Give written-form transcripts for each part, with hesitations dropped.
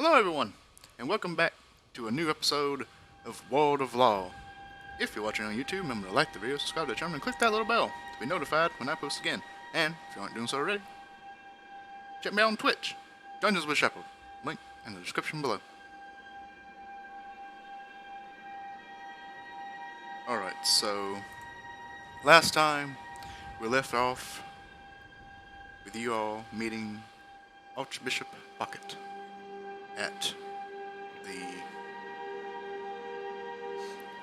Hello everyone, and welcome back to a new episode of World of Law. If you're watching on YouTube, remember to like the video, subscribe to the channel, and click that little bell to be notified when I post again. And if you aren't doing so already, check me out on Twitch, Dungeons with Shepherd, link in the description below. Alright, so last time we left off with you all meeting Archbishop Bucket at the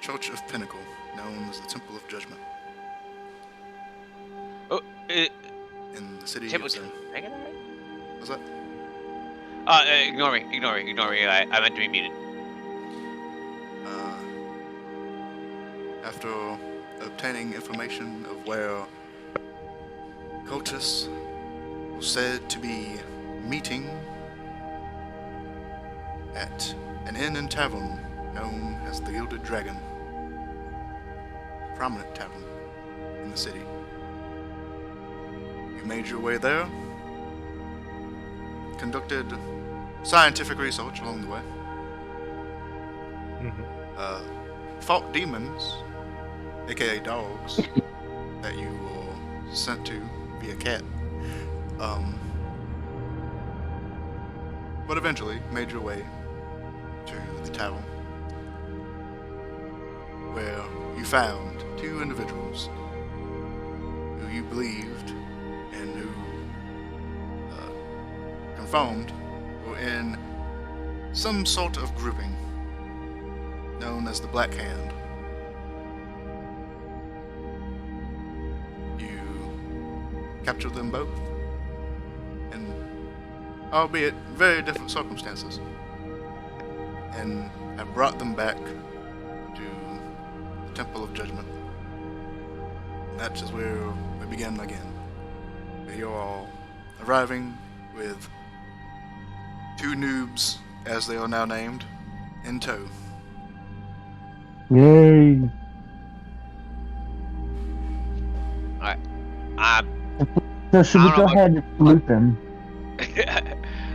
Church of Pinnacle, known as the Temple of Judgment. Oh, in the city of Sin. What's that? Ignore me. I meant to be muted. After obtaining information of where cultists were said to be meeting at an inn and tavern known as the Gilded Dragon, a prominent tavern in the city. You made your way there, conducted scientific research along the way, fought demons, aka dogs, that you were sent to via cat, but eventually made your way to the tavern, where you found two individuals who you believed and who confirmed were in some sort of grouping known as the Black Hand. You captured them both, and albeit very different circumstances, and have brought them back to the Temple of Judgment. And that's just where we begin again, with you all arriving with two noobs, as they are now named, in tow. Yay! So should we go ahead and loot them?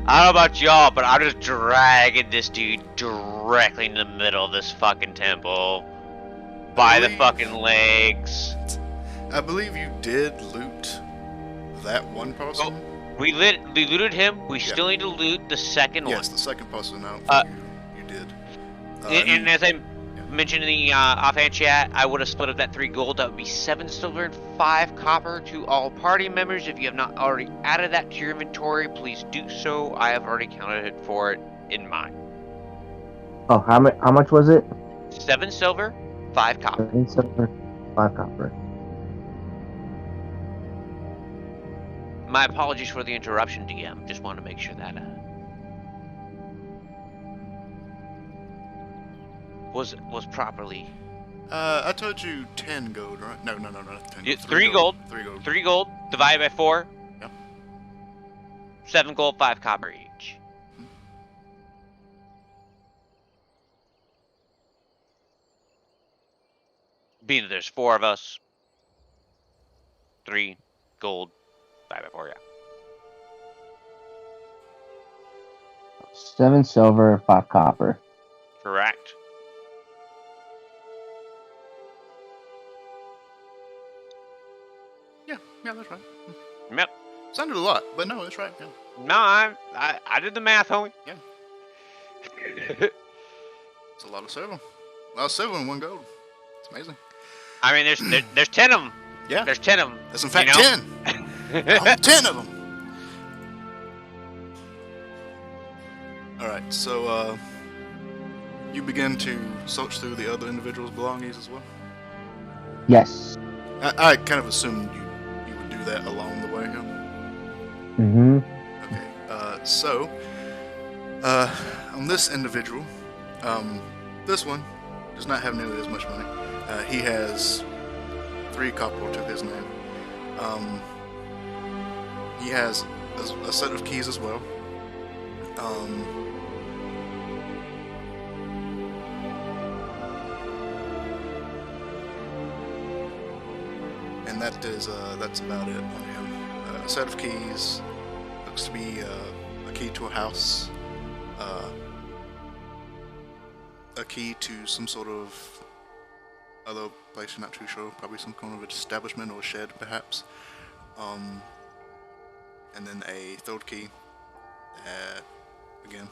I don't know about y'all, but I'm just dragging this dude directly in the middle of this fucking temple. By the fucking legs. I believe you did loot that one person. Oh, we looted him. We still need to loot the second one. Yes, the second person out. You did. And as I mentioned in the offhand chat, I would have split up that 3 gold. That would be 7 silver and 5 copper to all party members. If you have not already added that to your inventory, please do so. I have already counted it for it in mine. Oh, how much was it? 7 silver, 5 copper. 7 silver, 5 copper. My apologies for the interruption, DM. Just wanted to make sure that was properly. I told you 10 gold, right? No, not 10 gold. 3 gold. 3 gold. 3 gold divided by 4. Yep. 7 gold, 5 copper each. Being that there's 4 of us. 3 gold, 5 by 4, yeah. 7 silver, 5 copper. Correct. Yeah, that's right. Yep. Sounded a lot, but no, that's right. Yeah. No, I did the math, homie. Yeah. It's a lot of silver. A lot of silver and 1 gold. It's amazing. I mean, there's 10 of them. Yeah. There's 10 of them. There's in fact 10. All 10 of them. Alright, so you begin to search through the other individuals' belongings as well? Yes. I kind of assumed you would do that along the way here. Mm-hmm. Okay, so on this individual, this one does not have nearly as much money. He has 3 copper to his name. He has a set of keys as well. And that's about it on him. A set of keys, looks to be a key to a house, a key to some sort of other place. You're not too sure. Probably some kind of establishment or shed, perhaps. And then a third key that, again,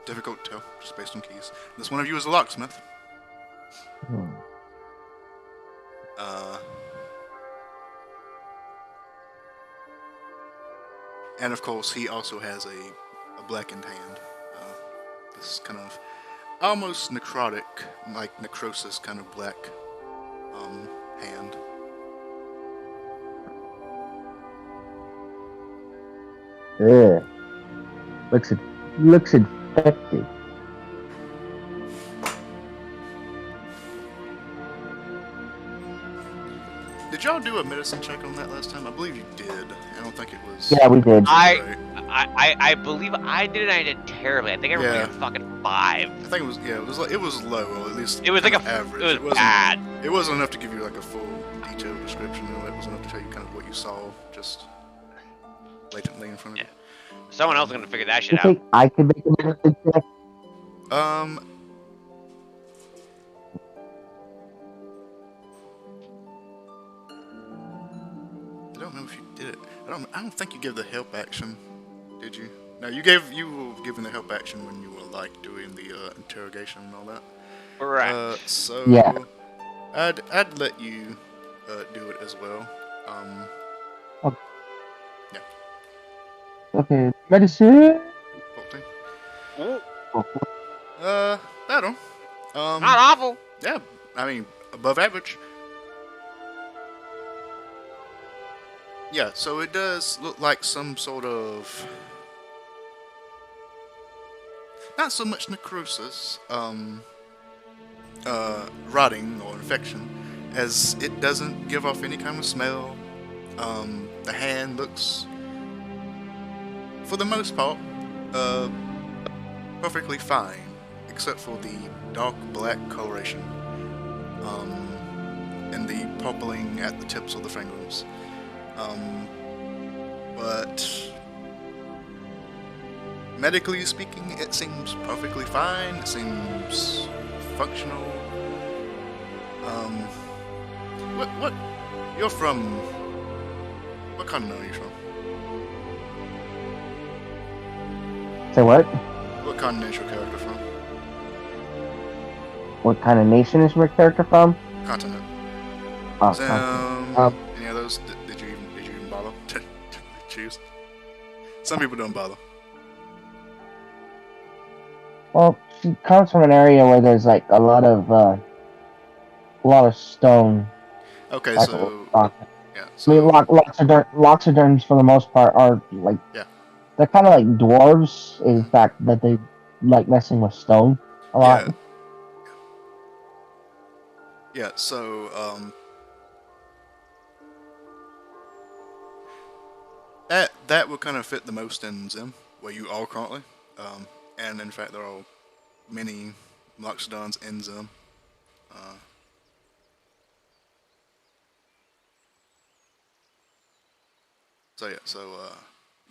difficult to tell, just based on keys. This one of you is a locksmith. Hmm. And of course, he also has a blackened hand. This kind of almost necrotic, like necrosis kind of black hand. Ugh. Looks infected. Did y'all do a medicine check on that last time? I believe you did. I don't think it was. Yeah, we did. I believe I did it. I did terribly. I think I rolled Yeah. a fucking 5. I think it was. Yeah, it was low, or at least It was like kind a of average. It was wasn't. bad. It wasn't enough to give you like a full detailed description. It wasn't enough to tell you kind of what you saw, just blatantly in front of you. Someone else is gonna figure that shit out. I could make a medicine check. I don't know if you did it. I don't think you gave the help action, did you? No, you were given the help action when you were like doing the interrogation and all that. Right. So Yeah. I'd let you do it as well. Okay, medicine. What thing? Ooh, That'll. not awful. Yeah, I mean, above average. Yeah, so it does look like some sort of... Not so much necrosis, rotting or infection, as it doesn't give off any kind of smell. The hand looks, for the most part, perfectly fine, except for the dark black coloration, and the purpling at the tips of the fingers. But medically speaking, it seems perfectly fine. It seems functional. What? You're from? What continent are you from? Say what? What continent is your character from? What kind of nation is your character from? Continent. Oh, Any of those? Did you even bother to choose? Some people don't bother. well, she comes from an area where there's like a lot of stone. Okay, Like, so rock. yeah. I So mean, Loxodons for the most part are like, yeah. they're kind of like dwarves in fact that they like messing with stone a lot. Yeah. Yeah, so, that would kind of fit the most in Zim, where you are currently. And in fact, there are many Loxodons in Zim.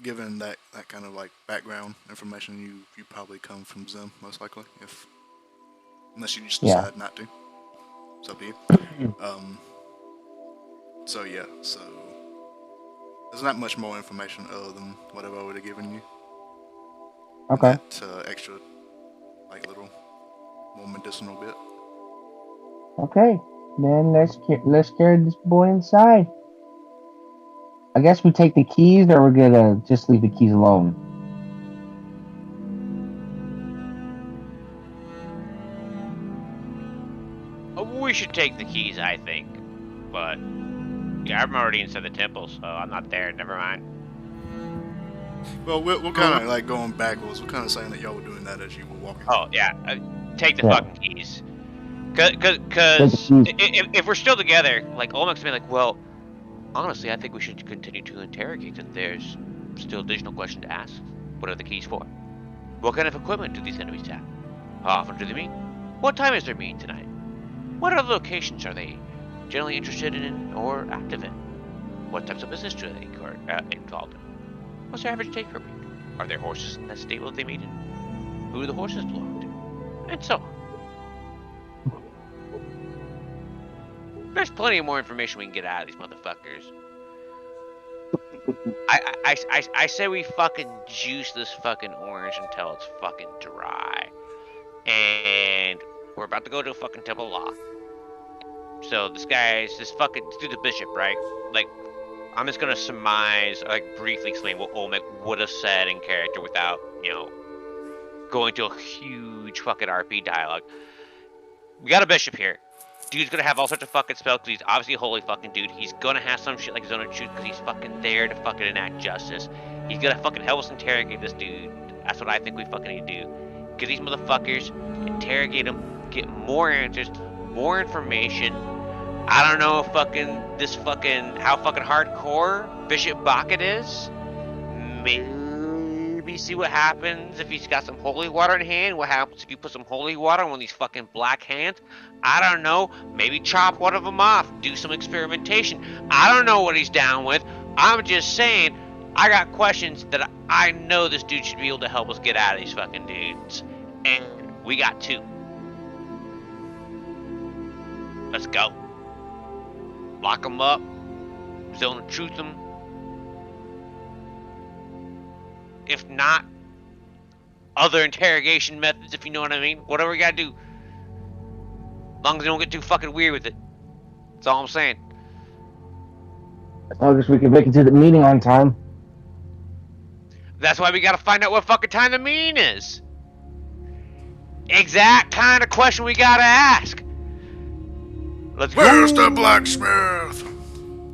Given that kind of like background information, you probably come from Zim, most likely, unless you just decide not to. It's up to you. So there's not much more information other than what I've already given you. Okay. And that extra, like, little more medicinal bit. Okay. Then let's carry this boy inside. I guess we take the keys, or we're gonna just leave the keys alone. We should take the keys, I think. But yeah, I'm already inside the temple, so I'm not there. Never mind. Well, we're kind of like going backwards. We're kind of saying that y'all were doing that as you were walking. Oh yeah, take the Yeah. fucking keys. Cause if we're still together, like Olmec's gonna be like, well, honestly, I think we should continue to interrogate, and there's still additional questions to ask. What are the keys for? What kind of equipment do these enemies have? How often do they meet? What time is their meeting tonight? What other locations are they generally interested in or active in? What types of business do they involved in? What's their average day per week? Are there horses in that stable that they made in? Who do the horses belong to? And so on. There's plenty of more information we can get out of these motherfuckers. I say we fucking juice this fucking orange until it's fucking dry. And we're about to go to a fucking temple of law. So this guy's this fucking through the bishop, right? Like, I'm just gonna surmise, like briefly explain what Olmec would have said in character without, you know, going to a huge fucking RP dialogue. We got a bishop here. Dude's gonna have all sorts of fucking spells because he's obviously a holy fucking dude. He's gonna have some shit like Zone of Truth because he's fucking there to fucking enact justice. He's gonna fucking help us interrogate this dude. That's what I think we fucking need to do. Get these motherfuckers, interrogate them, get more answers, more information. I don't know if how fucking hardcore Bishop Bucket is. Maybe see what happens if he's got some holy water in hand. What happens if you put some holy water on one of these fucking black hands? I don't know. Maybe chop one of them off. Do some experimentation. I don't know what he's down with. I'm just saying, I got questions that I know this dude should be able to help us get out of these fucking dudes. And we got 2. Let's go. Lock them up. Zone of Truth them. If not, other interrogation methods, if you know what I mean. Whatever we gotta do. As long as they don't get too fucking weird with it. That's all I'm saying. As long as we can make it to the meeting on time. That's why we gotta find out what fucking time the meeting is. Exact kind of question we gotta ask. Let's go. Where's the blacksmith?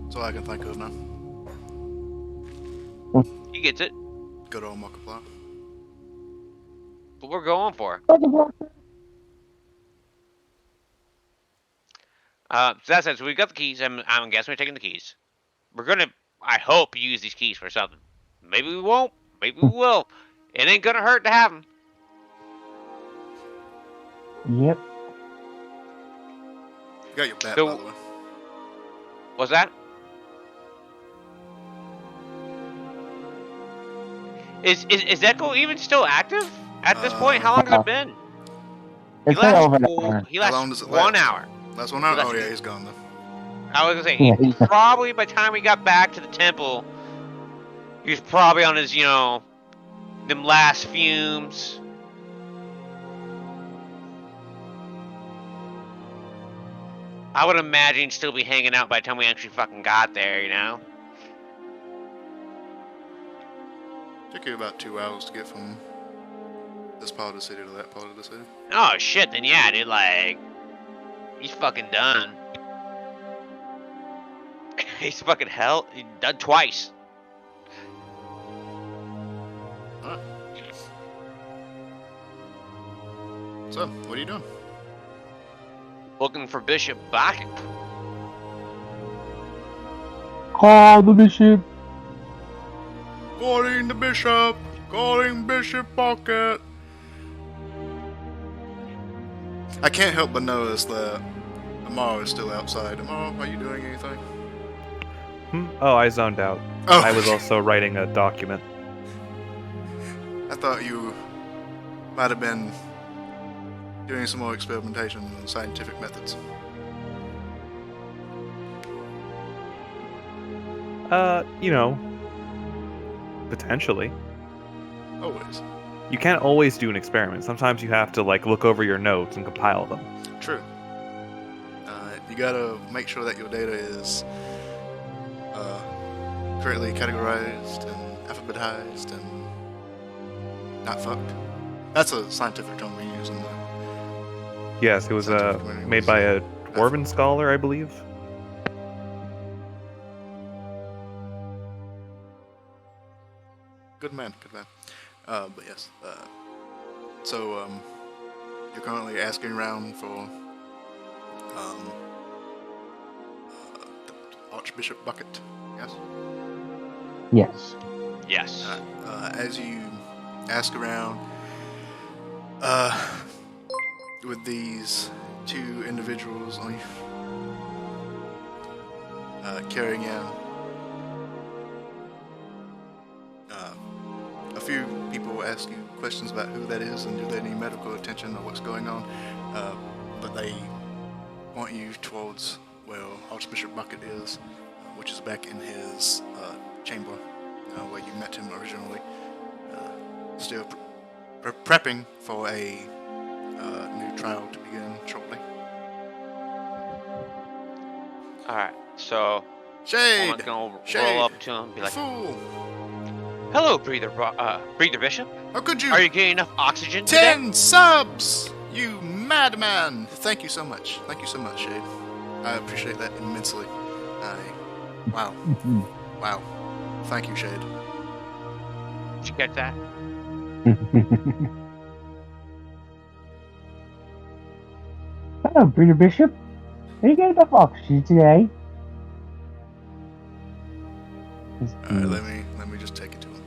That's all I can think of now. He gets it. Good old Markiplier. What we're going for. So that's it. So we've got the keys. I'm guessing we're taking the keys. We're gonna, I hope, use these keys for something. Maybe we won't. Maybe we will. It ain't gonna hurt to have them. Yep. You got your bat, So, by the way. What's that? Is Echo even still active at this point? How long has it been? It's been over an hour. He How lasts long does it 1 last? hour. Last 1 hour? So Oh yeah, he's gone then. I was gonna say, Yeah, he probably by the time we got back to the temple, he was probably on his, you know, them last fumes. I would imagine he'd still be hanging out by the time we actually fucking got there, you know? Took you about 2 hours to get from this part of the city to that part of the city. Oh shit, then yeah, dude, like, he's fucking done. He's fucking he's done twice. Alright. So, what are you doing? Looking for Bishop Bucket. Call the bishop. Calling the bishop! Calling Bishop Pocket! I can't help but notice that Amaro is still outside. Amaro, are you doing anything? Oh, I zoned out. Oh. I was also writing a document. I thought you might have been doing some more experimentation on scientific methods. You know, potentially. Always. You can't always do an experiment. Sometimes you have to, like, look over your notes and compile them. True. You gotta make sure that your data is correctly categorized and alphabetized and not fucked. That's a scientific term we use in the... Yes, it was made by a dwarven scholar, I believe. Good man, good man. But yes, so you're currently asking around for the Archbishop Bucket, yes? Yes. Yes. As you ask around, with these 2 individuals on you, carrying out a few people ask you questions about who that is and do they need medical attention or what's going on, but they point you towards where Archbishop Bucket is, which is back in his chamber, where you met him originally. Still prepping for a new trial to begin shortly. Alright, so Shade! I'm gonna Shade! roll up to him and be like, Fool! "Hello, Breather Bishop. How could you? Are you getting enough oxygen today?" 10 subs! You madman! Thank you so much. Thank you so much, Shade. I appreciate that immensely. Wow. Wow. Thank you, Shade. Did you get that? Hello, Breeder Bishop. Are you getting enough oxygen today? Alright, let me just take it to him.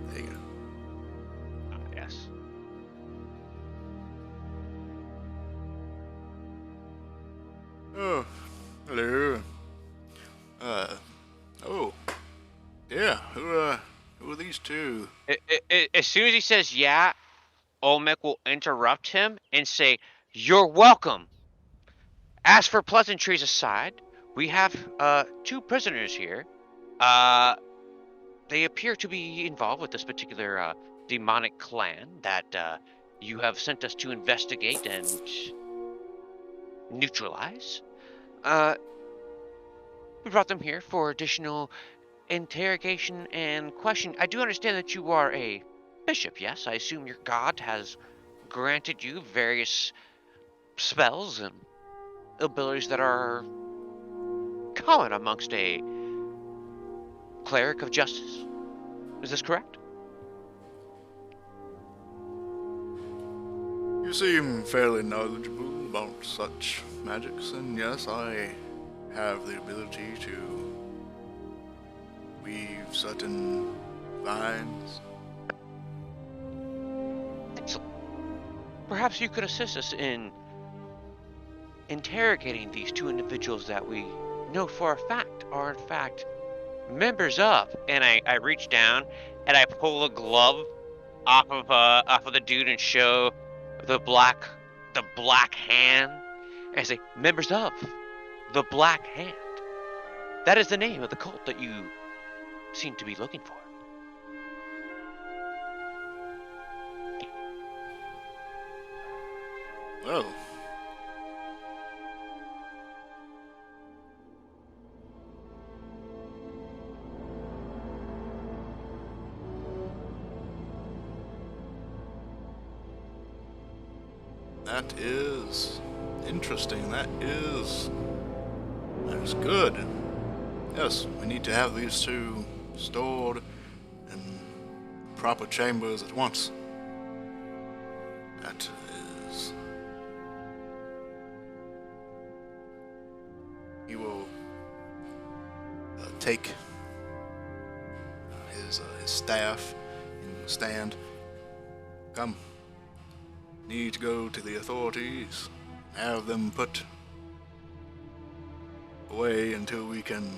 There you go. Yes. Oh, hello. Oh. Yeah, who are these two? As soon as he says yeah, Olmec will interrupt him and say, "You're welcome. As for pleasantries aside, we have two prisoners here. They appear to be involved with this particular demonic clan that you have sent us to investigate and neutralize. We brought them here for additional interrogation and question. I do understand that you are a bishop, yes? I assume your god has granted you various spells and abilities that are common amongst a cleric of justice. Is this correct? You seem fairly knowledgeable about such magics, and yes, I have the ability to weave certain vines. Excellent. Perhaps you could assist us in interrogating these two individuals that we know for a fact are in fact members of. And I reach down and I pull a glove off of the dude and show the black hand, and I say, "Members of the Black Hand." That is the name of the cult that you seem to be looking for. Well, that is interesting. That is good. Yes, we need to have these two stored in proper chambers at once. That is... He will take his staff and stand. Come. Need to go to the authorities. Have them put away until we can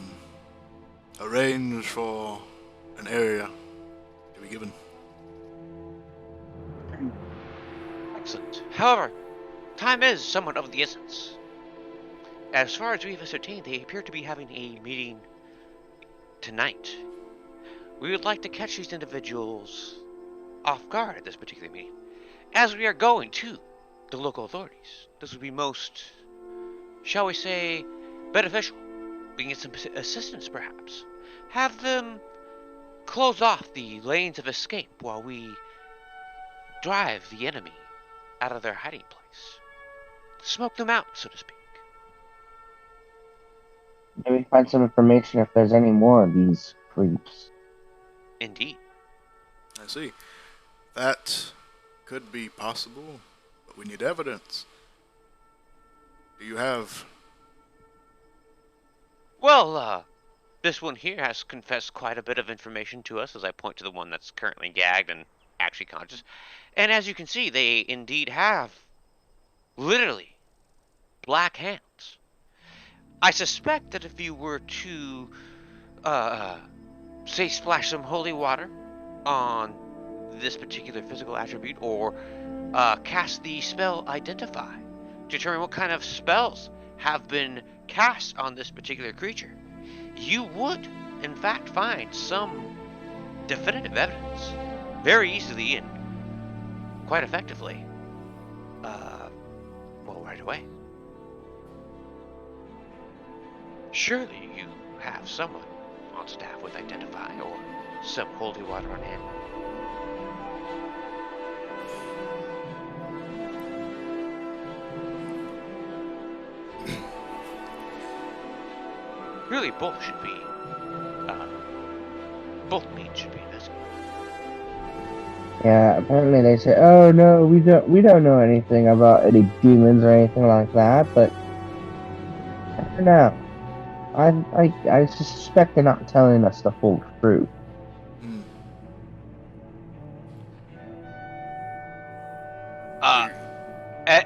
arrange for an area to be given. Excellent. However, time is somewhat of the essence. As far as we've ascertained, they appear to be having a meeting tonight. We would like to catch these individuals off guard at this particular meeting. As we are going to the local authorities, this would be most, shall we say, beneficial. We can get some assistance, perhaps. Have them close off the lanes of escape while we drive the enemy out of their hiding place. Smoke them out, so to speak. Maybe find some information if there's any more of these creeps. Indeed. I see. That could be possible, but we need evidence. Do you have... Well, this one here has confessed quite a bit of information to us, as I point to the one that's currently gagged and actually conscious. And as you can see, they indeed have, literally, black hands. I suspect that if you were to, say, splash some holy water on this particular physical attribute, or cast the spell Identify to determine what kind of spells have been cast on this particular creature, you would, in fact, find some definitive evidence very easily and quite effectively. Well, right away. Surely you have someone on staff with Identify or some holy water on hand. Really, both should be. Both means should be investigated. Yeah, apparently they say, "Oh no, we don't know anything about any demons or anything like that." But I don't know. I suspect they're not telling us the whole truth. Hmm.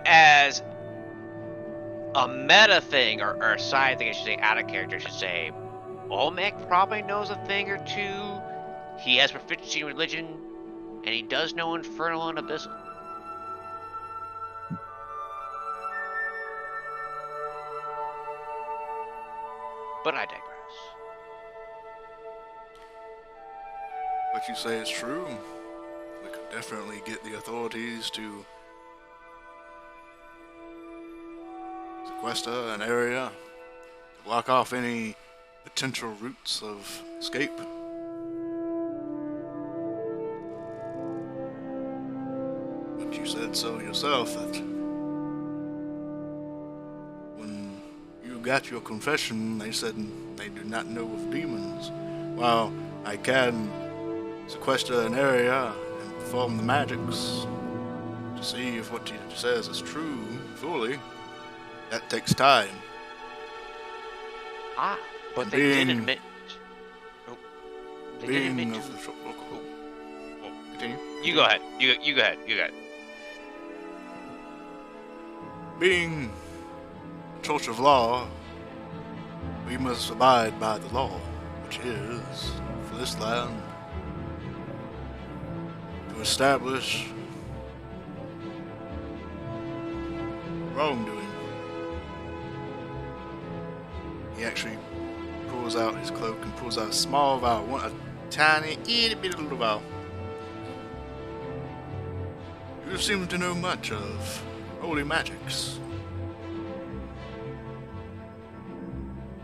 As a meta thing, or a side thing, I should say, out of character, I should say, Olmec probably knows a thing or two. He has proficiency in religion, and he does know Infernal and Abyssal. But I digress. What you say is true. We could definitely get the authorities to sequester an area to block off any potential routes of escape. But you said so yourself that when you got your confession, they said they do not know of demons. While I can sequester an area and perform the magics to see if what he says is true fully, that takes time. But And they did being- admit. Oh, they did Being admit of to. the local. Continue. You go ahead. You go ahead. You go ahead. Being a church of law, we must abide by the law, which is, for this land, to establish wrongdoing. He actually pulls out his cloak and pulls out a small vial, a tiny, itty bitty little vial. You seem to know much of holy magics.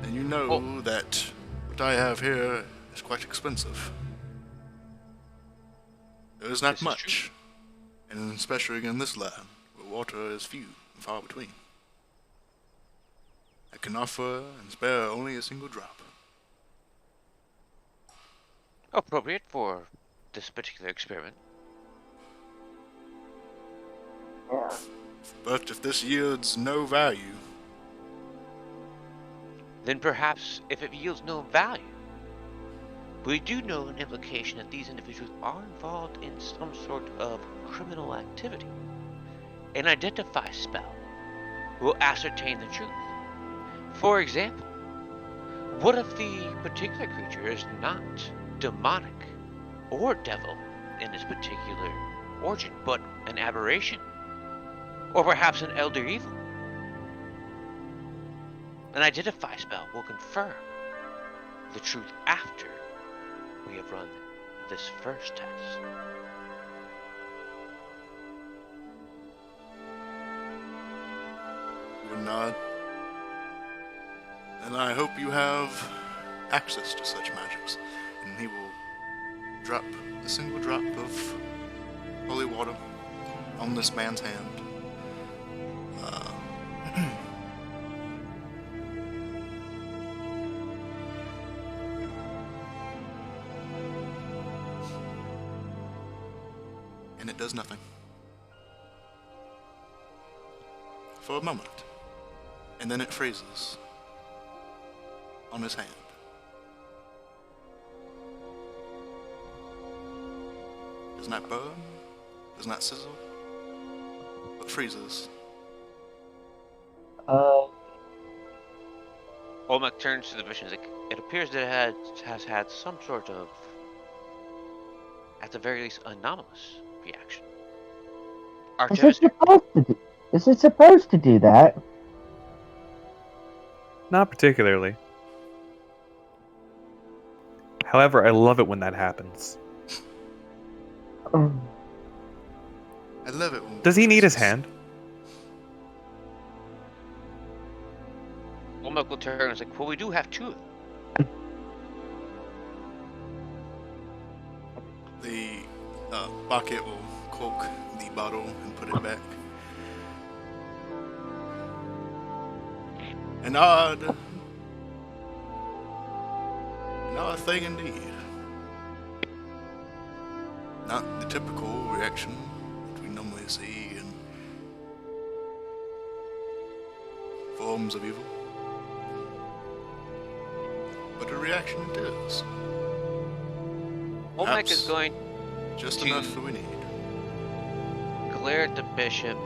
And you know that what I have here is quite expensive. There is not This is much, and especially in this land, where water is few and far between. I can offer and spare only a single drop. Appropriate for this particular experiment. But if this yields no value, Then perhaps, if it yields no value, we do know an implication that these individuals are involved in some sort of criminal activity. An Identify spell will ascertain the truth. For example, what if the particular creature is not demonic or devil in its particular origin, but an aberration? Or perhaps an elder evil? An Identify spell will confirm the truth after we have run this first test. you would nod. And I hope you have access to such magics. And he will drop a single drop of holy water on this man's hand. And it does nothing. For a moment. And then it freezes on his hand. Does not burn, does not sizzle, but freezes. Olmec turns to the vision. It appears that it has had some sort of at the very least, anomalous reaction. Is it supposed to do that? Not particularly. However, I love it when that happens. I love it when... Does he need his hand? Olmec will turn and is like, well, we do have two of them. The bucket will cork the bottle and put it back. An odd thing indeed. Not the typical reaction that we normally see in forms of evil, but a reaction it is. Olmec is going just to enough that we need. glare at the bishop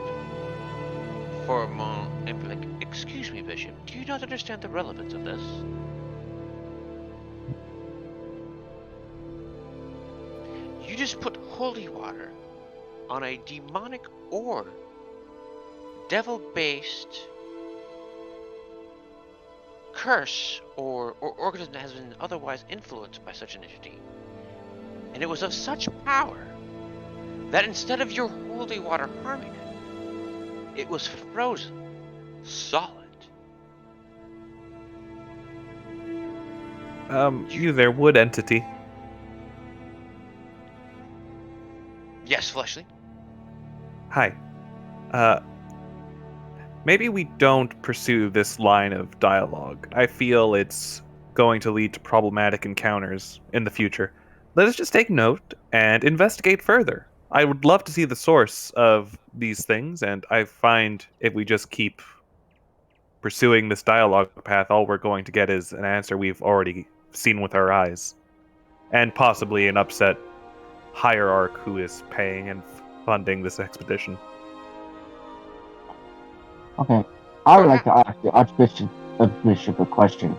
for a moment and be like, excuse me, Bishop, do you not understand the relevance of this? You just put holy water on a demonic or devil-based curse or organism that has been otherwise influenced by such an entity. And it was of such power that instead of your holy water harming it, it was frozen, solid. You there, wood entity. Yes, Fleshly. Hi. Maybe we don't pursue this line of dialogue. I feel it's going to lead to problematic encounters in the future. Let us just take note and investigate further. I would love to see the source of these things, and I find if we just keep pursuing this dialogue path, all we're going to get is an answer we've already seen with our eyes. And possibly an upset hierarch who is paying and funding this expedition. Okay, I would like to ask the Archbishop a question.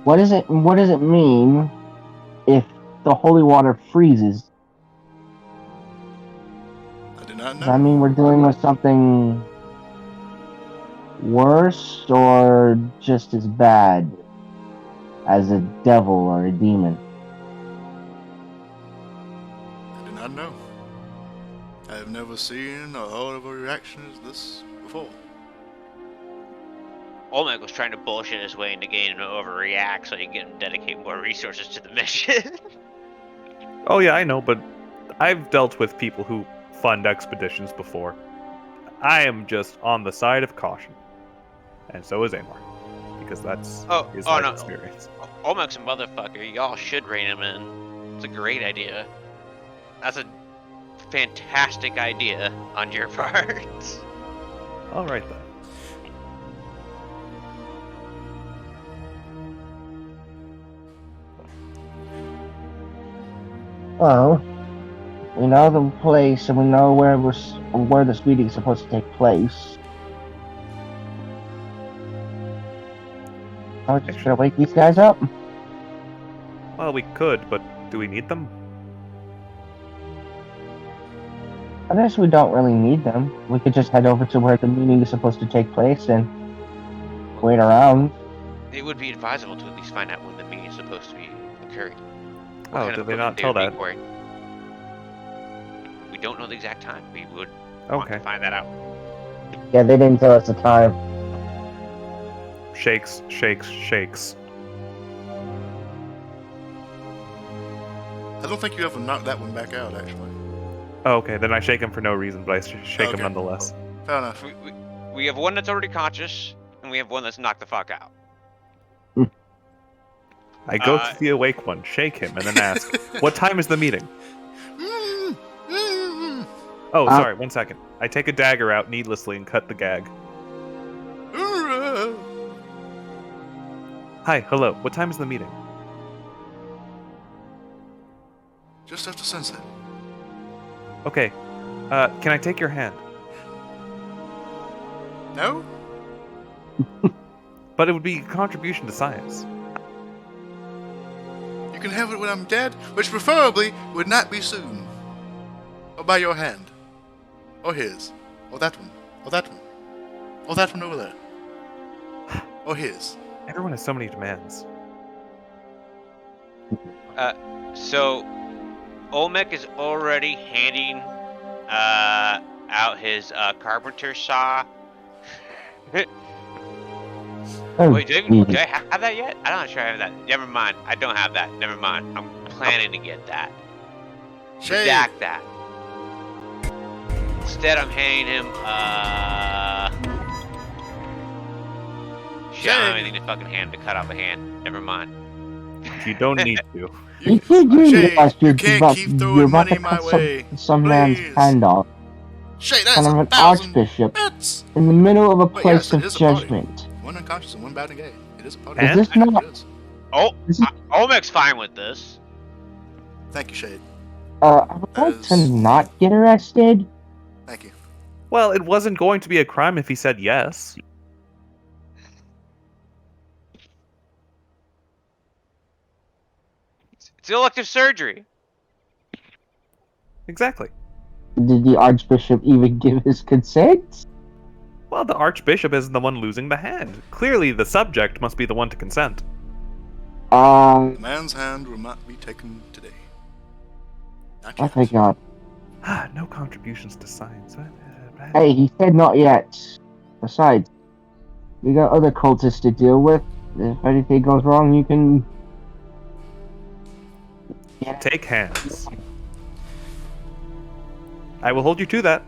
What does it mean if the holy water freezes? I do not know. Does that mean we're dealing with something worse or just as bad as a devil or a demon? I do not know. I have never seen or heard of a reaction as this before. Olmec was trying to bullshit his way into getting him to overreact so he can get him to dedicate more resources to the mission. Oh yeah, I know, but I've dealt with people who fund expeditions before. I am just on the side of caution. And so is Amor. Because that's his life experience. Olmec's a motherfucker. Y'all should rein him in. It's a great idea. That's a fantastic idea on your part. Alright then. Well, we know the place and we know where this meeting is supposed to take place. I'm just gonna wake these guys up. Well, we could, but do we need them? I guess we don't really need them. We could just head over to where the meeting is supposed to take place and wait around. It would be advisable to at least find out when the meeting is supposed to be occurring. Oh, did they not tell that? We don't know the exact time. We would want to find that out. Yeah, they didn't tell us the time. Shakes, shakes, shakes. I don't think you ever knocked that one back out, actually. Oh, okay, then I shake him for no reason, but I shake him nonetheless. Fair enough. We have one that's already conscious, and we have one that's knocked the fuck out. I go to the awake one, shake him, and then ask, what time is the meeting? Oh, sorry, 1 second. I take a dagger out needlessly and cut the gag. Hi, hello, what time is the meeting? Just after sunset. Okay, can I take your hand? No? But it would be a contribution to science. You You can have it when I'm dead, which preferably would not be soon. Or by your hand. Or his. Or that one. Or that one. Or that one over there. Or his. Everyone has so many demands. So Olmec is already handing out his carpenter saw. Oh, Wait, do I have that yet? I'm not sure I have that. Never mind. I don't have that. Never mind. I'm planning to get that. Shade. Redact that. Instead, I'm handing him, shit, I don't have anything to fucking hand to cut off a hand. Never mind. You don't need to. You do Shade, realize you can't keep you're throwing about money to my cut way. some man's Please. hand off. Shade, that's Son of an 1,000 archbishop bits. in the middle of a Wait, place yes, it of is a party. judgment. One unconscious and one bad and gay. It is a party. Is this not- It is. Oh, This is- Olmec's fine with this. Thank you, Shade. I would like to not get arrested. Thank you. Well, it wasn't going to be a crime if he said yes. It's elective surgery. Exactly. Did the archbishop even give his consent? Well, the archbishop isn't the one losing the hand. Clearly, the subject must be the one to consent. The man's hand will not be taken today. Not Oh yet. thank God. No contributions to science. Hey, he said not yet. Besides, we got other cultists to deal with. If anything goes wrong, you can... Take hands. I will hold you to that.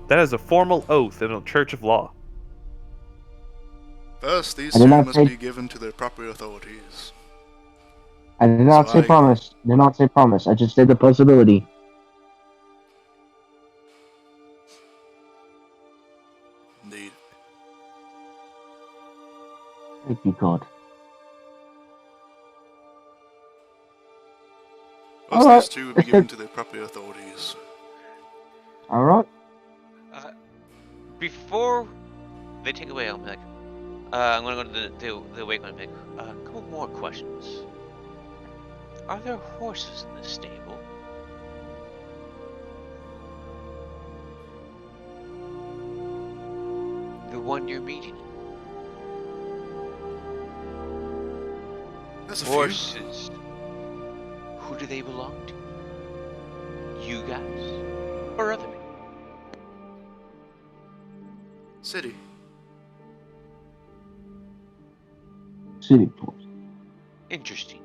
That is a formal oath in a church of law. First, these I did two not must say- be given to their proper authorities. I did not So say I- promise. I did not say promise. I just said the possibility. Indeed. Thank you, God. First, Alright. these two will be given to their proper authorities. Alright. Before they take away Olmec, I'm gonna go to the wake and pick a couple more questions. Are there horses in this stable? The one you're meeting? That's a few. Horses. Who do they belong to? You guys? Or other people? City. City force. Interesting.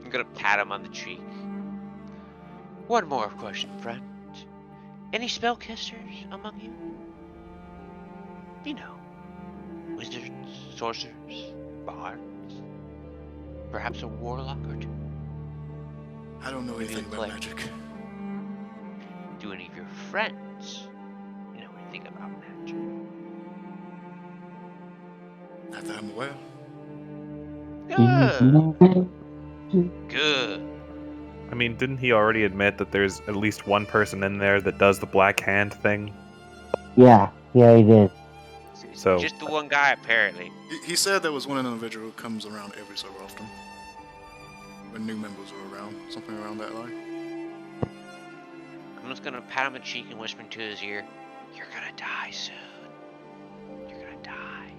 I'm gonna pat him on the cheek. One more question, friend. Any spellcasters among you? You know, wizards, sorcerers, bards, perhaps a warlock or two. I don't know anything about play. magic. Do any of your friends know anything about magic? Not that I'm aware. Good. Good. I mean, didn't he already admit that there's at least one person in there that does the black hand thing? Yeah, he did. So- Just the one guy, apparently. He said there was one individual who comes around every so often. When new members are around. Something around that line. I'm just gonna pat him on the cheek and whisper into his ear, "You're gonna die soon. You're gonna die."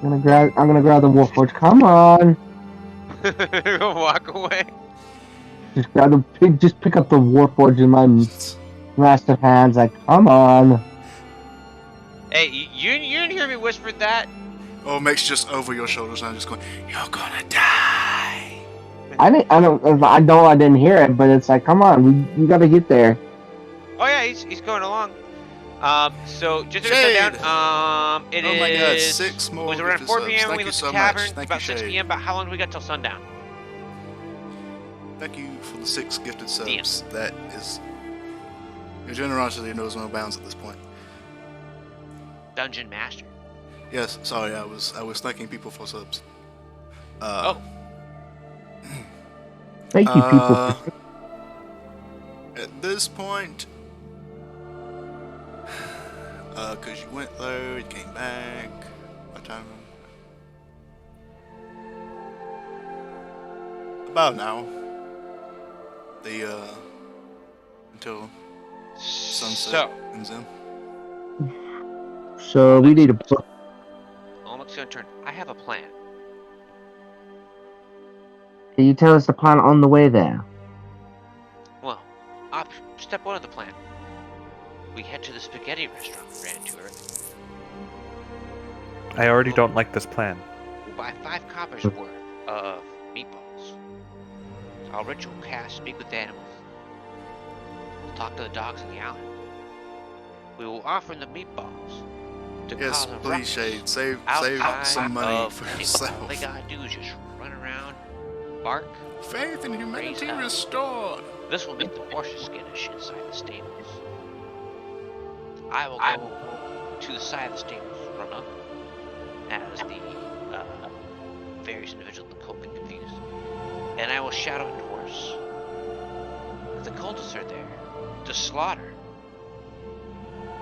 I'm gonna grab the Warforged. Come on! Walk away. Just pick up the Warforged in my massive hands. Like, come on! Hey, you didn't hear me whisper that? Oh, Max just over your shoulders and I'm just going, "You're gonna die." I didn't hear it, but it's like, come on, we gotta get there. Oh yeah, he's going along. So just to Shade. sit down, it Oh my God, is. 6 more It was around gifted 4 subs. p.m. Thank We you left so the much. tavern. Thank About you, 6 Shade. p.m. About how long do we got till sundown? Thank you for the 6 gifted subs. Damn. That is... Your generosity knows no bounds at this point. Dungeon Master. Yes, sorry, I was thanking people for subs. Thank you, people. At this point, cause you went there, you came back. What time? About an hour. Until sunset So, ends in. So we need a book. Olmec's gonna turn. I have a plan. Can you tell us the plan on the way there? Well, step 1 of the plan. We head to the spaghetti restaurant we ran to earlier. I already don't like this plan. We'll buy 5 coppers worth of meatballs. Our ritual cast speak with the animals. We'll talk to the dogs in the alley. We will offer the meatballs to Yes, cause a please, ruckus Shade. Save outside some money of for the table. yourself. All they gotta do is just run around, bark. Faith in humanity hell. restored. This will make the horses skittish inside the stables. I will go to the side of the stables, run up, as the various individuals in the cult get confused, and I will shout out to horse. The cultists are there to slaughter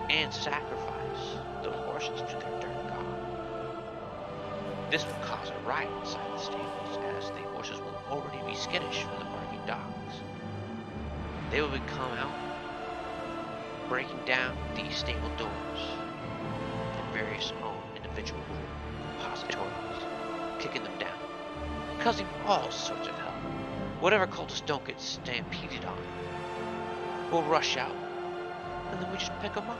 and sacrifice the horses to their dirt god. This will cause a riot inside the stables, as the horses will already be skittish from the barking dogs. They will come out, breaking down these stable doors and various individual repositories, kicking them down, causing all sorts of hell. Whatever cultists don't get stampeded on, we'll rush out, and then we just pick them up.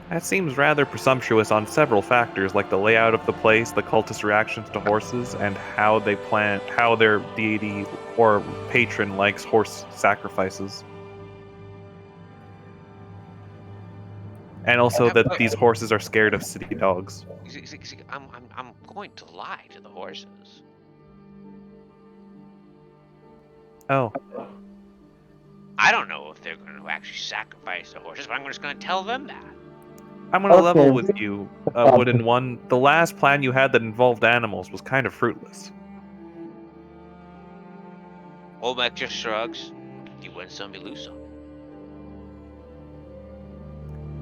That seems rather presumptuous on several factors, like the layout of the place, the cultist reactions to horses, and how their deity or patron likes horse sacrifices. And also that these horses are scared of city dogs. I'm going to lie to the horses. Oh. I don't know if they're going to actually sacrifice the horses, but I'm just going to tell them that. I'm gonna level Okay. with you, Wooden One. The last plan you had that involved animals was kind of fruitless. Olmec just shrugs. You win some, you lose some.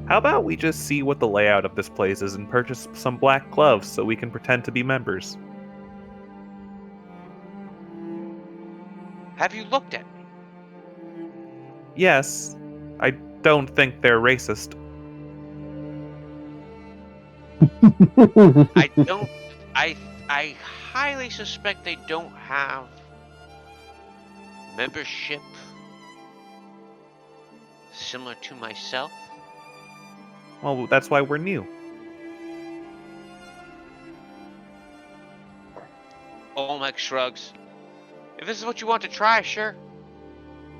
How about we just see what the layout of this place is and purchase some black gloves so we can pretend to be members? Have you looked at me? Yes, I don't think they're racist. I highly suspect they don't have membership similar to myself. Well, that's why we're new. Olmec shrugs. If this is what you want to try, sure.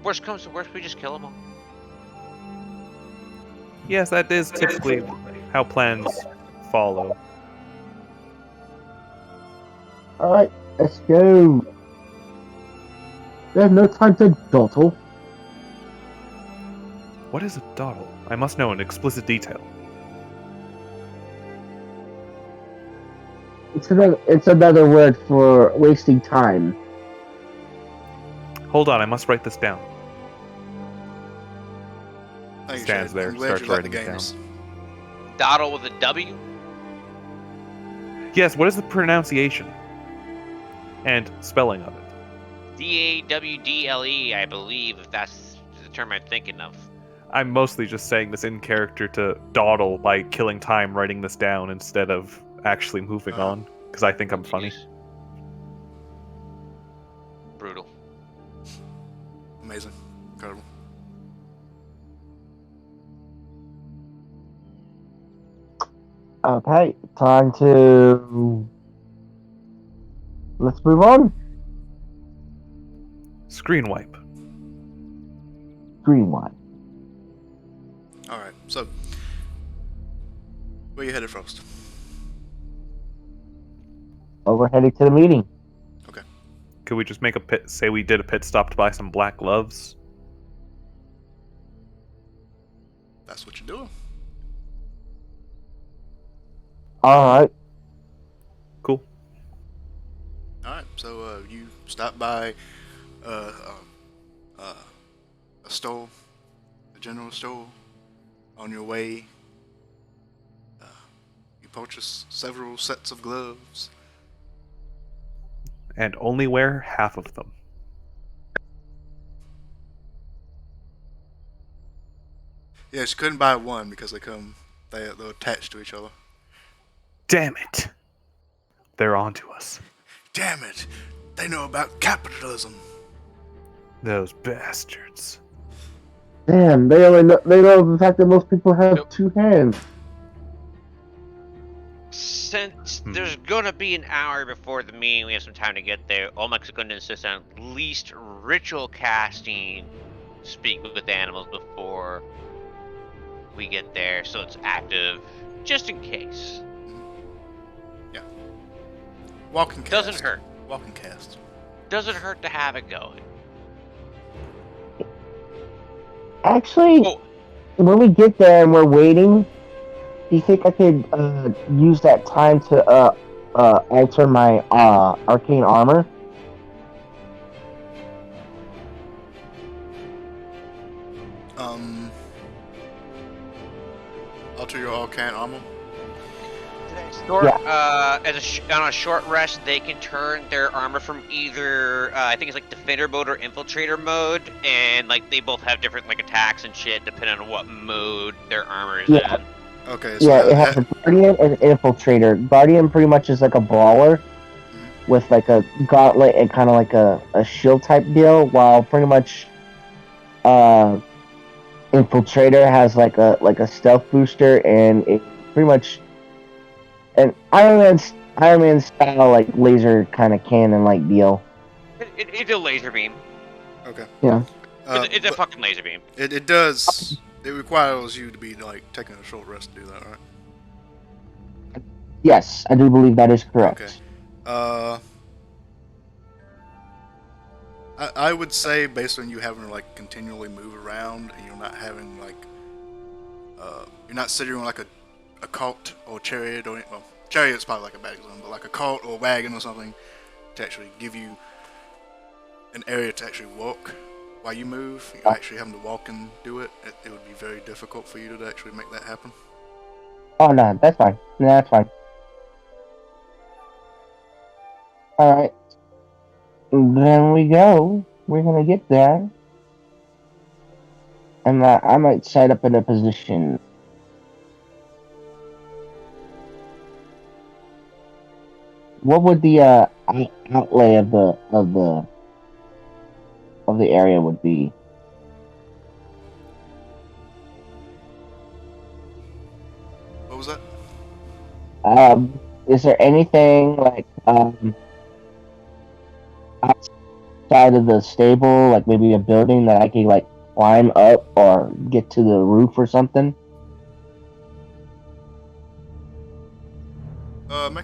Worst comes to worst, we just kill them all. Yes, that is typically how plans follow. Alright, let's go. There's no time to dawdle. What is a dawdle? I must know in explicit detail. It's another word for wasting time. Hold on, I must write this down. Thank you, Stands Shade. there, I'm glad starts you like writing the it down. games. Dawdle with a W? Yes, what is the pronunciation? And spelling of it? D-A-W-D-L-E, I believe, if that's the term I'm thinking of. I'm mostly just saying this in character to dawdle by killing time writing this down instead of actually moving on, because I think I'm funny. Brutal. Amazing. Incredible. Okay, time to... Let's move on. Screen wipe. Green one. Alright, so where you headed first? Oh, we're heading to the meeting. Okay. Could we just make a pit, say we did a pit stop to buy some black gloves? That's what you're doing. Alright. Cool. Alright, so you stop by a store, a general store. On your way, you purchase several sets of gloves. and only wear half of them. Yeah, she couldn't buy one because they're attached to each other. Damn it! They're onto us. Damn it! They know about capitalism. Those bastards. Damn, they know the fact that most people have two hands. Since there's gonna be an hour before the meeting, we have some time to get there. Olmec's gonna insist on at least ritual casting, speak with animals before we get there, so it's active, just in case. Yeah. Walking cast. Doesn't hurt. Walking cast. Doesn't hurt to have it going. Actually, when we get there and we're waiting, do you think I could use that time to alter my arcane armor? Alter your arcane armor. On a short rest, they can turn their armor from either I think it's like defender mode or infiltrator mode, and like they both have different like attacks and shit depending on what mode their armor is in. Okay. So yeah, it has a guardian and an infiltrator. Guardian pretty much is like a brawler with like a gauntlet and kind of like a shield type deal, while pretty much infiltrator has like a stealth booster, and it pretty much an Iron Man style like laser kind of cannon like deal. It's a laser beam. Okay. Yeah. It's a fucking laser beam. It does. It requires you to be like taking a short rest to do that, right? Yes, I do believe that is correct. Okay. I would say based on you having to like continually move around and you're not having like you're not sitting on like a cart or chariot or well, chariot's probably like a bad example, but like a cart or a wagon or something to actually give you an area to actually walk while you move. You're actually having to walk and do it. It would be very difficult for you to actually make that happen. Oh no, that's fine. No, that's fine. Alright. Then we go. We're gonna get there. And I might set up in a position. What would the outlay of the area would be? What was that? Is there anything like outside of the stable, like maybe a building that I could like climb up or get to the roof or something?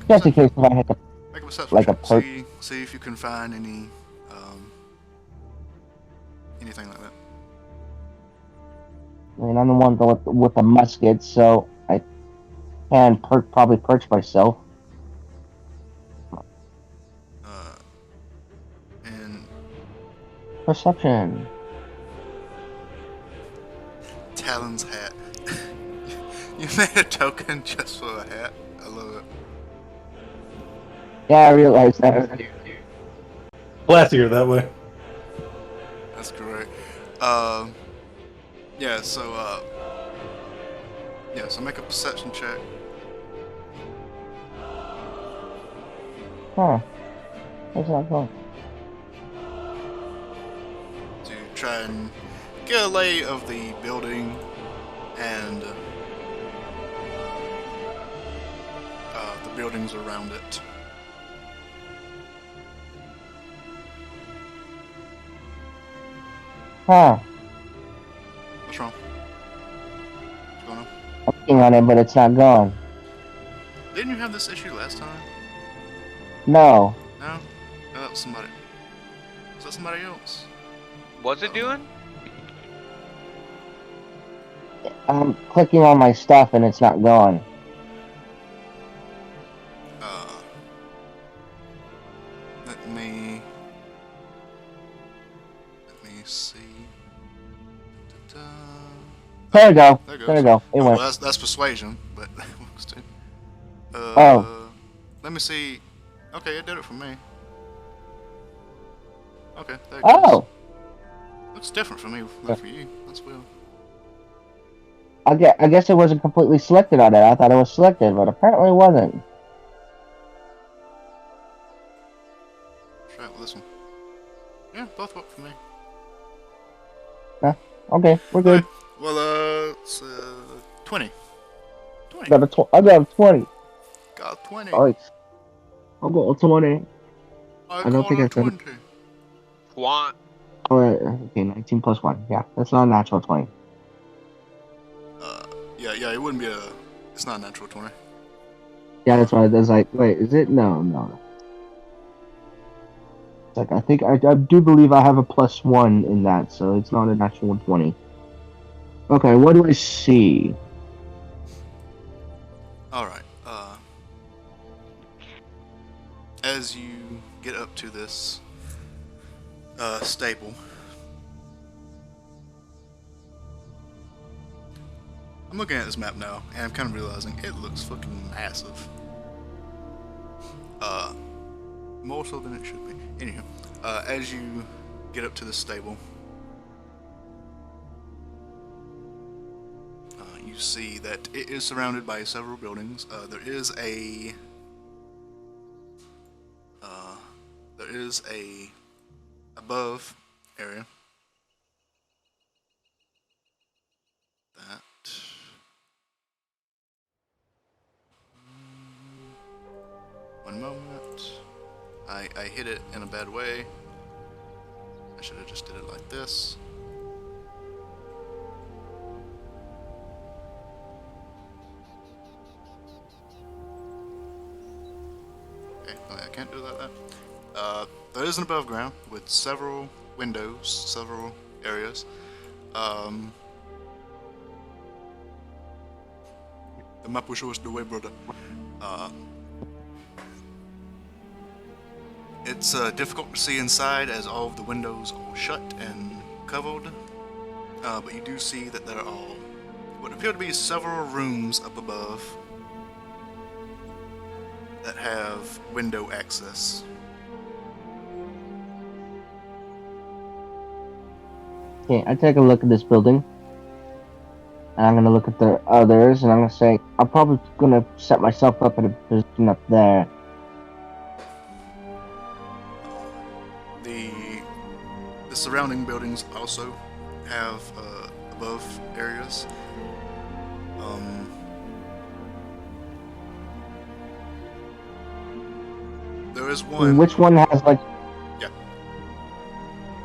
Just in case if I had to, make a perception like check. a perk. See if you can find any anything like that. I mean, I'm the one with the musket, so I can probably perch myself. And Perception. Talon's hat. You made a token just for a hat. I love it. Yeah, I realized that. Classier that way. That's great. Yeah, so make a perception check. Huh. That's not going. To try and get a lay of the building and the buildings around it. Huh. What's wrong? What's going on? I'm working on it, but it's not gone. Didn't you have this issue last time? No. No? No, that was somebody. Was that somebody else? What's it doing? I'm clicking on my stuff and it's not gone. Let me see. Ta-da. There we go. There it goes. There we go. It Oh, went. well, that's persuasion, but that works too. Oh. Let me see. Okay, it did it for me. Okay, there it goes. Oh! Looks different for me than for you. That's weird. I guess it wasn't completely selected on it. I thought it was selected, but apparently it wasn't. Try out with this one. Yeah, both work for me. Okay, we're good. Okay. Well, it's 20. 20. I got a 20. Got a 20. Nice. I got a 20. I don't think got a I said it. 20. Want. Alright, okay, 19 plus 1. Yeah, that's not a natural 20. Yeah, it wouldn't be a. It's not a natural 20. Yeah, that's why I was like, wait, is it? No. It's like, I think, I do believe I have a plus 1 in that, so it's not a natural 20. Okay, what do I see? Alright, as you get up to this stable, I'm looking at this map now, and I'm kind of realizing it looks fucking massive. More so than it should be. Anywho, as you get up to this stable, you see that it is surrounded by several buildings. There is a above area that one moment. I hit it in a bad way. I should have just did it like this. Okay, I can't do that. There is an above ground with several windows, several areas. The map will show us the way, brother. It's difficult to see inside as all of the windows are shut and covered, but you do see that there are what appear to be several rooms up above that have window access. Okay, I take a look at this building. And I'm gonna look at the others, and I'm gonna say, I'm probably gonna set myself up in a position up there. The surrounding buildings also have above areas. There is one. Which one has like? Yeah.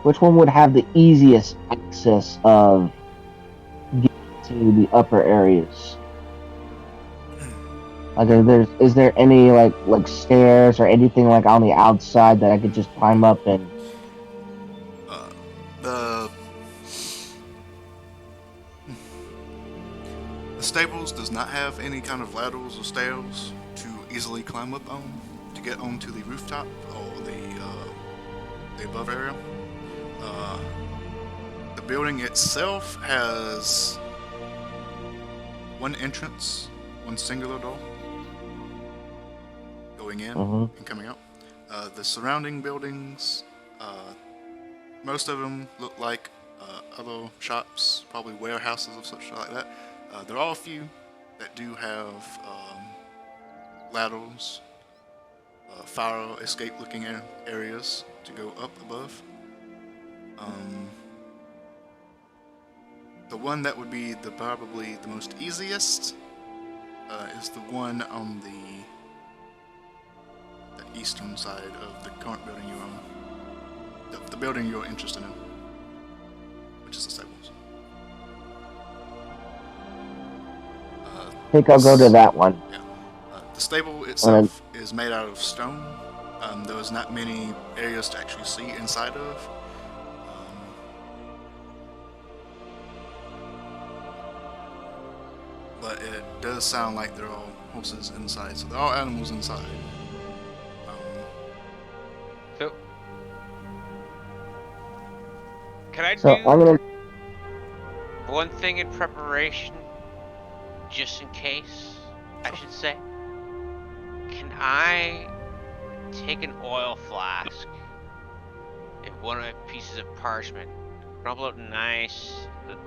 Which one would have the easiest access of getting to the upper areas? Like, is there any like stairs or anything like on the outside that I could just climb up and? The stables does not have any kind of ladders or stairs to easily climb up on to get onto the rooftop or the above area. The building itself has one entrance, one singular door going in and coming out. The surrounding buildings, most of them look like other shops, probably warehouses of such like that. There are a few that do have ladders, fire escape looking areas to go up above. The one that would be probably the most easiest is the one on the eastern side of the current building you own. The building you're interested in, which is the stables. I think I'll go to that one. Yeah. The stable itself is made out of stone. There is not many areas to actually see inside of. But it does sound like there are horses inside, so there are animals inside. So, can I So do I'm gonna. one thing in preparation, just in case, I should say? Can I take an oil flask and one of my pieces of parchment, crumple it nice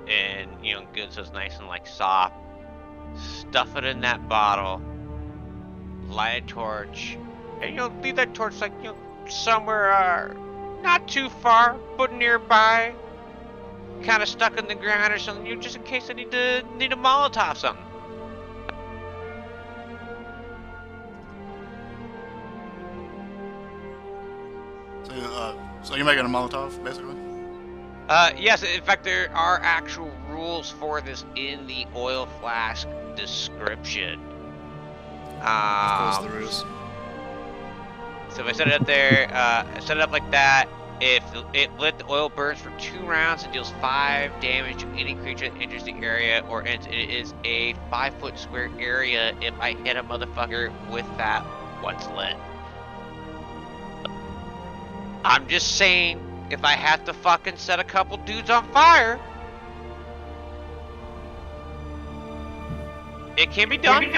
and good, so it's nice and like soft. Stuff it in that bottle. Light a torch, and leave that torch like somewhere not too far, but nearby, kind of stuck in the ground or something. Just in case I need a Molotov something. So you're making a Molotov, basically? Yes, in fact, there are actual rules for this in the oil flask description. Of course there is. So if I set it up there, set it up like that. If it lit, the oil burns for 2 rounds and deals 5 damage to any creature that enters the area, or it is a 5-foot square area if I hit a motherfucker with that what's lit. I'm just saying, if I have to fucking set a couple dudes on fire, it can be done.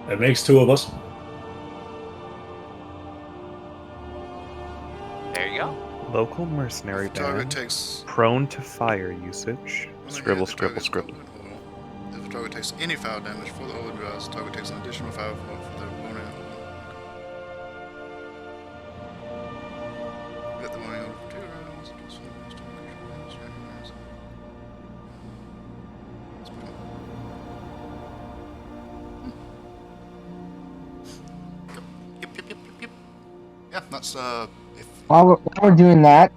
That makes 2 of us. There you go. Local mercenary Target band. takes. Prone to fire usage. Scribble, scribble, scribble. If the target takes any foul damage for the oil dries, the target takes an additional 5 for the warning. Get the warning over 2 rounds. Yep. Yeah, that's if While we're doing that,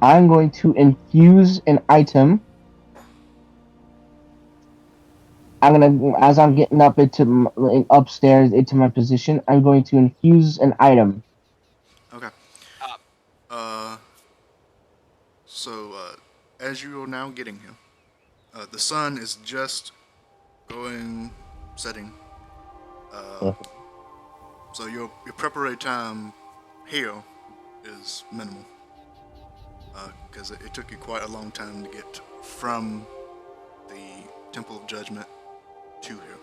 I'm going to infuse an item. As I'm getting up upstairs into my position, I'm going to infuse an item. okay. So as you are now getting here, the sun is just setting. So your preparatory time here is minimal, because it took you quite a long time to get from the Temple of Judgment to here.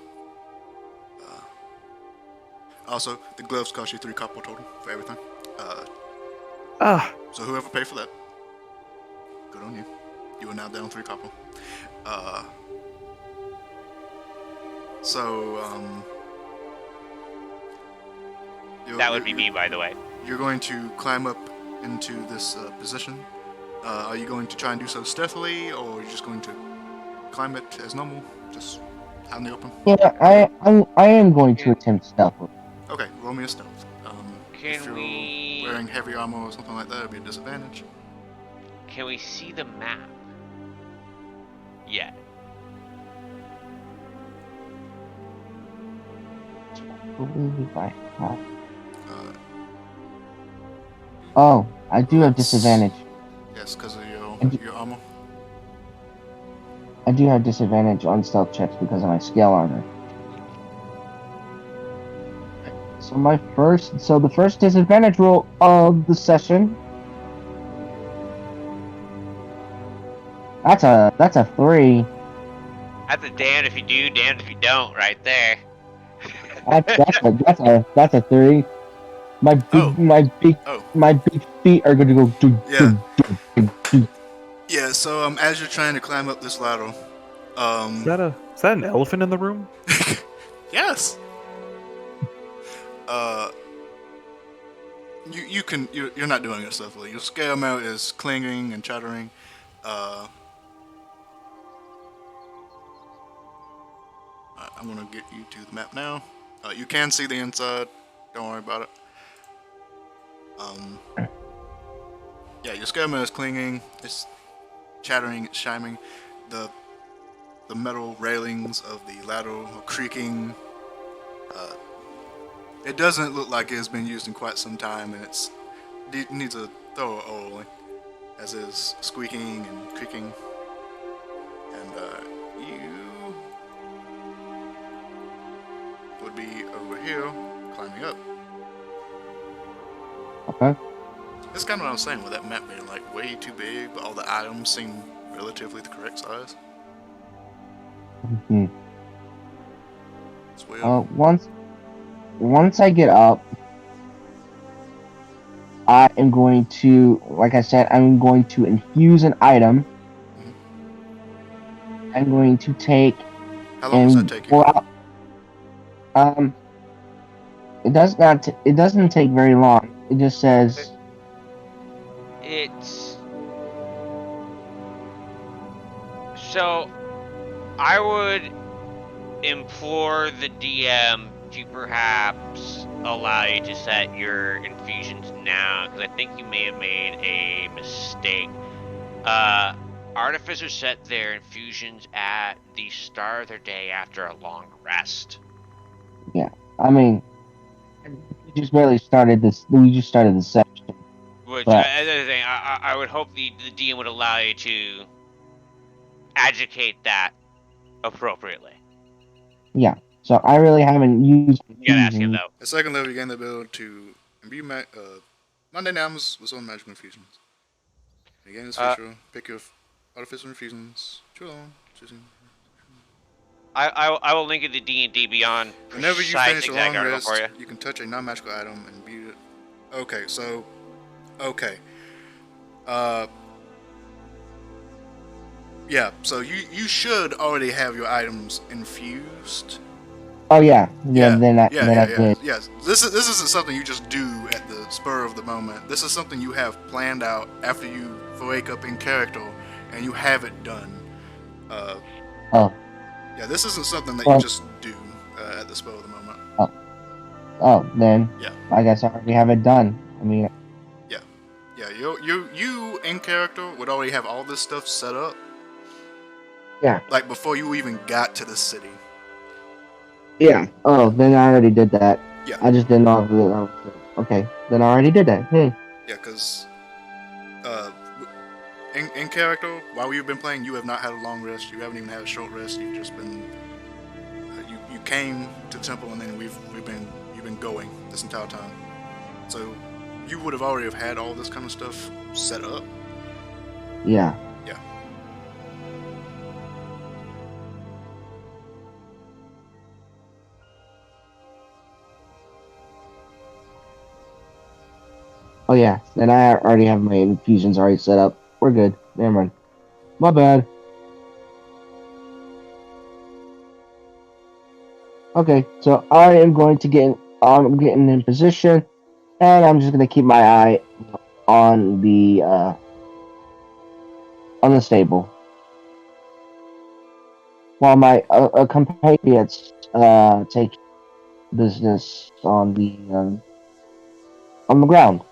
Also, the gloves cost you 3 copper total for everything. So whoever paid for that, good on you. You are now down 3 copper. That would be me, by the way. You're going to climb up into this position. Are you going to try and do so stealthily, or are you just going to climb it as normal, just out in the open? Yeah, I am going to attempt stealth. Okay, roll me a stealth. If you're wearing heavy armor or something like that, it'd be a disadvantage. Can we see the map? Yeah. I believe I have. Oh, I do have disadvantage. Yes, because of your armor. I do have disadvantage on stealth checks because of my scale armor. So the first disadvantage roll of the session. That's a 3. That's a damned if you do, damned if you don't, right there. That's a 3. My big feet are gonna go. Yeah. So as you're trying to climb up this ladder, Is that an elephant in the room? yes. You're not doing it stealthily. Your scale mount is clinging and chattering. I'm gonna get you to the map now. You can see the inside. Don't worry about it. Yeah, your scale mount is clinging. It's chattering. It's chiming. The metal railings of the ladder are creaking. It doesn't look like it's been used in quite some time, and it needs a thorough oiling, as is squeaking and creaking. And you would be over here climbing up. Okay. That's kind of what I was saying with that map being like way too big, but all the items seem relatively the correct size. Mm-hmm. It's weird. once I get up, I am going to, like I said, I'm going to infuse an item. I'm going to take How long does that and take you? pour out. It does not. It doesn't take very long. It just says. It's so I would implore the DM to perhaps allow you to set your infusions now, because I think you may have made a mistake. Artificers set their infusions at the start of their day after a long rest. Yeah, I mean, we just barely started this. We just started the session. Which, But- another thing, I would hope the DM would allow you to educate that appropriately. Yeah, so I really haven't used. You gotta ask him infusion. though. At second level, you gain the ability to imbue Monday Nams with own magical infusions. You gain this feature, pick your artificial infusions, choose one, choosing. I will link it to D&D Beyond. Whenever you precise finish a exact long article rest, for you. you can touch a non-magical item and imbue it. Okay, so, okay. Yeah, so you should already have your items infused. Oh yeah. Then I did. Yes. This isn't something you just do at the spur of the moment. This is something you have planned out after you wake up in character, and you have it done. Oh. Yeah, this isn't something that Well- you just do at the spur of the moment. Oh, then. Yeah. I guess I already have it done. I mean. Yeah, you in character would already have all this stuff set up. Yeah. Like before you even got to the city. Yeah. Oh, then I already did that. Yeah. I just didn't know if it. Okay. Then I already did that. Yeah, because in character, while you've been playing, you have not had a long rest. You haven't even had a short rest. You've just been you came to the temple, and then you've been going this entire time. So you would have already have had all this kind of stuff set up. Yeah. Yeah. Oh yeah. Then I already have my infusions already set up. We're good. Never mind. My bad. Okay, so I am going to I'm getting in position, and I'm just gonna keep my eye on the stable, while my compatriots take business on the ground.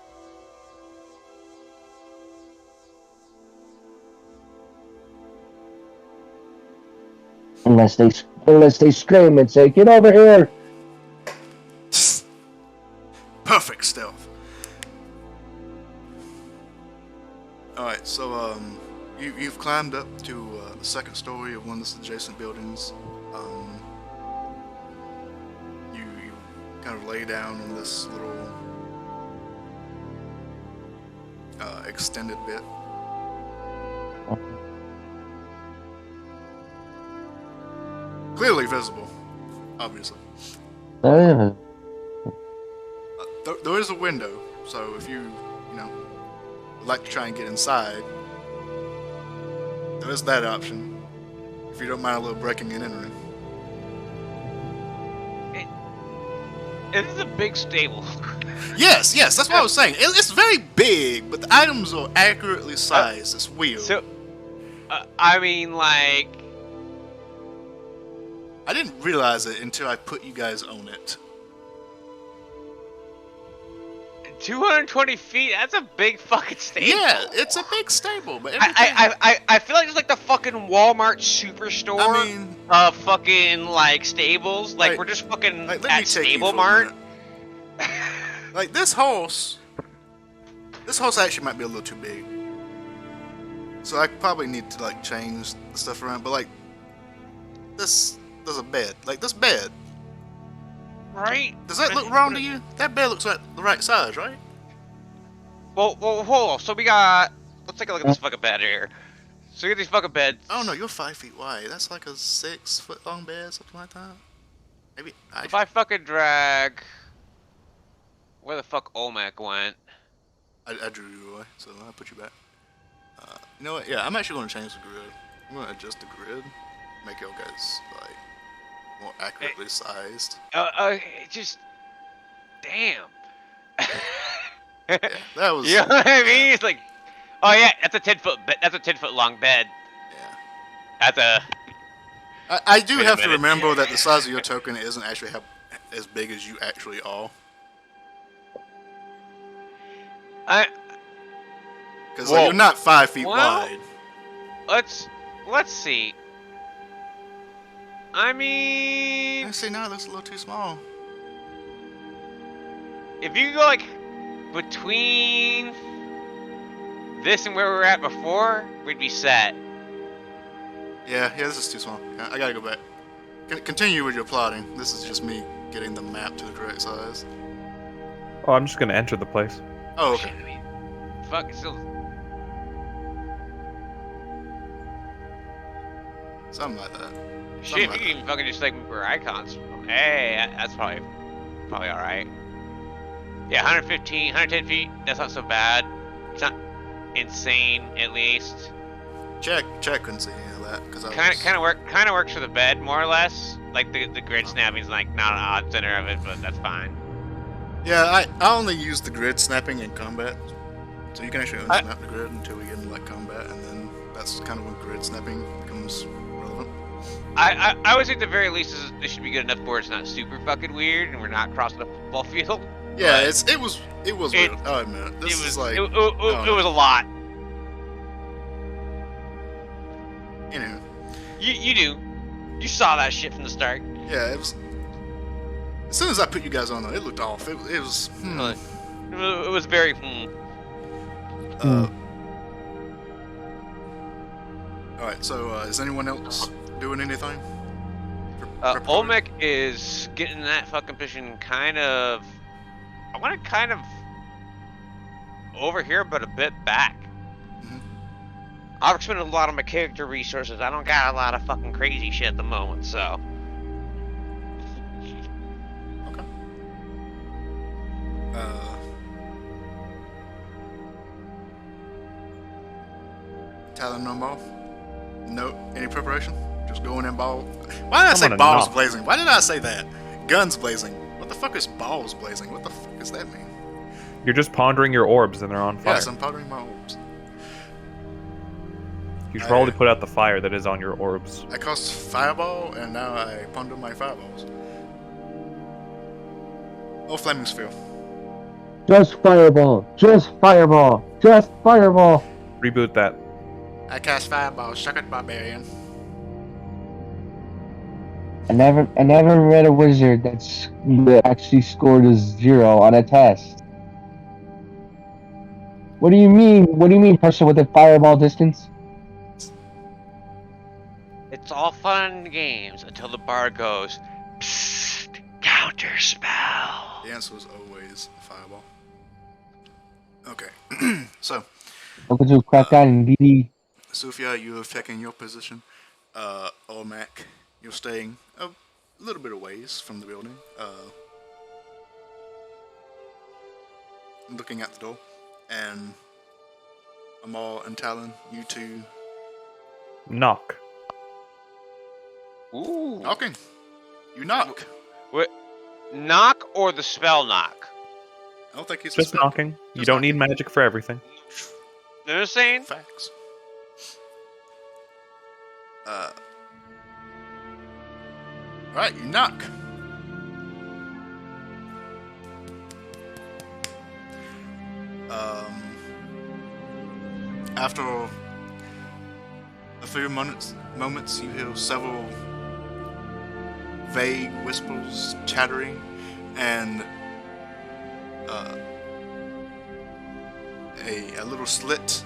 Unless they scream and say, "Get over here!" Perfect stealth. Alright, so you've climbed up to the second story of one of the adjacent buildings. You kind of lay down on this little extended bit. Clearly visible, obviously. There is a window, so if you would like to try and get inside, there is that option. If you don't mind a little breaking and entering. It is a big stable. Yes, that's what I was saying. It's very big, but the items are accurately sized. It's weird. So, I mean, like, I didn't realize it until I put you guys on it. 220 feet, that's a big fucking stable. Yeah, it's a big stable, but I feel like it's like the fucking Walmart superstore I mean, of fucking, like, stables. Like, Like- we're just fucking like, let me at take you Stable for a Mart. minute. Like, this horse actually might be a little too big. So I probably need to, like, change the stuff around, but, like, there's a bed. Like, this bed. Right? Does that look wrong to you? That bed looks like the right size, right? Well, hold on. So we got... Let's take a look at this fucking bed here. So we got these fucking beds. Oh no, you're 5 feet wide. That's like a 6 foot long bed, something like that. Maybe. If I fucking drag fuck Olmec went. I drew you away, so I put you back. You know what? Yeah, I'm actually going to change the grid. I'm going to adjust the grid, make y'all guys like more accurately sized. Just damn. Yeah, that was. You know what I mean? Yeah, It's like, oh yeah, that's a 10-foot. That's a 10-foot long bed. yeah. That's a. I do Wait a have to minute. remember that the size of your token isn't actually as big as you actually are. Because like, you're not 5 feet wide. Let's see. I mean, Actually, no, that's a little too small. if you go like between this and where we were at before, we'd be set. Yeah, this is too small. Yeah, I gotta go back. Continue with your plotting. This is just me getting the map to the correct size. Oh, I'm just gonna enter the place. Oh, okay. Fuck, still. Something like that. Shit, if you can even fucking just like move our icons. Hey, that's probably alright. Yeah, 115, 110 feet. That's not so bad. It's not insane, at least. Check couldn't see any of that because I Kind of works for the bed, more or less. Like the grid snapping's like not an odd center of it, but that's fine. Yeah, I only use the grid snapping in combat, so you can actually unsnap the grid until we get into like combat, and then that's kind of when grid snapping becomes relevant. I would say at the very least this should be good enough where it's not super fucking weird and we're not crossing a football field. Yeah, it was weird. I'll admit it. This is like it was a lot. Anywho. You saw that shit from the start. Yeah, it was. As soon as I put you guys on, it looked off. It was. It was very. All right. So, is anyone else doing anything? Olmec is getting that fucking position kind of. I want to kind of over here, but a bit back. I've spent a lot of my character resources. I don't got a lot of fucking crazy shit at the moment, so. Okay. Tyler, no more? No? Any preparation? Just going in ball? Why did I say balls blazing? Why did I say that? Guns blazing. What the fuck is balls blazing? What the fuck does that mean? You're just pondering your orbs and they're on fire. Yes, I'm pondering my orbs. You should probably put out the fire that is on your orbs. I cast fireball, and now I ponder my fireballs. Oh, flaming sphere. Just fireball. Just fireball. Just fireball. Reboot that. I cast fireball. Suck it, barbarian. I never read a wizard that actually scored a 0 on a test. What do you mean? What do you mean, person with a fireball distance? It's all fun and games until the bard goes, psst, counter spell. The answer was always fireball. Okay, so. Welcome to Crackdown and DD. Sophia, you have taken your position. Olmec, you're staying a little bit of ways from the building. Looking at the door. And Amal and Talon, you two. Knock. Ooh. Knocking. You knock. What? Knock or the spell knock? I don't think he's just knocking. You don't need magic for everything. You know what I'm saying? Facts. Alright, you knock. After a few moments, you hear several vague whispers, chattering, and a little slit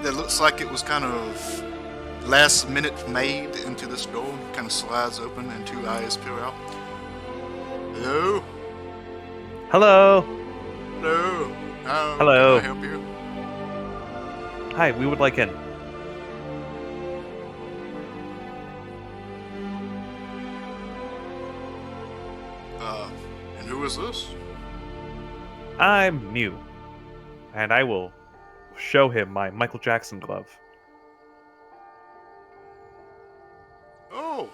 that looks like it was kind of last minute made into this door. Kind of slides open and two eyes peer out. Hello? Hello. Hello. Hello. Can I help you? Hi, we would like in. And who is this? I'm new, and I will show him my Michael Jackson glove. Oh.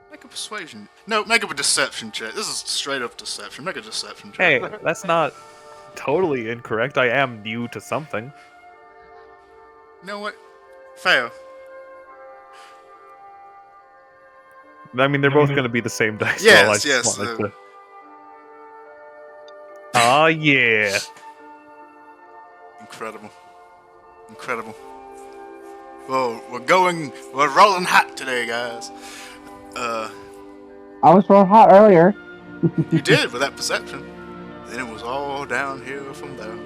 Make a persuasion. No, make up a deception check. This is straight up deception. Make a deception check. Hey, that's not totally incorrect. I am new to something. You know what? Fail. I mean, they're both going to be the same dice Yes, roll. I just yes, wanted to... Oh, yeah. Incredible. Incredible. Well, we're rolling hot today, guys. I was rolling hot earlier. You did with that perception. Then it was all downhill from there.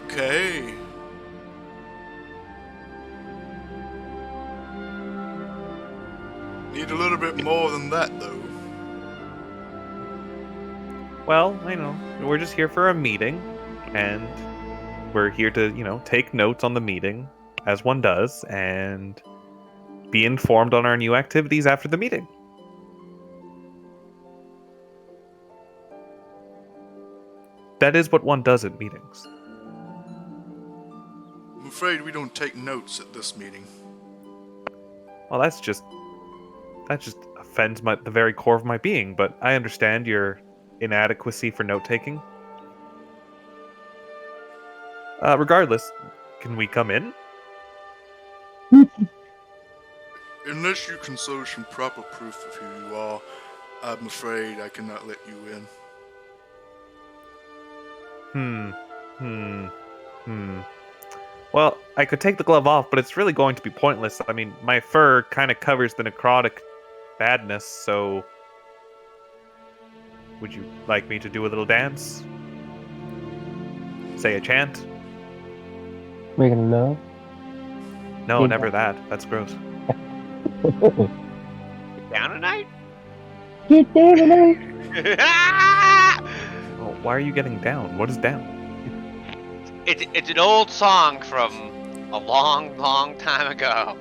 Okay. Need a little bit more than that, though. Well, I know. We're just here for a meeting, and we're here to, take notes on the meeting, as one does, and be informed on our new activities after the meeting. That is what one does at meetings. I'm afraid we don't take notes at this meeting. Well, that just offends the very core of my being, but I understand your inadequacy for note-taking. Regardless, can we come in? Unless you can show some proper proof of who you are, I'm afraid I cannot let you in. Well, I could take the glove off, but it's really going to be pointless. I mean, my fur kind of covers the necrotic badness, so... Would you like me to do a little dance? Say a chant? Making love. No, Yeah. never that. That's gross. Down tonight? Get down tonight. Oh, why are you getting down? What is down? It's an old song from a long, long time ago.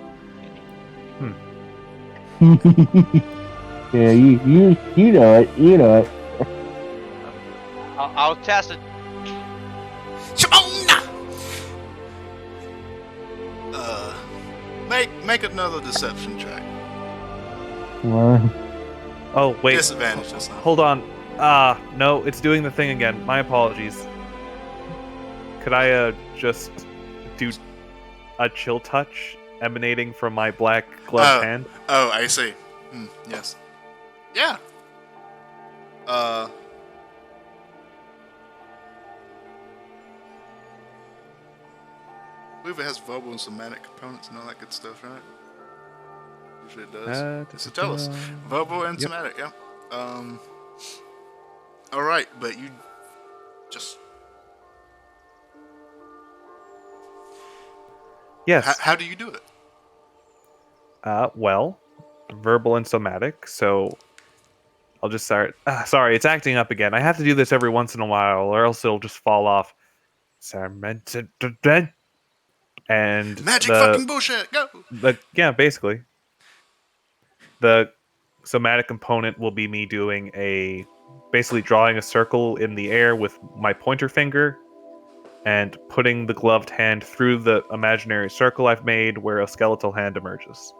Yeah, you know it. You know it. I'll test it. Shimona! Make another deception check. Well, Oh, wait. Disadvantage this time. Hold on. No, it's doing the thing again. My apologies. Could I, just do a chill touch emanating from my black gloved hand? Oh, I see. Yes. Yeah. I believe it has verbal and somatic components and all that good stuff, right? Usually it does. So tell us. Verbal and Yep. somatic, yeah. Alright, but you just... Yes. How do you do it? Well, verbal and somatic, so I'll just start. Sorry, it's acting up again. I have to do this every once in a while, or else it'll just fall off. And Magic fucking bullshit, go! Yeah, basically. The somatic component will be me doing basically drawing a circle in the air with my pointer finger and putting the gloved hand through the imaginary circle I've made where a skeletal hand emerges.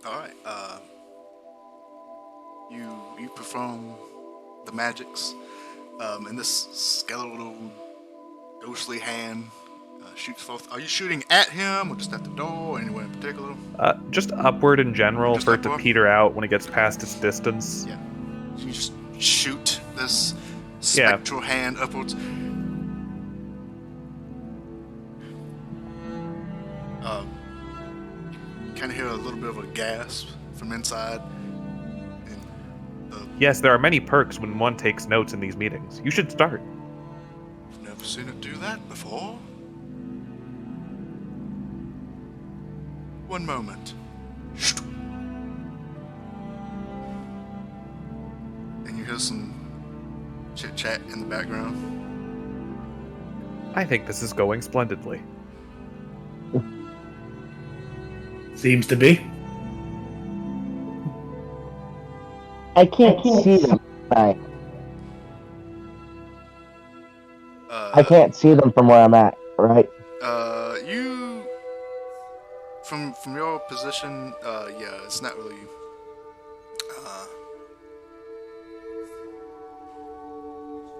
Alright, you perform the magics, and this skeletal ghostly hand shoots forth. Are you shooting at him, or just at the door, or anywhere in particular? Just upward in general Just for it to upward? peter out when it gets past its distance. Yeah. So you just shoot this spectral hand upwards. You kind of hear a little bit of a gasp from inside. And Yes, there are many perks when one takes notes in these meetings. You should start. I've never seen it do that before. One moment. And you hear some chit-chat in the background. I think this is going splendidly. Seems to be. I can't see them. I can't see them from where I'm at, right? You from your position, yeah, it's not really.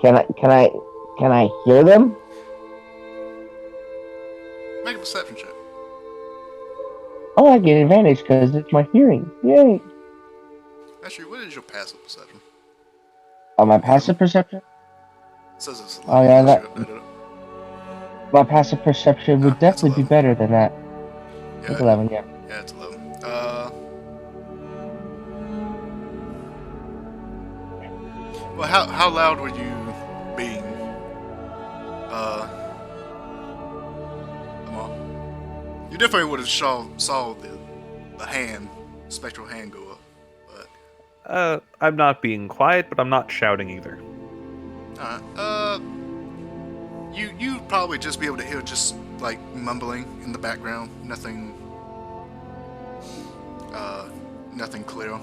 Can I hear them? Make a perception check. Oh, I get advantage because it's my hearing. Yay! Actually, what is your passive perception? Oh, my passive perception? It says it's 11, Oh yeah, unless that you updated it. my passive perception would It's definitely be 11. better than that. It's Yeah, 11, yeah. yeah, it's 11. Well, how loud were you being? Come on. You definitely would have saw the hand, spectral hand go up, but I'm not being quiet, but I'm not shouting either. alright. You'd probably just be able to hear just like mumbling in the background, nothing clear.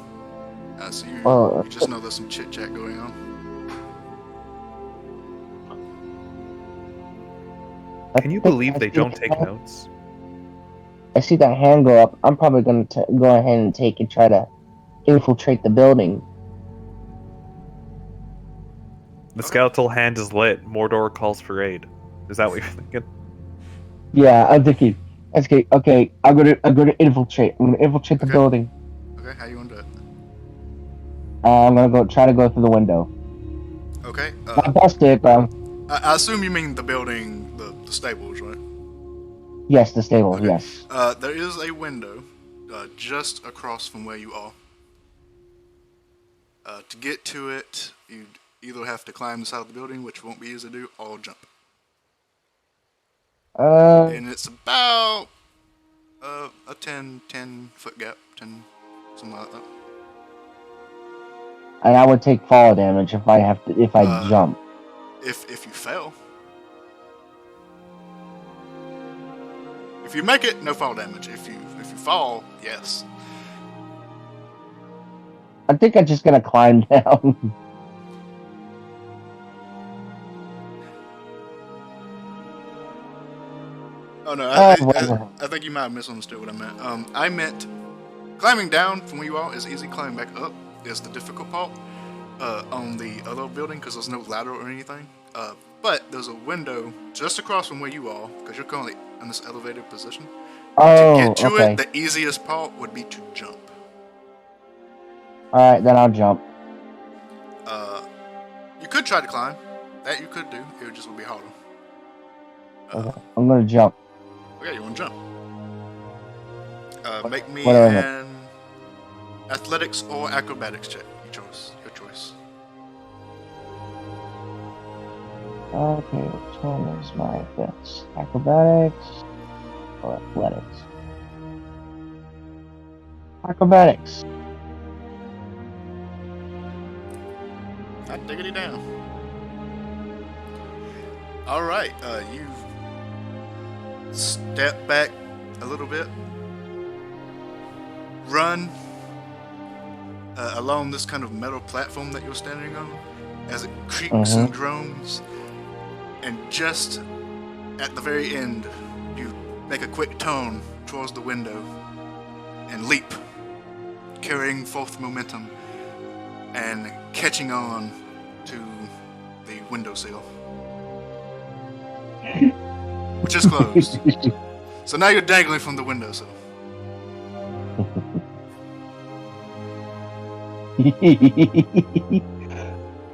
So you just know there's some chit chat going on. Can you believe they don't take notes? I see that hand go up. I'm probably going to go ahead and take and try to infiltrate the building. The skeletal hand is lit. Mordor calls for aid. Is that what you're thinking? Yeah, I'm thinking. Okay, I'm gonna infiltrate. I'm gonna infiltrate the building. Okay, how you gonna do it? I'm gonna try to go through the window. Okay. I busted, but I assume you mean the building, the stables, right? yes, the stable. Okay. Yes. There is a window just across from where you are. To get to it, you'd either have to climb the side of the building, which won't be easy to do, or jump. And it's about a 10 foot gap, 10, something like that. And I would take fall damage if I jump. If you fail. If you make it, no fall damage. If you fall, yes. I think I'm just gonna climb down. Oh no, whatever. I think you might have misunderstood what I meant. I meant climbing down from where you are is easy. Climbing back up is the difficult part on the other building because there's no ladder or anything. But there's a window just across from where you are because you're currently in this elevated position. Oh, to get to okay. it, the easiest part would be to jump. All right, then I'll jump. You could try to climb. That you could do. It just would be harder. Okay. I'm gonna jump. Okay, you want to jump? Make me Whatever. an athletics or acrobatics check. Your choice. Okay, which one is my best? Acrobatics or athletics? Acrobatics. Hot diggity down. Alright, you step back a little bit. Run along this kind of metal platform that you're standing on as it creaks and groans. And just at the very end, you make a quick turn towards the window and leap, carrying forth momentum and catching on to the windowsill, which is closed. So now you're dangling from the windowsill.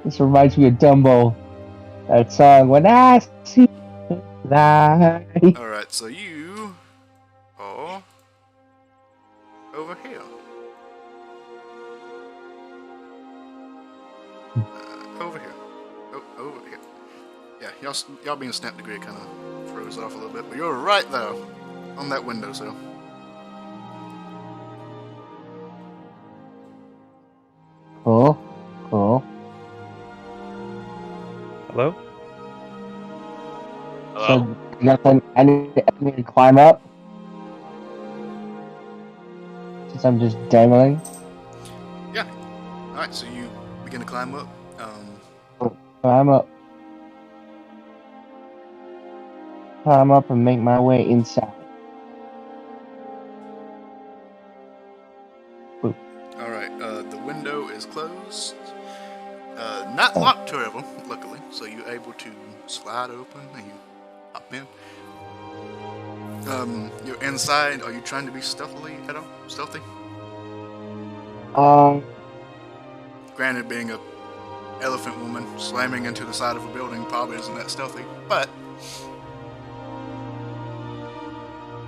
This reminds me of Dumbo. That song, When I See Light. Alright, so you are over here. Over here. Oh, over here. Yeah, y'all being snap degree kind of throws off a little bit, but you're right there on that windowsill. Cool. Hello? Hello? So, nothing. I need to climb up. Since I'm just dangling. Yeah. Alright, so you begin to climb up. Climb up. Climb up and make my way inside. Alright, the window is closed. Not locked, however, luckily. So you're able to slide open and you hop in. You're inside. Are you trying to be stealthy at all? Stealthy? Granted, being a elephant woman slamming into the side of a building probably isn't that stealthy, but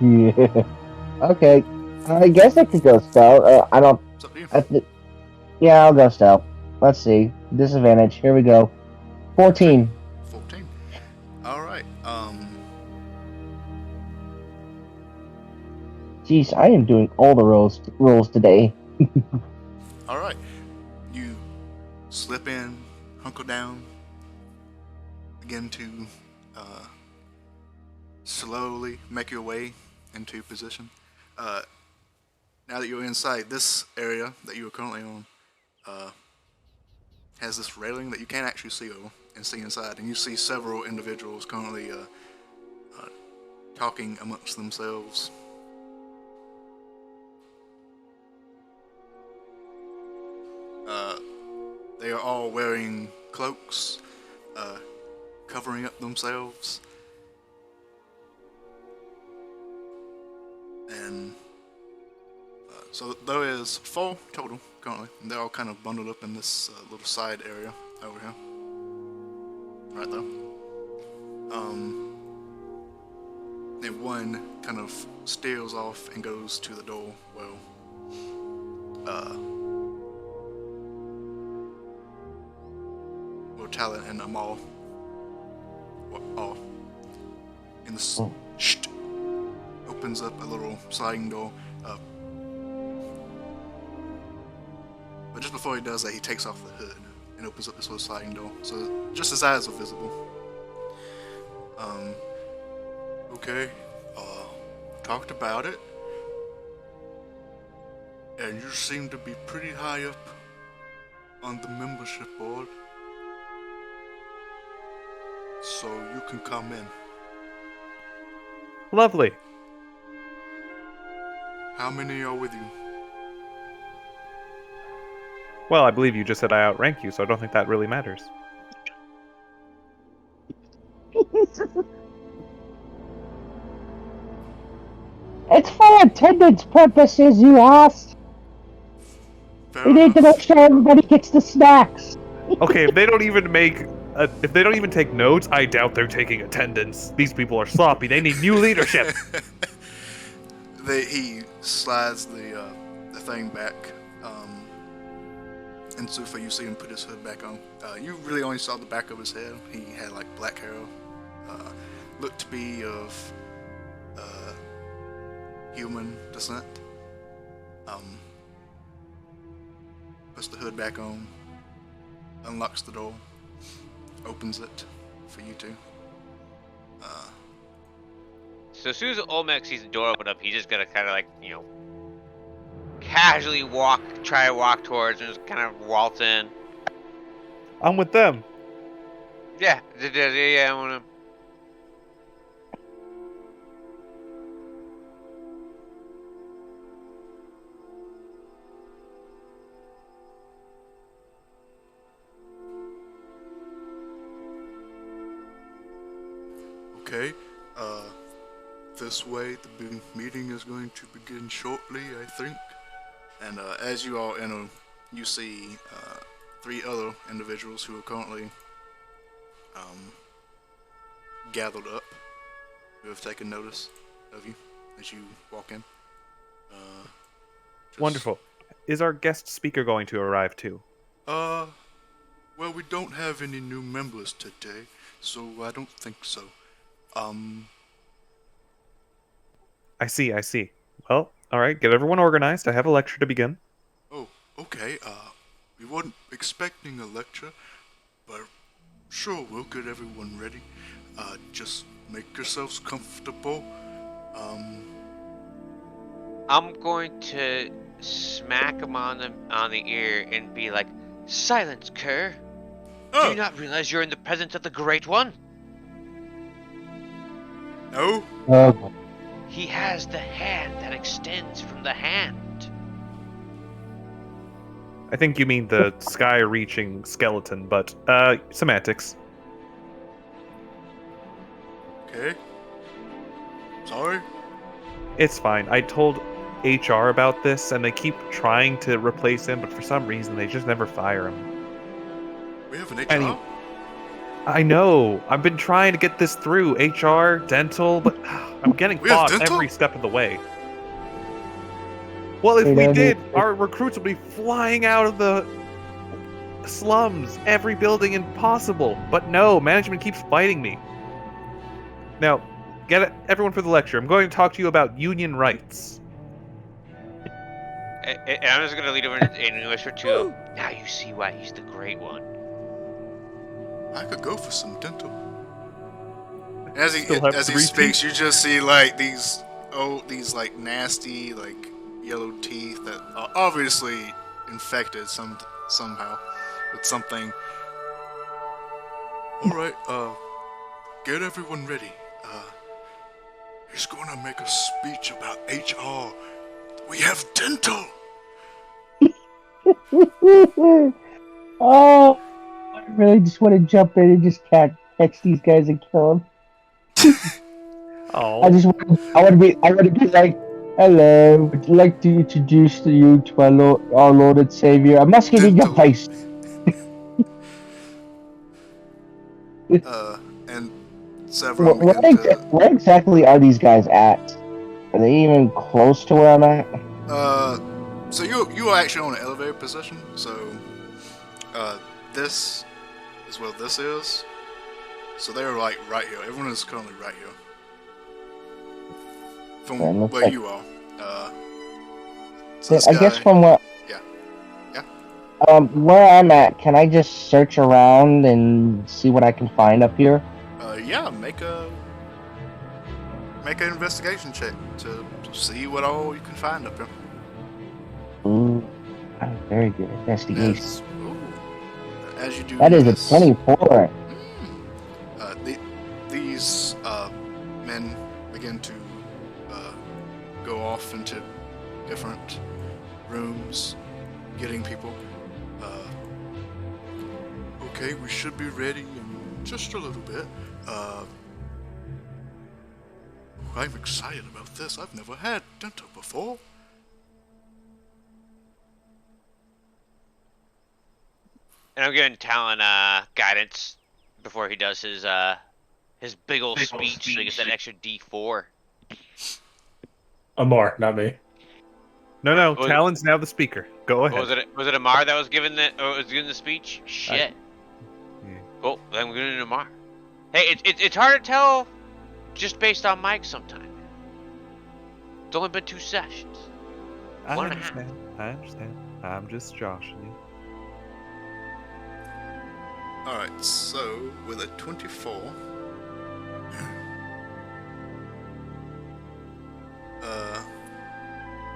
Yeah. Okay. I guess I could go stealth. I don't. it's up to you. Yeah, I'll go stealth. Let's see. Disadvantage. Here we go. 14. 14. Alright, Jeez, I am doing all the rolls today. alright. You slip in, hunker down, begin to slowly make your way into position. Now that you're inside, this area that you are currently on has this railing that you can't actually see over and see inside, and you see several individuals currently talking amongst themselves. They are all wearing cloaks, covering up themselves, and so there is 4 total currently, and they're all kind of bundled up in this little side area over here, right there. And one kind of steals off and goes to the door. Talent and Amal are in this. Opens up a little sliding door. But just before he does that, he takes off the hood and opens up this little sliding door. So just his eyes are visible. Okay. Talked about it. And you seem to be pretty high up on the membership board. So you can come in. Lovely. How many are with you? Well, I believe you just said I outrank you, so I don't think that really matters. It's for attendance purposes, you asked. We need to make sure everybody gets the snacks. Okay, if they don't even take notes, I doubt they're taking attendance. These people are sloppy. They need new leadership. He slides the thing back, and so for you see him put his hood back on. You really only saw the back of his head. He had like black hair, looked to be of human descent. Puts the hood back on, unlocks the door, opens it for you two. So as soon as Olmec sees the door open up, he's just gonna kind of like, casually try to walk towards and just kind of waltz in. I'm with them. Yeah, I wanna. Okay, this way the meeting is going to begin shortly, I think. And as you all enter, you see 3 other individuals who are currently gathered up, who have taken notice of you as you walk in. Wonderful. Is our guest speaker going to arrive too? Well, we don't have any new members today, so I don't think so. I see. Well, alright, get everyone organized. I have a lecture to begin. Oh, okay, we weren't expecting a lecture, but sure, we'll get everyone ready. Just make yourselves comfortable. I'm going to smack him on the ear and be like, Silence, Kerr. Do Oh, you not realize you're in the presence of the Great One? no. Oh, He has the hand that extends from the hand. I think you mean the sky-reaching skeleton, but semantics. Okay. Sorry. It's fine. I told HR about this, and they keep trying to replace him, but for some reason they just never fire him. We have an HR? Any- I know. I've been trying to get this through HR, dental, but I'm getting We have fought dental? every step of the way. Well, if They we don't did, need- our recruits would be flying out of the slums, every building impossible. But no, management keeps fighting me. Now, get it, everyone for the lecture. I'm going to talk to you about union rights. And I'm just gonna lead over in English for two. Now you see why he's the Great One. I could go for some dental. As he Still have as he 3 speaks, you just see like these like nasty like yellow teeth that are obviously infected somehow with something. All right, get everyone ready. He's going to make a speech about HR. We have dental. oh, I really just want to jump in and just catch these guys and kill them. Oh, I want to be like, hello, would you like to introduce you to our Lord and Savior? I must get in your Dental. place. And several Where begin to. where exactly are these guys at? Are they even close to where I'm at? So you are actually on an elevator position. So, this is where this is. So they're like right here. Everyone is currently right here. From Yeah, looks where like- you are. So this I guess guy- from where where I'm at, can I just search around and see what I can find up here? yeah, make an investigation check to see what all you can find up here. Ooh, I'm very good at investigation. As you do That is this, a 24. These men begin to go off into different rooms, getting people. Okay, we should be ready in just a little bit. I'm excited about this. I've never had dental before. And I'm giving Talon guidance before he does his big ol' speech, so he gets that extra D4. Amar, not me. no, Was- Talon's now the speaker. Go ahead. Was it Amar that was giving the speech? Shit. Yeah. Cool. Then we're gonna do Amar. Hey, it's hard to tell just based on Mike sometimes. It's only been 2 sessions. I 1.5. understand. I'm just joshing you. Alright, so with a 24,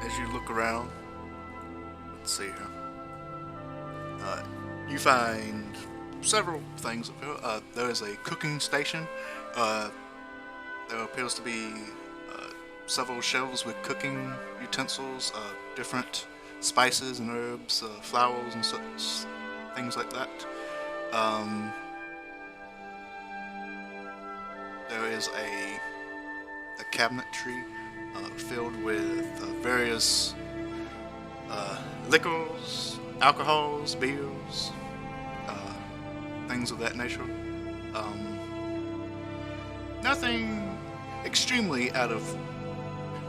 as you look around, let's see here, you find several things up here. There is a cooking station. There appears to be several shelves with cooking utensils, different spices and herbs, flowers and such, things like that. There is a cabinetry filled with various liquors, alcohols, beers, things of that nature. Nothing extremely out of,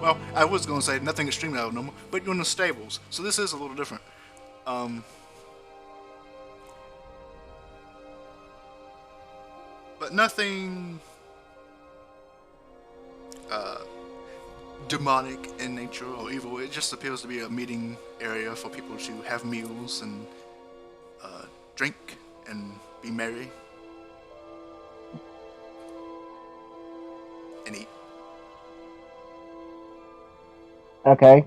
well, I was going to say nothing extremely out of normal, but you're in the stables, so this is a little different. But nothing demonic in nature or evil. It just appears to be a meeting area for people to have meals and drink and be merry and eat. Okay.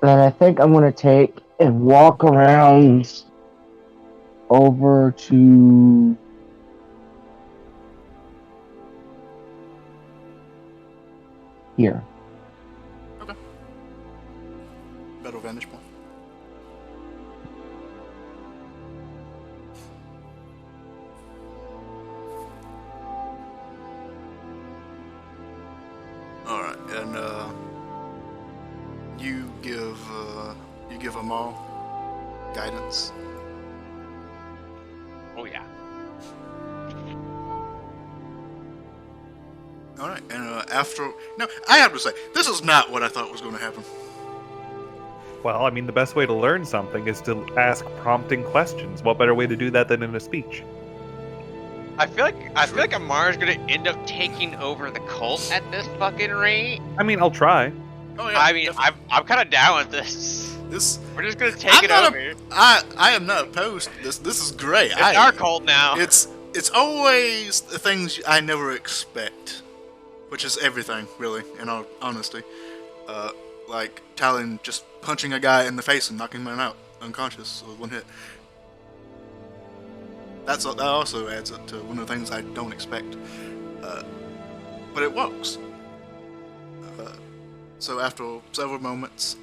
then I think I'm gonna take and walk around over to here. Better vantage point. All right, and you give them all guidance. Oh yeah. All right, and after no, I have to say this is not what I thought was going to happen. Well, I mean, the best way to learn something is to ask prompting questions. What better way to do that than in a speech? I feel like Amar's gonna end up taking over the cult at this fucking rate. I mean, I'll try. Oh yeah. I mean, definitely. I'm kind of down with this. We're just gonna take it over. I am not opposed to this. This is great. It's our cult now. It's always the things I never expect, which is everything, really, in all honesty. Like Talon just punching a guy in the face and knocking him out unconscious with one hit. That also adds up to one of the things I don't expect. But it works. So after several moments,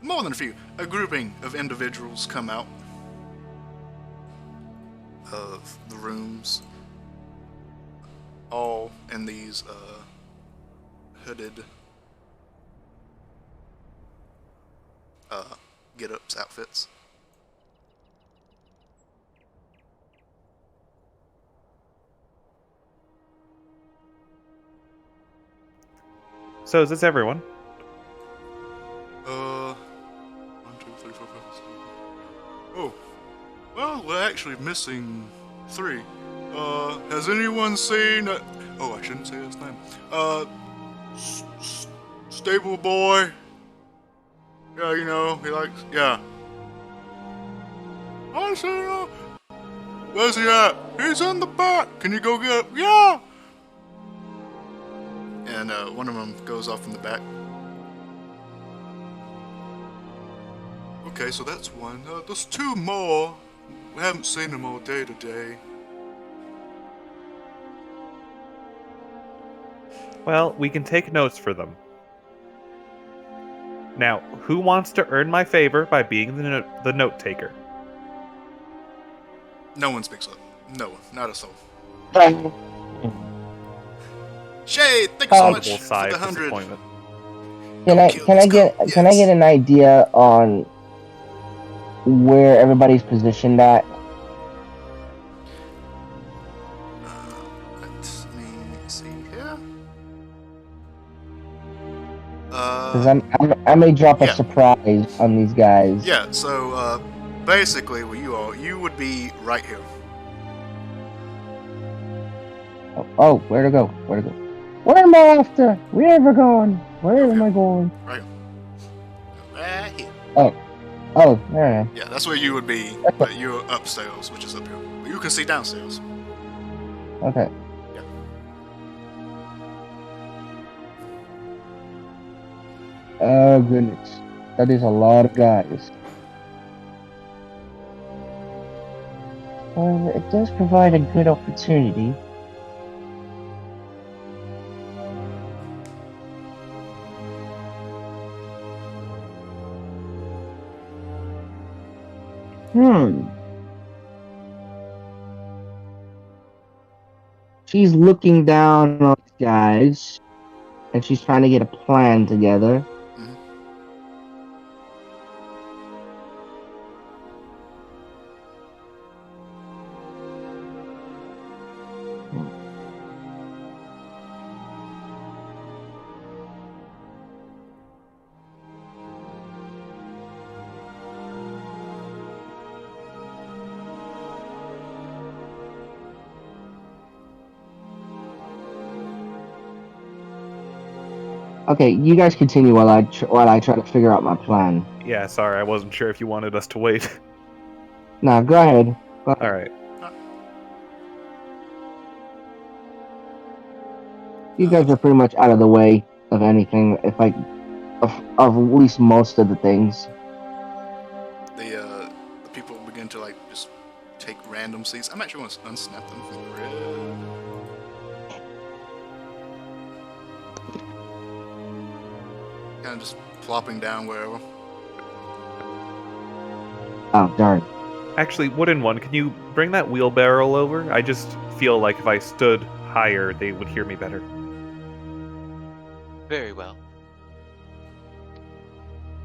more than a few, a grouping of individuals come out of the rooms, all in these hooded get-ups outfits. So is this everyone? 1, 2, 3, 4, 5, 6. Oh, well, we're actually missing 3. Has anyone seen? Oh, I shouldn't say his name. Stable boy. Yeah, you know, he likes. Yeah. I see him. Where's he at? He's in the back. Can you go get him? Yeah. And one of them goes off in the back. Okay, so that's one. There's 2 more. We haven't seen them all day today. Well, we can take notes for them. Now, who wants to earn my favor by being the note taker? No one speaks up. No one. Not a soul. Can Shay, thank you so much Multiple for sigh the of 100. disappointment. I get an idea on where everybody's positioned at? Let me see here. Because I may drop a surprise on these guys. Yeah, so basically where you would be right here. Oh, where to go? Where to go? Where am I after? Where am I going? Where am I going? Right here. Oh, there. Yeah, that's where you would be, but you're upstairs, which is up here. But you can see downstairs. Okay. Yeah. Oh goodness, that is a lot of guys. Well, it does provide a good opportunity. She's looking down on these guys, and she's trying to get a plan together. Okay, you guys continue while I try to figure out my plan. Yeah, sorry, I wasn't sure if you wanted us to wait. No, go ahead. Alright. You guys are pretty much out of the way of anything, of at least most of the things. The people begin to like just take random seats. I'm actually going to unsnap them from the grid. Kind of just flopping down wherever. Oh, darn. Actually, Wooden One, can you bring that wheelbarrow over? I just feel like if I stood higher, they would hear me better. Very well.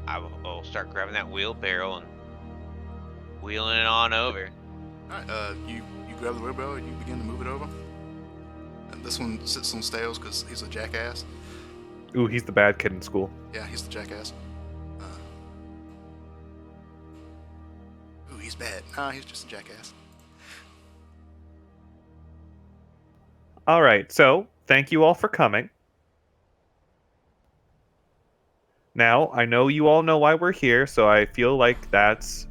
I'll start grabbing that wheelbarrow and wheeling it on over. Alright, you grab the wheelbarrow and you begin to move it over. And this one sits on stairs because he's a jackass. Ooh, he's the bad kid in school. Yeah, he's the jackass. Ooh, he's bad. Nah, he's just a jackass. Alright, so, thank you all for coming. Now, I know you all know why we're here, so I feel like that's,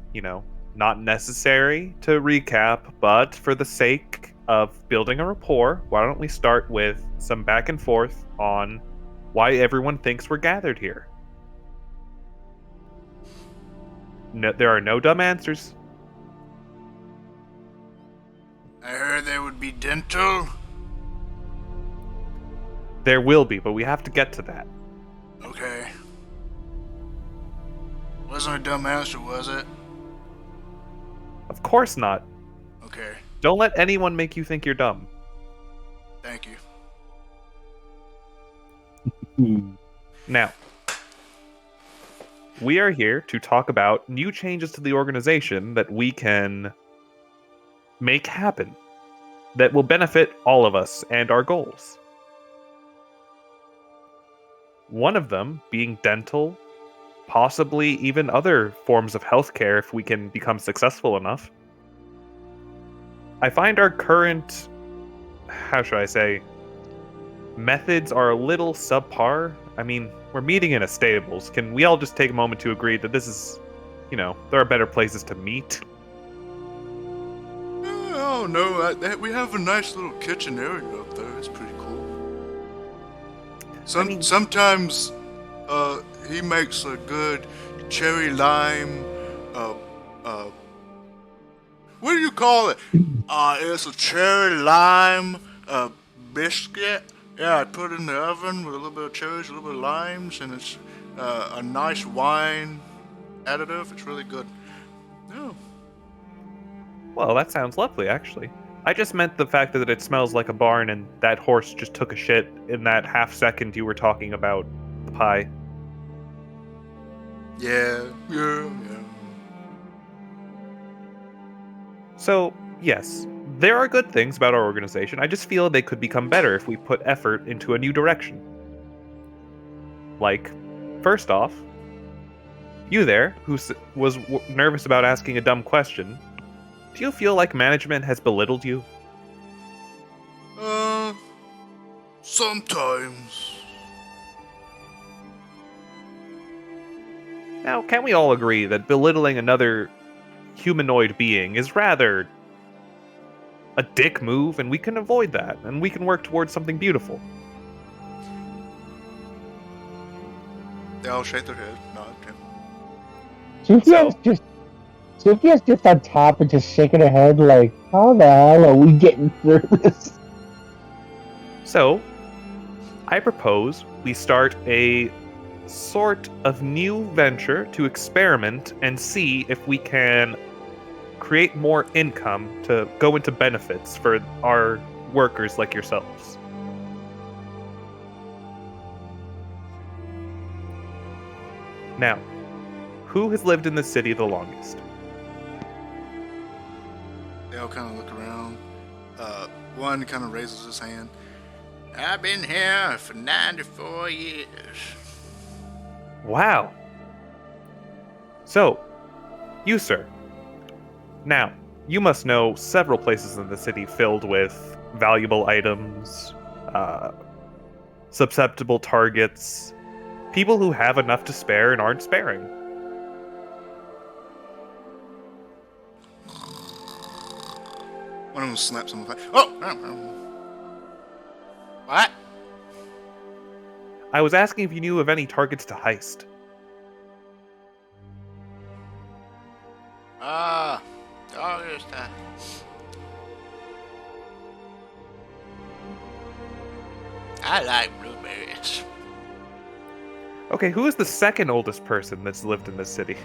not necessary to recap, but for the sake of building a rapport, why don't we start with some back and forth on why everyone thinks we're gathered here. No, there are no dumb answers. I heard there would be dental. There will be, but we have to get to that. Okay. Wasn't a dumb answer, was it? Of course not. Okay, Don't let anyone make you think you're dumb. thank you. Now, we are here to talk about new changes to the organization that we can make happen that will benefit all of us and our goals. One of them being dental, possibly even other forms of healthcare if we can become successful enough. I find our current, methods are a little subpar. I mean, we're meeting in a stables. Can we all just take a moment to agree that this is, there are better places to meet? Oh no, we have a nice little kitchen area up there. It's pretty cool. Sometimes he makes a good cherry lime, what do you call it? It's a cherry lime, biscuit. Yeah, I put it in the oven with a little bit of cherries, a little bit of limes, and it's a nice wine additive. It's really good. Yeah. Well, that sounds lovely, actually. I just meant the fact that it smells like a barn and that horse just took a shit in that half second you were talking about the pie. Yeah. So, yes, there are good things about our organization. I just feel they could become better if we put effort into a new direction. Like, first off, you there, who was nervous about asking a dumb question, do you feel like management has belittled you? Sometimes. Now, can we all agree that belittling another humanoid being is rather a dick move, and we can avoid that, and we can work towards something beautiful? They all shake their head, nod. Sophia's just on top and just shaking her head like, how the hell are we getting through this? So, I propose we start a sort of new venture to experiment and see if we can create more income to go into benefits for our workers like yourselves. Now, who has lived in the city the longest? They all kind of look around. One kind of raises his hand. I've been here for 94 years. Wow. So, you, sir. Now, you must know several places in the city filled with valuable items, susceptible targets, people who have enough to spare and aren't sparing. One of them slaps him on the face. Oh! What? I was asking if you knew of any targets to heist. Ah, there's that. I like blueberries. Okay, who is the second oldest person that's lived in this city?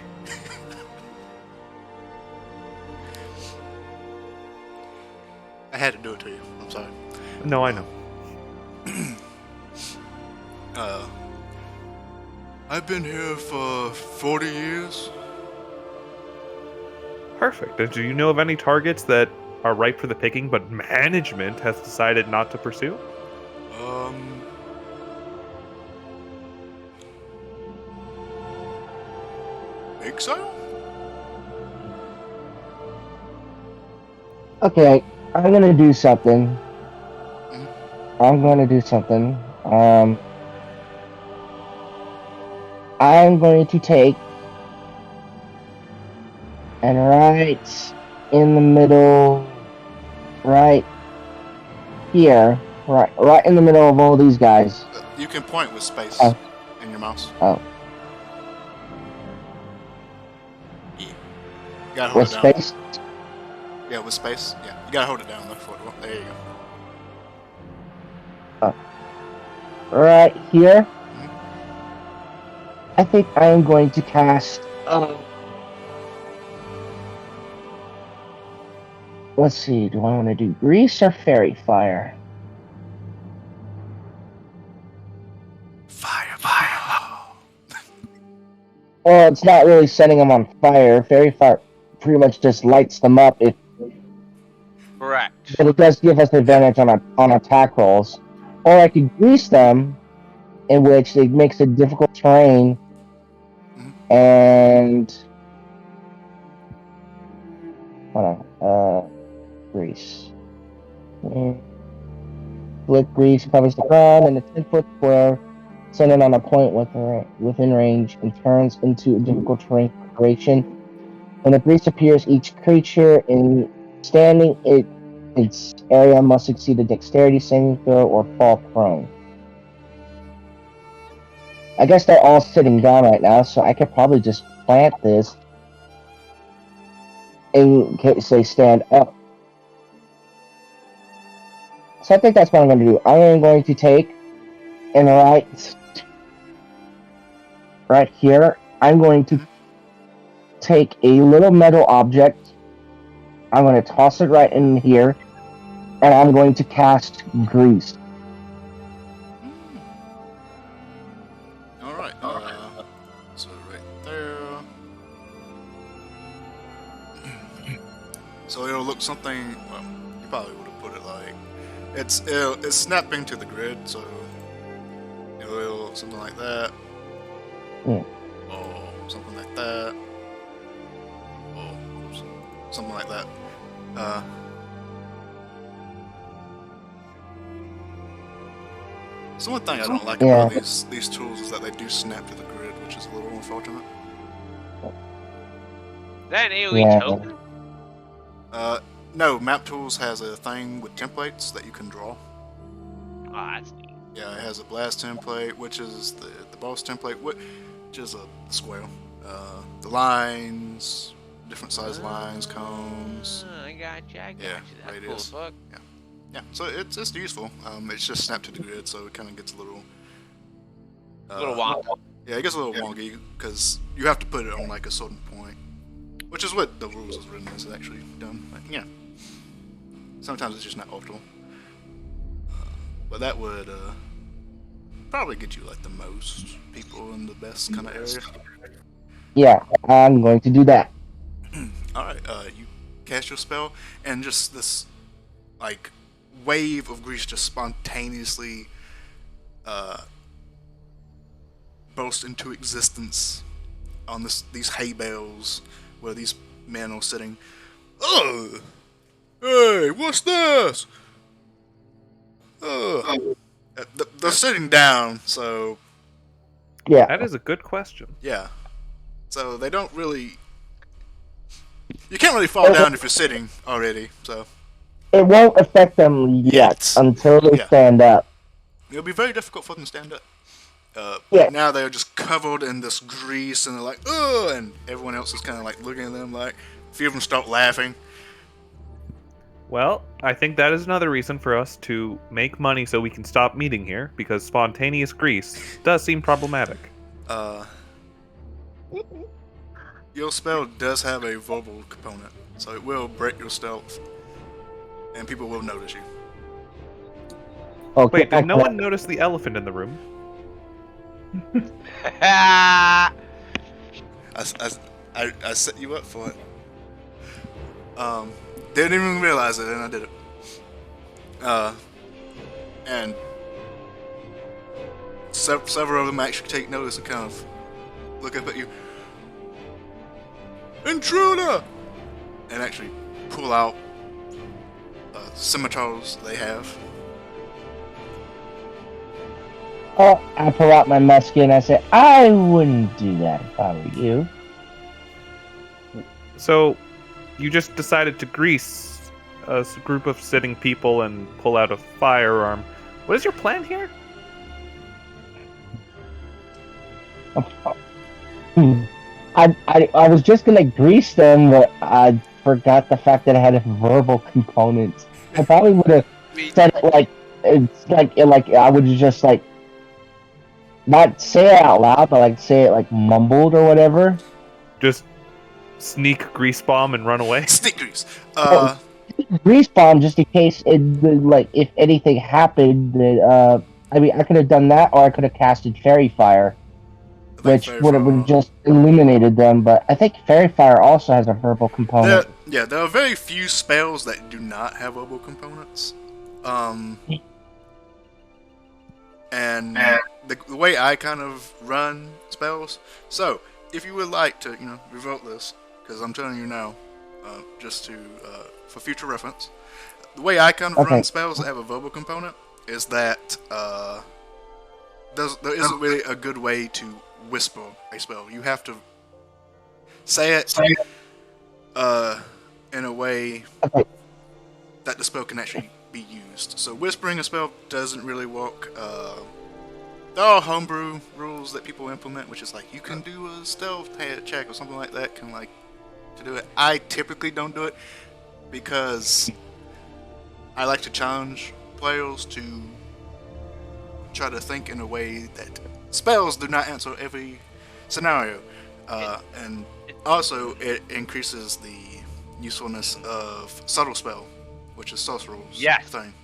I had to do it to you. I'm sorry. No, I know. I've been here for 40 years. Perfect. And do you know of any targets that are ripe for the picking, but management has decided not to pursue? Exile? Okay, I'm gonna do something. I'm going to take and right in the middle, right here, right in the middle of all these guys. You can point with space in your mouse. Oh. Yeah. You gotta hold With it down. space? Yeah, with space. Yeah, you gotta hold it down. Look for it. There you go. Right here. I think I am going to cast. Let's see. Do I want to do grease or fairy fire? Fire. Well, it's not really setting them on fire. Fairy fire pretty much just lights them up. Correct. But it does give us advantage on attack rolls. Or I could grease them, in which it makes it difficult terrain, and hold on, grease. Flick grease covers the ground in a 10-foot square, centered on a point within range, and turns into a difficult terrain decoration. When the grease appears, each creature standing its area must succeed a dexterity saving throw or fall prone. I guess they're all sitting down right now, so I could probably just plant this in case they stand up. So I think that's what I'm going to do. I am going to take and right here, I'm going to take a little metal object. I'm going to toss it right in here, and I'm going to cast grease. All right. So right there. So it'll look something. Well, you probably would have put it like it's snapping to the grid. So it'll look something like that. Or something like that. Or something like that. So one thing I don't like about these tools is that they do snap to the grid, which is a little unfortunate. Is that an AoE token? No, Map Tools has a thing with templates that you can draw. Oh, that's neat. Yeah, it has a blast template, which is the boss template, which is a square. The lines, different size lines, cones. I got you. Yeah, That's it cool is. as fuck. Yeah, so it's useful. It's just snapped to the grid, so it kind of gets a little... A little wonky. Yeah, it gets a little wonky, because you have to put it on like a certain point. Which is what the rules is written is actually done. Like, yeah. Sometimes it's just not optimal. But that would probably get you like the most people in the best kind of area. Yeah, I'm going to do that. Alright, you cast your spell, and just this, like, wave of grease just spontaneously burst into existence on these hay bales where these men are sitting. Oh! Hey, what's this? They're sitting down, so... Yeah. That is a good question. Yeah. So they don't really... You can't really fall down if you're sitting already, so... It won't affect them yet until they stand up. It'll be very difficult for them to stand up. Yeah. Now they're just covered in this grease, and they're like, ugh, and everyone else is kind of like looking at them like, a few of them start laughing. Well, I think that is another reason for us to make money so we can stop meeting here, because spontaneous grease does seem problematic. Your spell does have a verbal component, so it will break your stealth, and people will notice you. Okay. Wait, did no one notice the elephant in the room? I set you up for it. Didn't even realize it, and I did it. And several of them actually take notice and kind of look up at you. Intruder! And actually pull out scimitars they have. Oh, I pull out my musket and I say, I wouldn't do that if I were you. So, you just decided to grease a group of sitting people and pull out a firearm. What is your plan here? I was just gonna grease them, but I forgot the fact that I had a verbal component. I probably would have said it like it's like I would just like not say it out loud, but like say it like mumbled or whatever. Just sneak grease bomb and run away? Sneak grease. Grease bomb just in case like if anything happened that I mean I could have done that or I could have casted fairy fire. Which would have just illuminated them, but I think Fairy Fire also has a verbal component. There are very few spells that do not have verbal components. And the way I kind of run spells. So, if you would like to, revoke this, because I'm telling you now, just to for future reference, the way I kind of run spells that have a verbal component is that there isn't really a good way to whisper a spell. You have to say it in a way that the spell can actually be used. So whispering a spell doesn't really work. There are homebrew rules that people implement, which is like you can do a stealth check or something like that. To do it. I typically don't do it because I like to challenge players to try to think in a way that spells do not answer every scenario, and also it increases the usefulness of subtle spell, which is sorcerer's thing.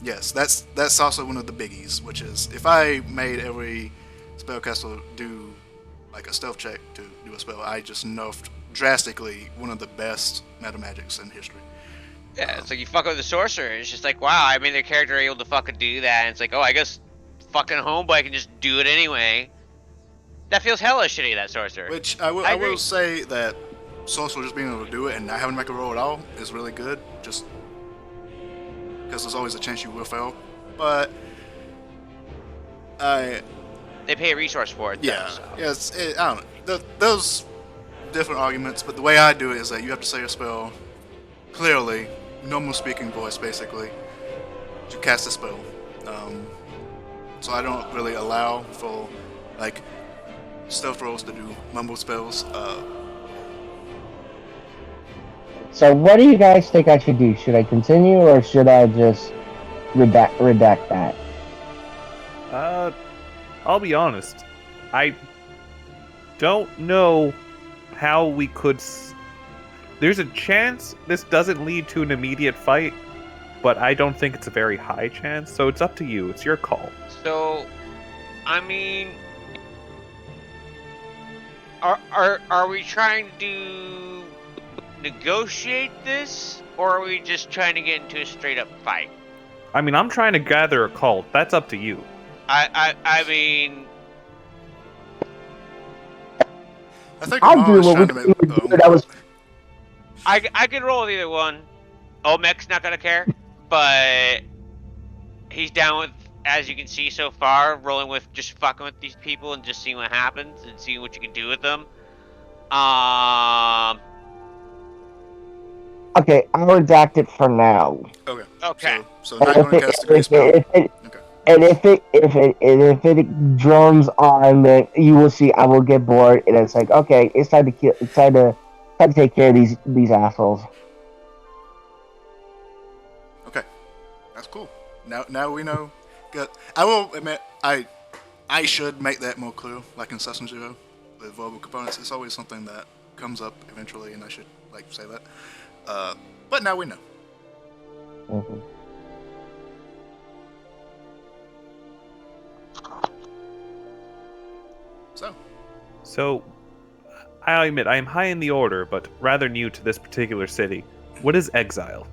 Yes, that's also one of the biggies, which is if I made every spellcaster do like a stealth check to do a spell, I just nerfed drastically one of the best meta magics in history. Yeah, it's like you fuck with the sorcerer. It's just like, wow, I mean, their character able to fucking do that. And it's like, oh, I guess fucking homeboy can just do it anyway. That feels hella shitty, that sorcerer. Which I will say that sorcerer just being able to do it and not having to make a roll at all is really good. Just because there's always a chance you will fail. But they pay a resource for it. Yeah, though, so. I don't know. There's different arguments, but the way I do it is that you have to say a spell clearly, normal speaking voice basically, to cast a spell. So I don't really allow for like stealth rolls to do mumble spells. So what do you guys think I should do? Should I continue or should I just redact that? I'll be honest. I don't know how we could... There's a chance this doesn't lead to an immediate fight, but I don't think it's a very high chance, so it's up to you. It's your call. So, I mean... Are we trying to negotiate this, or are we just trying to get into a straight-up fight? I mean, I'm trying to gather a cult. That's up to you. I mean... I think I'll do what we do. I can roll with either one. Olmec's not gonna care, but he's down with, as you can see so far, rolling with just fucking with these people and just seeing what happens and seeing what you can do with them. Okay, I'll redact it for now. Okay. Okay. So now you want to cast the grease spell. Okay. And if it drums on, then you will see I will get bored, and it's like, okay, it's time to kill. It's time to take care of these assholes. Okay, that's cool. Now we know. Good. I will admit, I should make that more clear, like in Session Zero, with verbal components. It's always something that comes up eventually, and I should say that. But now we know. Mm-hmm. So, I admit I am high in the order, but rather new to this particular city. What is exile?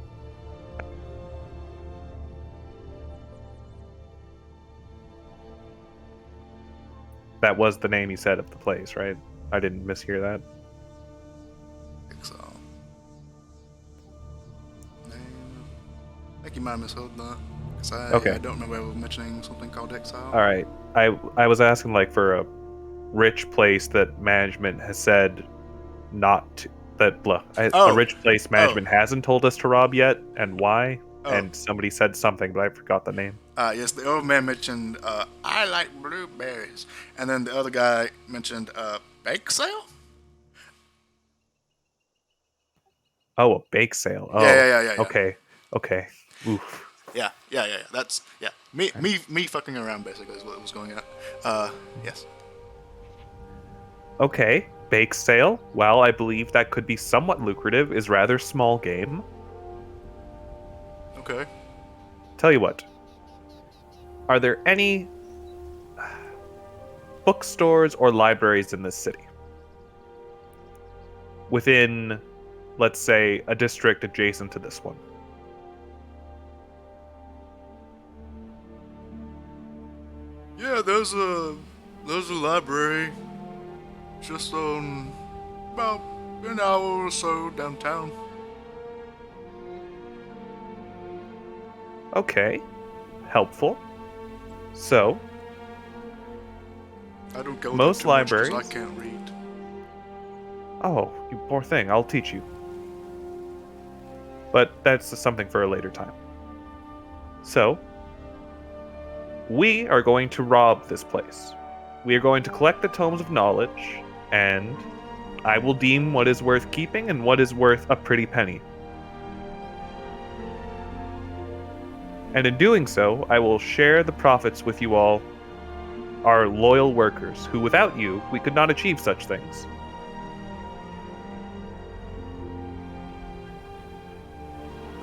That was the name you said of the place, right? I didn't mishear that. exile. Name. I think you might have misheard that. 'Cause Okay. I don't remember ever mentioning something called exile. All right. I was asking like for a rich place that management has said not to, that blah, Oh. a rich place management hasn't told us to rob yet, and why? Oh. And somebody said something, but I forgot the name. Yes, the old man mentioned, I like blueberries. And then the other guy mentioned, bake sale? Oh, a bake sale. Oh, Yeah. Okay. Oof. Yeah. That's, yeah. Me fucking around, basically, is what it was going at. Yes. Okay, bake sale. Well, I believe that could be somewhat lucrative. Is rather small game. Okay. Tell you what. Are there any bookstores or libraries in this city? Within, let's say, a district adjacent to this one. Yeah, there's a library just on about an hour or so downtown. Okay, helpful. So, I don't go most there too much 'cause libraries- I can't read. oh, you poor thing, I'll teach you. But that's something for a later time. So, we are going to rob this place. We are going to collect the tomes of knowledge, and I will deem what is worth keeping and what is worth a pretty penny. And in doing so, I will share the profits with you all, our loyal workers, who without you, we could not achieve such things.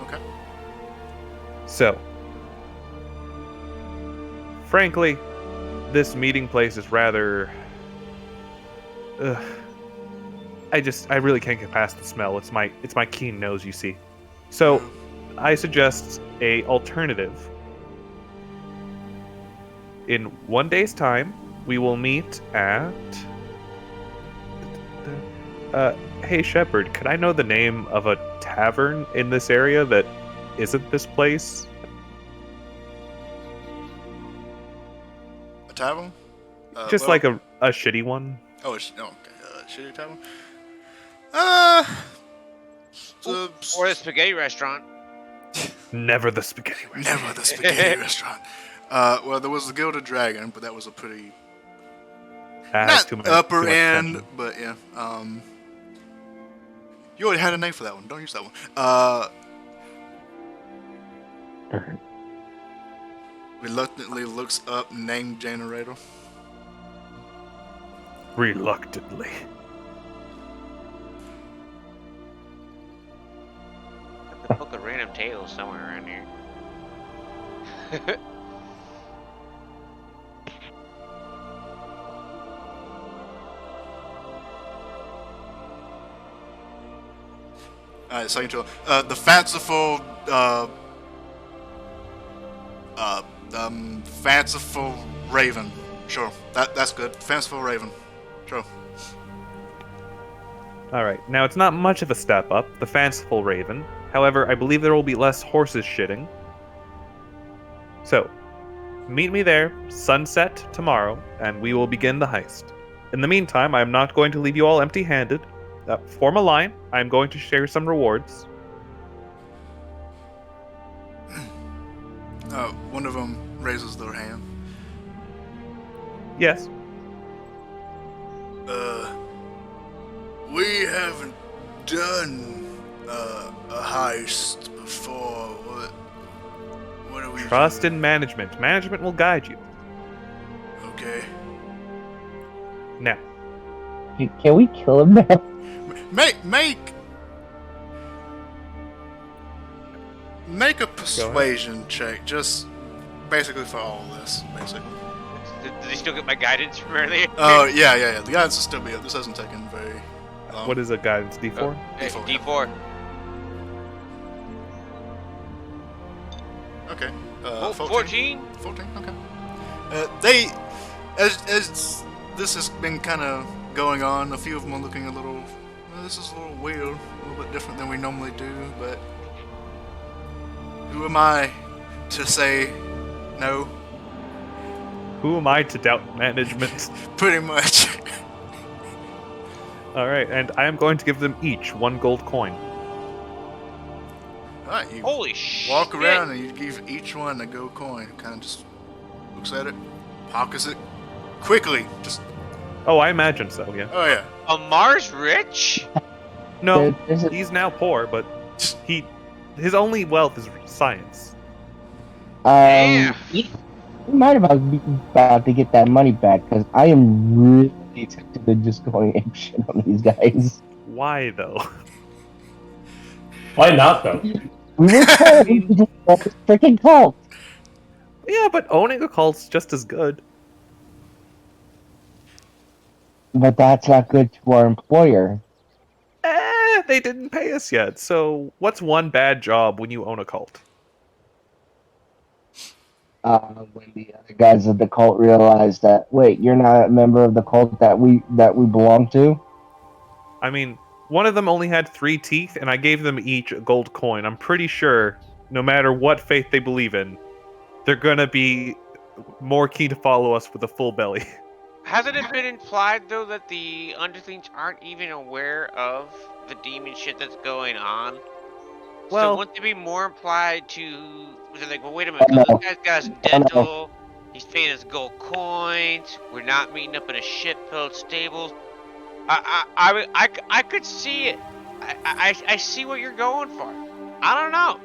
Okay. So, frankly, this meeting place is rather... I really can't get past the smell. It's my keen nose, you see. So, I suggest a alternative. In 1 day's time, we will meet at... hey Shepard, could I know the name of a tavern in this area that isn't this place? A tavern? Just like a shitty one? Oh, okay. Shitty tavern? Or the spaghetti restaurant. Never the spaghetti restaurant. Never the spaghetti restaurant. Well, there was the Gilded Dragon, but that was a pretty That's not too upper much end, attention. but yeah. You already had a name for that one. Don't use that one. Reluctantly looks up name generator. Reluctantly. The book of random tales somewhere around here. Alright, second to the fanciful fanciful raven. Sure. That's good. Fanciful raven. Sure. Alright, now it's not much of a step up, the fanciful raven. However, I believe there will be less horses shitting. So, meet me there, sunset tomorrow, and we will begin the heist. In the meantime, I am not going to leave you all empty-handed. Form a line. I am going to share some rewards. One of them raises their hand. Yes. We haven't done a heist before. What do we Trust do? in management. Management will guide you. Okay. Now, Can we kill him now? Make a persuasion check, just basically for all of this, basically. Did he still get my guidance from earlier? Oh, yeah. The guidance will still be up. This hasn't taken very long. what is a guidance? D4? D4. Okay. 14? 14, okay. As this has been kind of going on, a few of them are looking a little, well, this is a little weird, a little bit different than we normally do, but who am I to say no? Who am I to doubt management? Pretty much. Alright, and I am going to give them each 1 gold coin. Alright, you Holy shit. walk around and you give each one a gold coin. Kind of just looks at it, pockets it quickly. Just, Oh, I imagine so, yeah. oh yeah. Amar's rich? No, There's a- he's now poor, but his only wealth is science. Damn. We might be about to get that money back because I am really tempted to just going apeshit on these guys. Why, though? Why not, though? We were told we could just fuck this freaking cult. Yeah, but owning a cult's just as good. But that's not good to our employer. They didn't pay us yet, so what's one bad job when you own a cult? When the other guys of the cult realized that, wait, you're not a member of the cult that we belong to? I mean, one of them only had 3 teeth, and I gave them each a gold coin. I'm pretty sure, no matter what faith they believe in, they're gonna be more keen to follow us with a full belly. Hasn't it been implied, though, that the Underlings aren't even aware of the demon shit that's going on? Well- so wouldn't they be more implied to... They're like, well, wait a minute, no. this guy's got his dental, he's paying his gold coins, we're not meeting up in a shitfilled stables. I could see it. I see what you're going for. I don't know.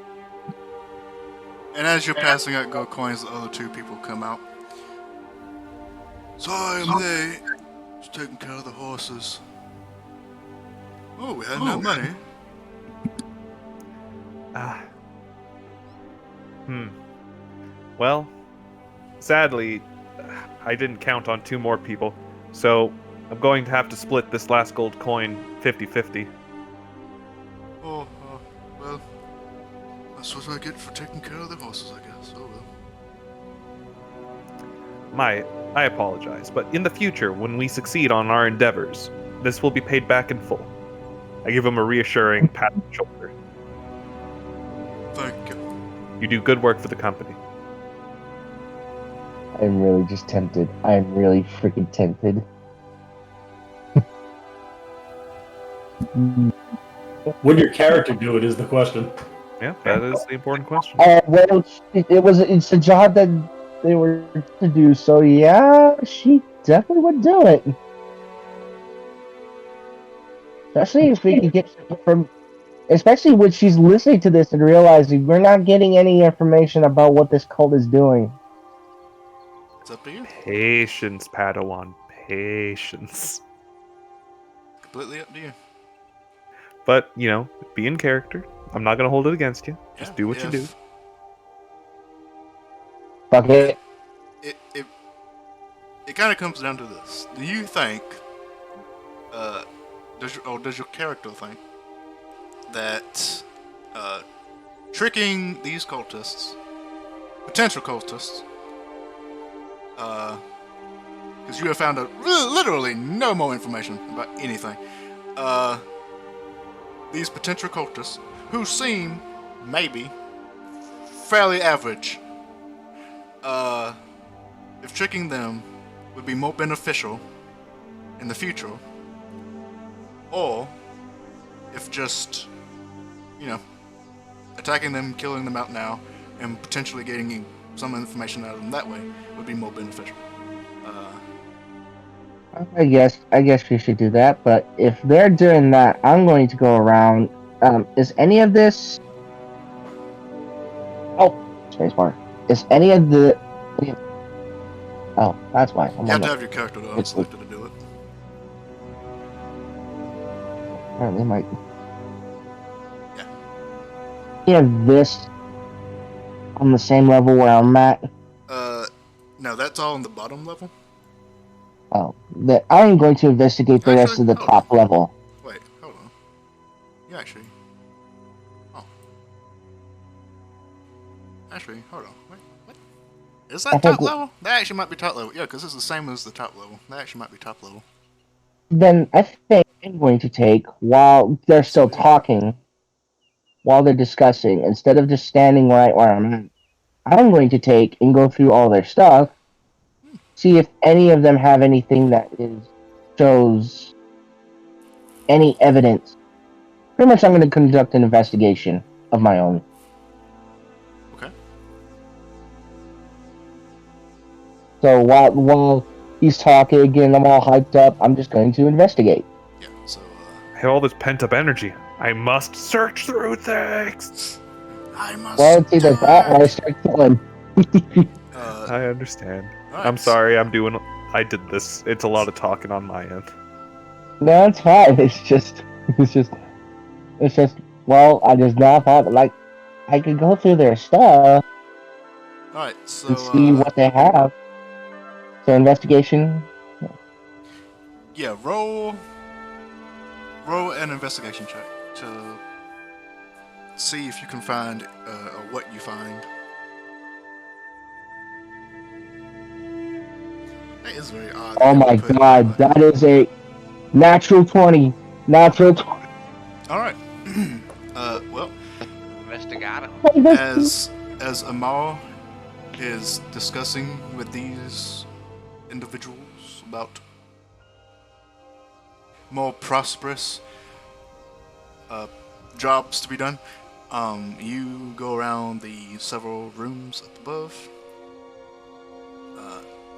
And as you're passing out gold coins, the other 2 people come out. Sorry, I'm late. Just taking care of the horses. Oh, we had no money. Well, sadly, I didn't count on 2 more people, so I'm going to have to split this last gold coin 50-50. Oh, well, that's what I get for taking care of the horses, I guess. Oh, well. I apologize, but in the future, when we succeed on our endeavors, this will be paid back in full. I give him a reassuring pat on the shoulder. Thank you. You do good work for the company. I'm really just tempted. I'm really freaking tempted. Would your character do it is the question. Yeah, that is the important question. Well, it's a job that they were to do, so yeah, she definitely would do it. Especially if we can get from, especially when she's listening to this and realizing we're not getting any information about what this cult is doing. It's up to you. Patience, Padawan. Patience. Completely up to you. But, be in character. I'm not going to hold it against you. Just do what you do. Fuck it. It kind of comes down to this. Do you think, does your character think that tricking these cultists, potential cultists, because you have found out literally no more information about anything, these potential cultists, who seem, maybe, fairly average, if tricking them would be more beneficial in the future, or if just, attacking them, killing them out now, and potentially getting some information out of them that way would be more beneficial. I guess we should do that. But if they're doing that, I'm going to go around. Is any of this? Oh, spacebar. Is any of the? Oh, that's why. You have to have your character though unselected to do it. Apparently, might. Yeah. Any of this on the same level where I'm at? No, that's all on the bottom level. Oh, I'm going to investigate the rest of the hold top level. Wait, hold on. You actually. Oh. Actually, hold on. Wait, what? Is that top level? That actually might be top level. Yeah, because it's the same as the top level. That actually might be top level. Then I think I'm going to take, while they're still talking, while they're discussing, instead of just standing right where I'm at, I'm going to take and go through all their stuff, see if any of them have anything that shows any evidence. Pretty much I'm going to conduct an investigation of my own. Okay. So while he's talking again, I'm all hyped up, I'm just going to investigate. Yeah, so, I have all this pent up energy. I must search through things. I must. Well, it's either that or I start killing. I understand. Right, I'm sorry, I did this. It's a lot of talking on my end. No, it's fine. It's just, well, I just now thought, like, I could go through their stuff Alright, so. and see what they have. So, investigation. Yeah, roll an investigation check to see if you can find or what you find. That is very odd. Oh my god, that is a natural 20. Natural 20. Alright. Well, Investigate. as Amal is discussing with these individuals about more prosperous jobs to be done, you go around the several rooms up above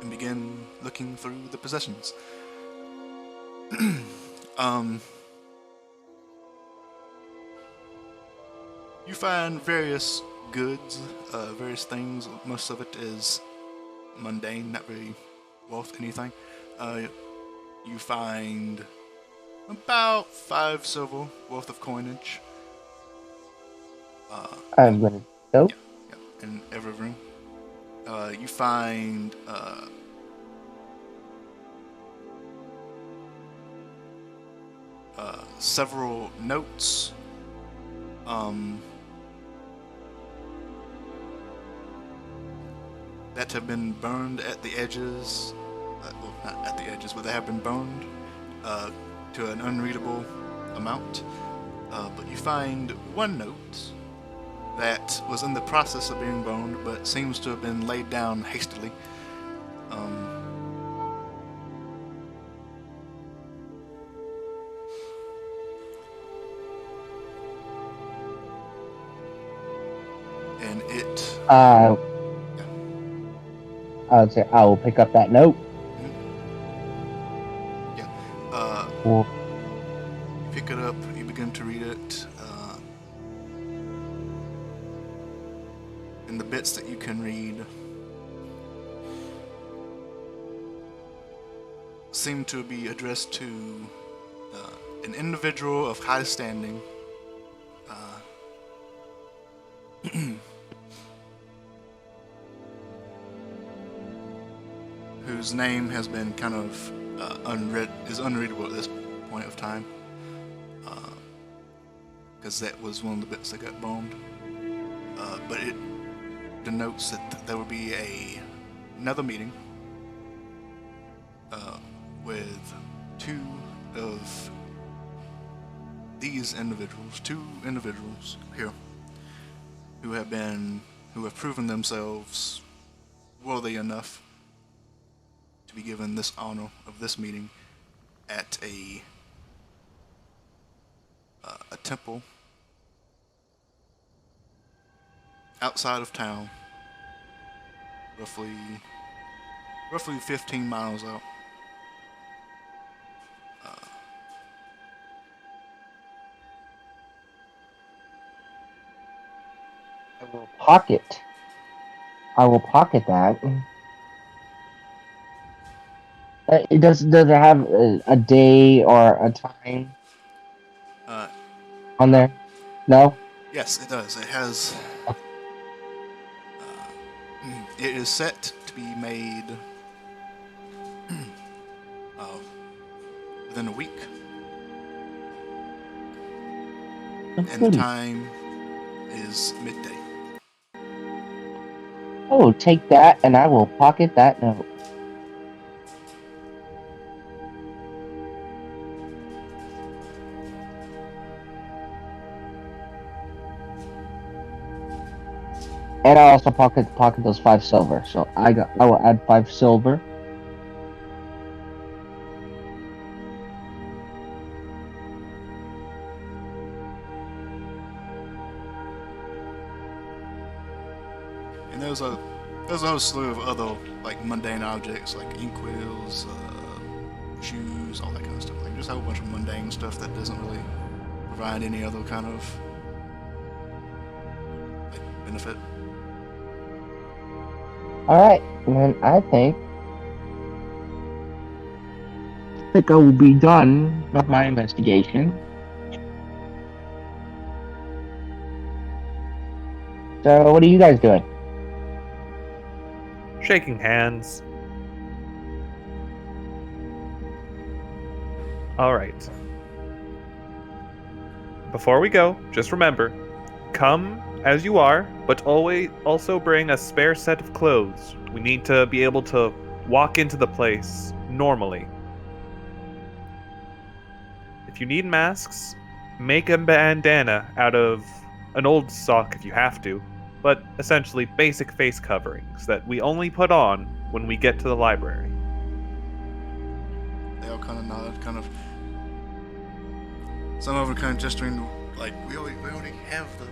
and begin looking through the possessions. You find various goods, various things. Most of it is mundane, not very worth anything. You find about 5 silver worth of coinage. I'm gonna go. Yeah, in every room. You find several notes. That have been burned at the edges. Well, not at the edges, but they have been burned to an unreadable amount. But you find one note that was in the process of being burned, but seems to have been laid down hastily. And it. I would say I will pick up that note. Yeah. Well, You pick it up, you begin to read it. And the bits that you can read seem to be addressed to an individual of high standing. Whose name has been kind of is unreadable at this point of time, because that was one of the bits that got bombed. But it denotes that there will be another meeting with two of these individuals, two individuals here, who have proven themselves worthy enough to be given this honor of this meeting at a temple outside of town roughly 15 miles out. Pocket. I will pocket that. Does it have a day or a time Uh, on there? No? yes, it does. It has. It is set to be made within a week, and the time is midday. I will take that and I will pocket that note. And I also pocket those 5 silver. So I will add 5 silver. And there's a whole slew of other like mundane objects like inkwells, shoes, all that kind of stuff. Like just a whole bunch of mundane stuff that doesn't really provide any other kind of like benefit. Alright, then I think I will be done with my investigation. So what are you guys doing? Shaking hands. Alright. Before we go, just remember, come as you are, but always also bring a spare set of clothes. We need to be able to walk into the place normally. If you need masks, make a bandana out of an old sock if you have to, but essentially basic face coverings that we only put on when we get to the library. They all kind of nod, kind of. Some of them kind of gesturing like we already have the.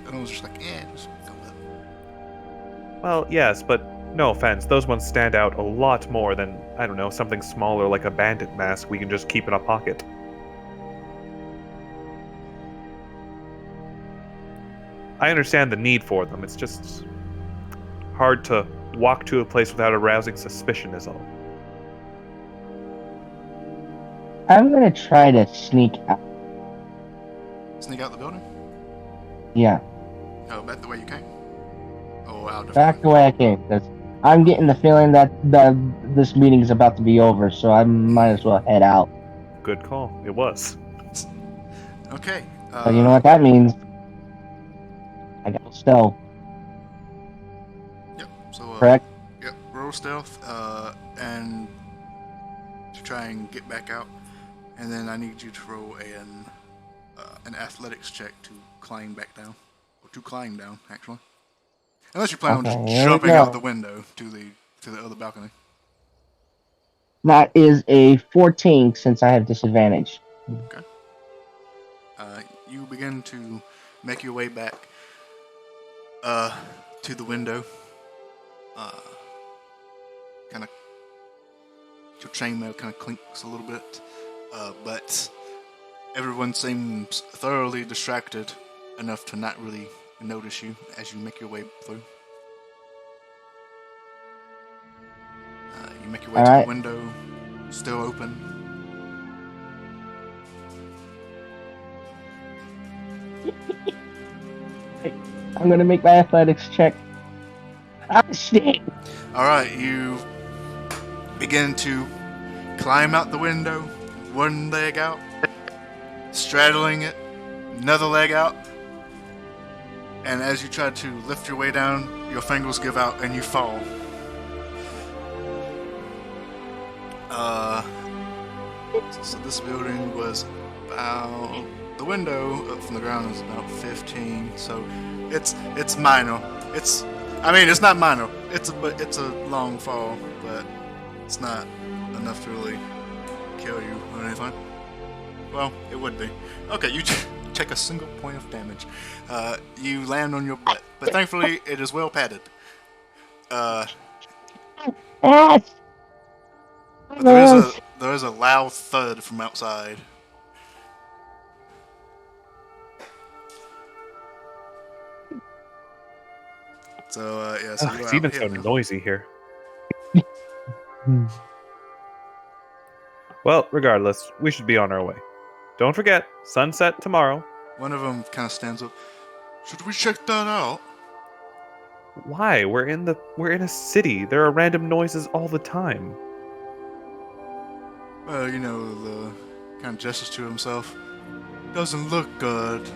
And I was just like, just go with it. Well, yes, but no offense, those ones stand out a lot more than, I don't know, something smaller like a bandit mask we can just keep in a pocket. I understand the need for them, it's just hard to walk to a place without arousing suspicion is all. I'm gonna try to sneak out. Sneak out the building? Yeah. Oh, back the way you came? Oh, wow. Back the way I came, because I'm getting the feeling that this meeting is about to be over, so I might as well head out. Good call. It was. Okay. So you know what that means? I got stealth. Yep. So, correct? Yep. Roll stealth, and to try and get back out, and then I need you to roll an athletics check to climb back down, or to climb down, actually. Unless you plan on just jumping out the window to the other balcony. That is a 14 since I have disadvantage. Okay. You begin to make your way back to the window. Kind of your chainmail kind of clinks a little bit, but everyone seems thoroughly distracted enough to not really notice you as you make your way through. You make your way to the window, still open. I'm gonna make my athletics check. Ah, shit! Alright, you begin to climb out the window, one leg out, straddling it, another leg out, and as you try to lift your way down, your fingers give out and you fall. So this building was about, the window up from the ground is about 15, so it's minor. It's not minor. It's a long fall, but it's not enough to really kill you or anything. Well, it would be. Okay, you take a single point of damage. You land on your butt, but thankfully it is well padded. Ass! there is a loud thud from outside. So yeah, so you It's are even out so here. noisy here. Well, regardless, we should be on our way. Don't forget, sunset tomorrow. One of them kind of stands up. Should we check that out? Why? We're in a city. There are random noises all the time. Well, you know, the kind of gestures to himself. Doesn't look good.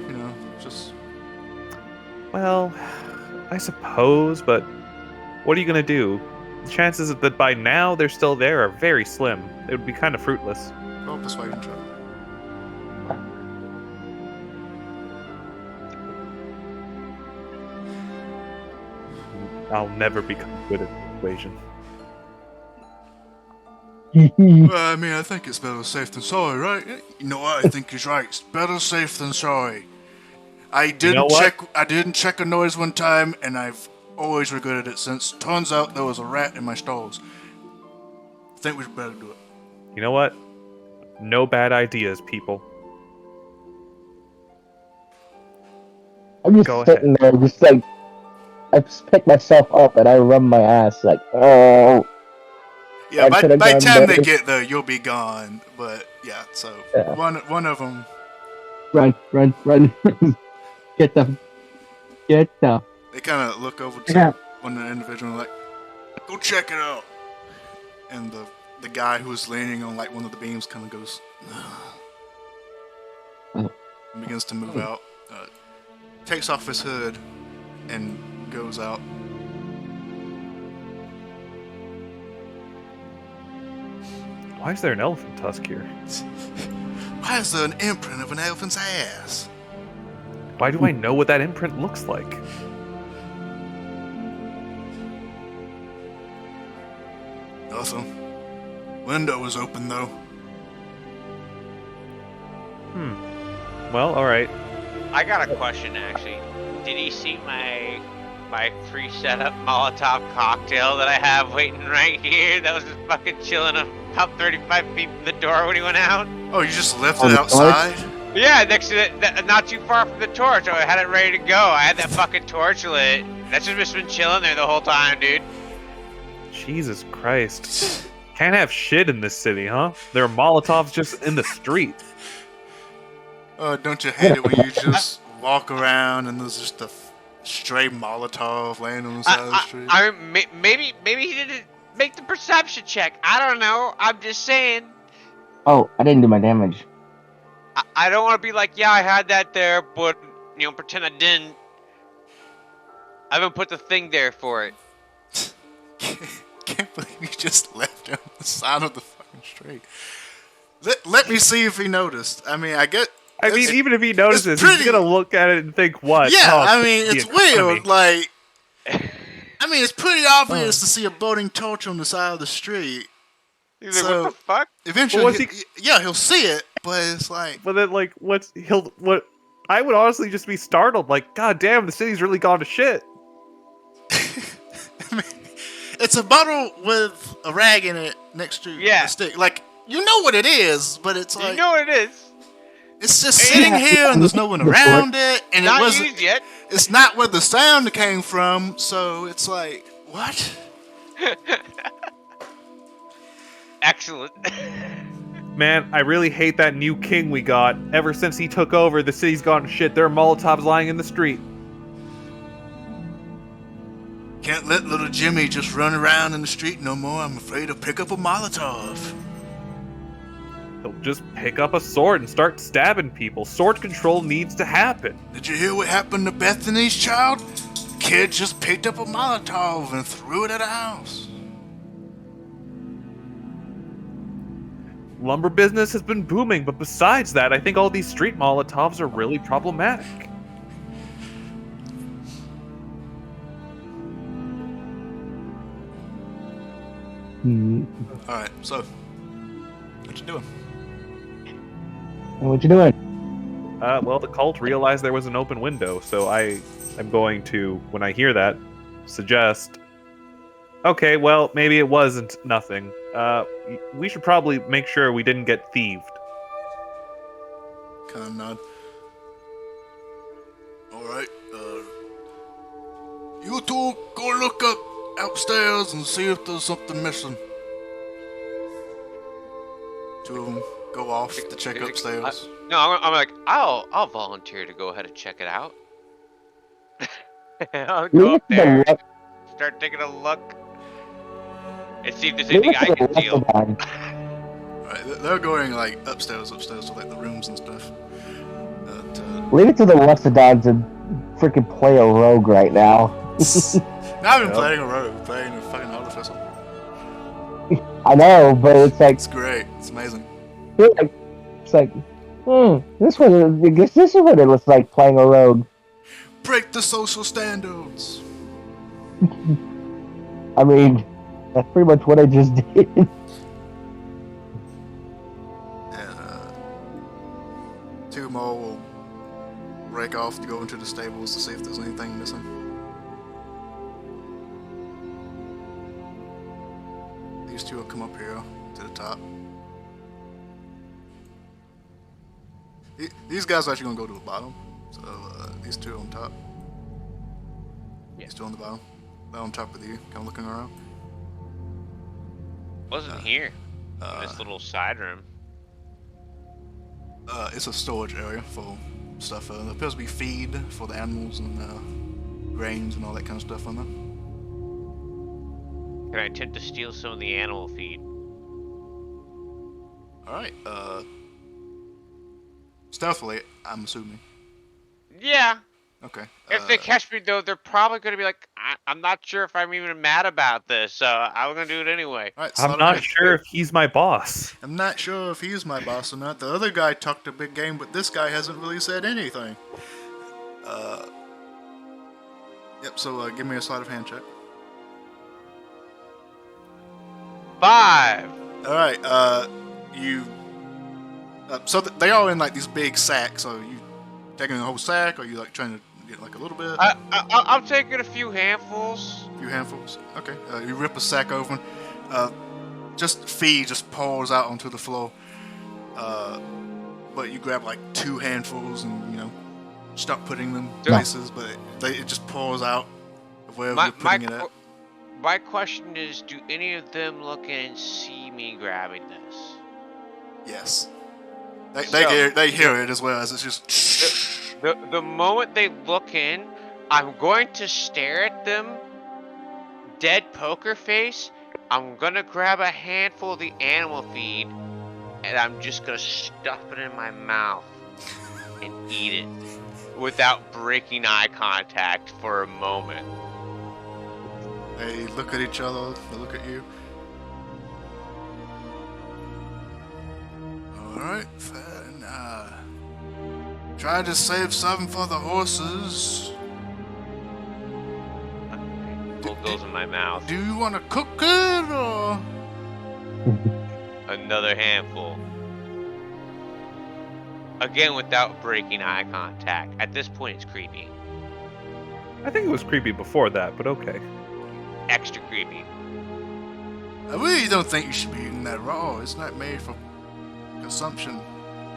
You know, just. Well, I suppose, but what are you gonna do? The chances that by now they're still there are very slim. It would be kind of fruitless. Roll persuasion check. I'll never become good at persuasion. Well, I mean, I think it's better safe than sorry, right? You know what? I think he's right. It's better safe than sorry. I didn't check a noise one time, and I've always regretted it since. Turns out there was a rat in my stalls. I think we should better do it. You know what? No bad ideas, people. I'm just Go sitting there, just like, I just pick myself up and I rub my ass, like, oh. Yeah, I by could've the gone time they better. get there, you'll be gone. But yeah, so Yeah. one of them, Run. Get the. they kind of look over to Yeah. one of the individual and like, go check it out. And the guy who's leaning on like one of the beams kind of goes, and begins to move out. Takes off his hood and goes out. Why is there an elephant tusk here? Why is there an imprint of an elephant's ass? Why do I know what that imprint looks like? Nothing. Window was open though. Well, alright. I got a question actually. Did he see my pre-setup Molotov cocktail that I have waiting right here? That was just fucking chilling about 35 feet from the door when he went out. Oh, you just left On it the outside? Yeah, next to not too far from the torch. I had it ready to go. I had that fucking torch lit. That's just been chilling there the whole time, dude. Jesus Christ. Can't have shit in this city, huh? There are Molotovs just in the street. Oh, don't you hate it when you just walk around and there's just a stray Molotov laying on the side of the street? Maybe he didn't make the perception check. I don't know. I'm just saying. Oh, I didn't do my damage. I don't want to be like, yeah, I had that there, but pretend I didn't. I haven't put the thing there for it. Can't believe you just left it on the side of the fucking street. Let me see if he noticed. I mean, Even if he notices, pretty- he's gonna look at it and think, what? yeah, Oh, I mean, the it's economy. weird. Like, I mean, it's pretty obvious to see a burning torch on the side of the street. He's like, So- what the fuck? Eventually, Well, he'll see it, but it's like, But then, like, I would honestly just be startled, like, god damn, the city's really gone to shit. I mean, it's a bottle with a rag in it next to a stick. Like, you know what it is, but it's like, You know what it is. it's just sitting here and there's no one around it, and it Not wasn't. used yet. It's not where the sound came from, so it's like, what? Excellent. Man, I really hate that new king we got. Ever since he took over, the city's gone to shit. There are Molotovs lying in the street. Can't let little Jimmy just run around in the street no more. I'm afraid he'll pick up a Molotov. He'll just pick up a sword and start stabbing people. Sword control needs to happen. Did you hear what happened to Bethany's child? Kid just picked up a Molotov and threw it at a house. Lumber business has been booming, but besides that, I think all these street Molotovs are really problematic. Alright, so, what you doing? What you doing? Well, the cult realized there was an open window, so I I'm going to, when I hear that, suggest, okay, well, maybe it wasn't nothing. We should probably make sure we didn't get thieved. Kind of nod. Alright, you two go look up upstairs and see if there's something missing. Two of them go off to check upstairs. I'm like, I'll volunteer to go ahead and check it out. I'll go up there, start taking a look, and see if there's anything I can steal. Right, they're going like upstairs to like the rooms and stuff. Leave it to the Westodons to freaking play a rogue right now. Now I've been playing a rogue, playing a fucking artificer. I know, but it's like It's great. It's amazing. it's like, this is what it looks like playing a rogue. Break the social standards. I mean, that's pretty much what I just did. And two more will break off to go into the stables to see if there's anything missing. These two will come up here to the top. These guys are actually gonna go to the bottom. So these two on top. These two on the bottom. They're on top of you, kind of looking around. Wasn't here. In this little side room. It's a storage area for stuff. There appears to be feed for the animals and grains and all that kind of stuff on there. Can I attempt to steal some of the animal feed? Alright, stealthily, I'm assuming. Yeah. Okay. If they catch me, though, they're probably going to be like, I'm not sure if I'm even mad about this, so I'm going to do it anyway. Right, I'm not sure if he's my boss. I'm not sure if he's my boss or not. The other guy talked a big game, but this guy hasn't really said anything. Yep, so give me a sleight of hand check. 5. Alright, so they are in like these big sacks, so you taking a whole sack, or you like trying to get like a little bit? I'm taking a few handfuls. A few handfuls. Okay. You rip a sack open. Just feed just pours out onto the floor. But you grab like 2 handfuls and start putting them places, but it just pours out of wherever you're putting it at. My question is, do any of them look in and see me grabbing this? Yes. They hear it as well as it's just. The moment they look in, I'm going to stare at them, dead poker face. I'm gonna grab a handful of the animal feed, and I'm just gonna stuff it in my mouth and eat it without breaking eye contact for a moment. They look at each other. They look at you. Alright, fine. Try to save some for the horses. What goes in my mouth? Do you want to cook it, or...? Another handful. Again, without breaking eye contact. At this point, it's creepy. I think it was creepy before that, but okay. Extra creepy. I really don't think you should be eating that raw. It's not made for consumption,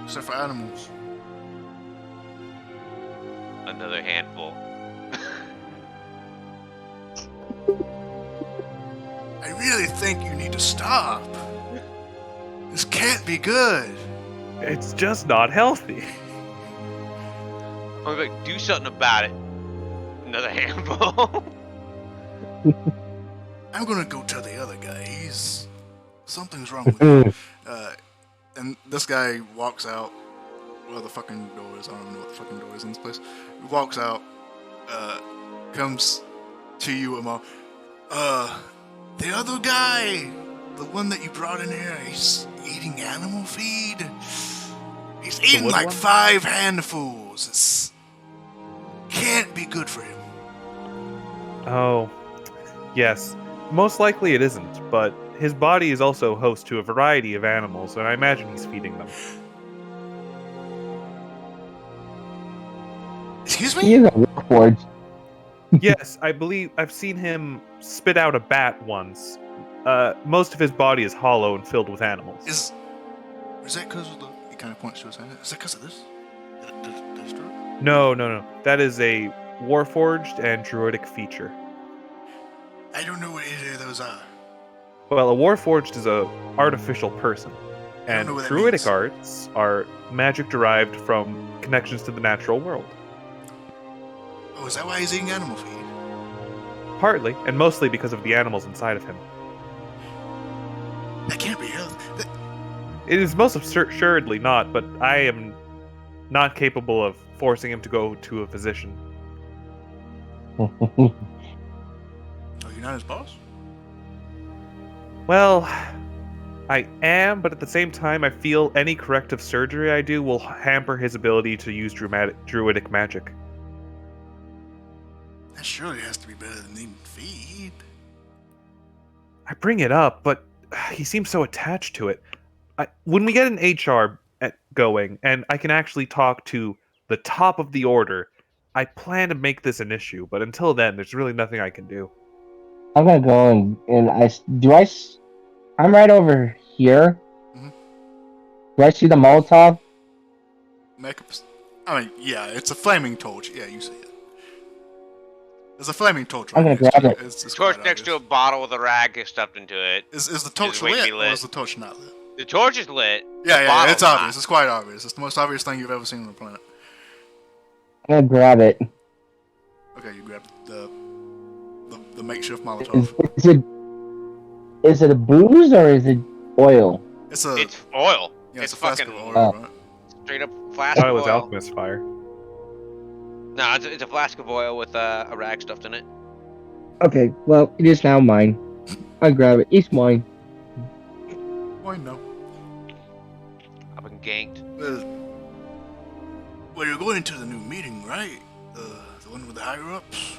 except for animals. Another handful. I really think you need to stop. This can't be good. It's just not healthy. I'm like, do something about it. Another handful. I'm gonna go tell the other guy. Something's wrong with him. And this guy walks out. Well, the fucking door is. I don't know what the fucking door is in this place. He walks out. Comes to you, Amal. The other guy, the one that you brought in here, he's eating animal feed. He's eating like 5 handfuls. It's can't be good for him. Oh, yes. Most likely it isn't, but his body is also host to a variety of animals, and I imagine he's feeding them. Excuse me? He is a warforged. Yes, I believe I've seen him spit out a bat once. Most of his body is hollow and filled with animals. Is that because of the? He kind of points to his hand. Is that because of this? That's true. No. That is a warforged and druidic feature. I don't know what either of those are. Well, a warforged is a artificial person, I don't and know what that druidic means. arts are magic derived from connections to the natural world. Oh, is that why he's eating animal feed? Partly, and mostly because of the animals inside of him. That can't be healthy. It is most assuredly not, but I am not capable of forcing him to go to a physician. Oh, you're not his boss? Well, I am, but at the same time, I feel any corrective surgery I do will hamper his ability to use druidic magic. That surely has to be better than eating feed. I bring it up, but he seems so attached to it. When we get an HR going, and I can actually talk to the top of the order, I plan to make this an issue, but until then, there's really nothing I can do. I'm gonna go and I'm right over here. Mhm. Do I see the Molotov? Yeah, it's a flaming torch. Yeah, you see it. There's a flaming torch I'm right gonna next grab to it. It's Torch quite next to a obvious. bottle with a rag stuffed into it. Is the torch waiting to lit, be or lit. is the torch not lit? The torch is lit. Yeah, bottle's it's obvious. not. It's quite obvious. It's the most obvious thing you've ever seen on the planet. I'm gonna grab it. Okay, you grab the makeshift Is, Molotov. is it a booze or is it oil? It's oil. yeah, it's a flask fucking of oil, Oh. right? straight up flask I of was oil. alchemist fire. No, it's a flask of oil with a rag stuffed in it. Okay, well, it is now mine. I grab it. It's mine. Why no? I've been ganked. Well, you're going to the new meeting, right? The one with the higher ups.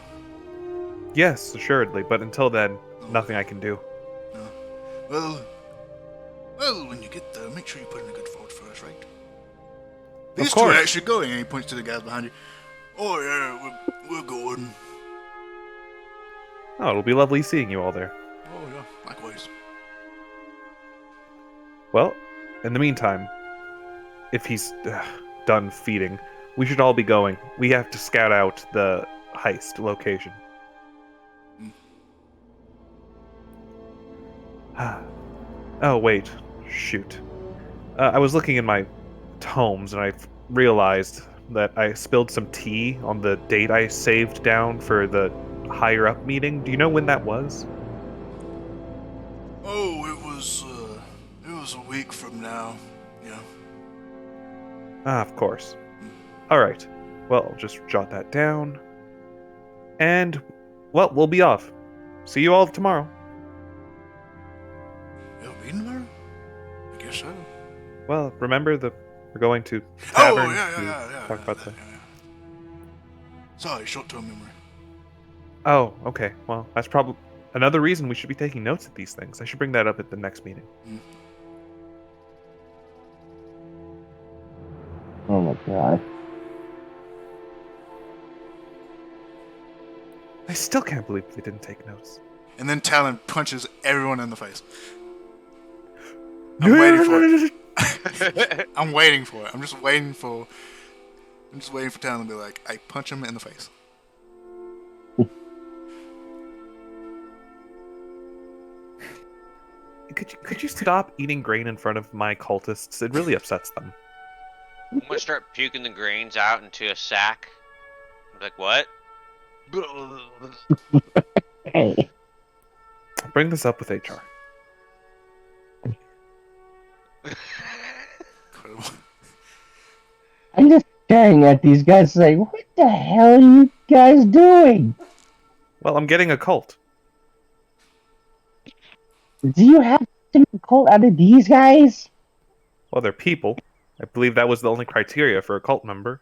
Yes, assuredly, but until then, nothing I can do. Well, when you get there, make sure you put in a good vote for us, right? These two course. are actually going, and he points to the guys behind you. Oh yeah, we're going. Oh, it'll be lovely seeing you all there. Oh yeah, likewise. Well, in the meantime, if he's done feeding, we should all be going. We have to scout out the heist location. Oh, wait. Shoot. I was looking in my tomes and I realized that I spilled some tea on the date I saved down for the higher up meeting. Do you know when that was? Oh, it was a week from now. Yeah. Ah, of course. Alright. Well, I'll just jot that down. And, well, we'll be off. See you all tomorrow. It'll be tomorrow? I guess so. Well, remember we're going to tavern Oh, yeah, to yeah. talk about the... yeah. Sorry, short-term memory. Oh, okay. Well, that's probably another reason we should be taking notes of these things. I should bring that up at the next meeting. Oh my god. I still can't believe they didn't take notes. And then Talon punches everyone in the face. I'm waiting for it. I'm waiting for it. I'm just waiting for Talon to be like, I punch him in the face. Could you stop eating grain in front of my cultists? It really upsets them. I'm gonna start puking the grains out into a sack. I'm like, what? Hey. I'll bring this up with HR. Incredible. I'm just staring at these guys like, what the hell are you guys doing? Well, I'm getting a cult. Do you have to make a cult out of these guys? Well, they're people. I believe that was the only criteria for a cult member.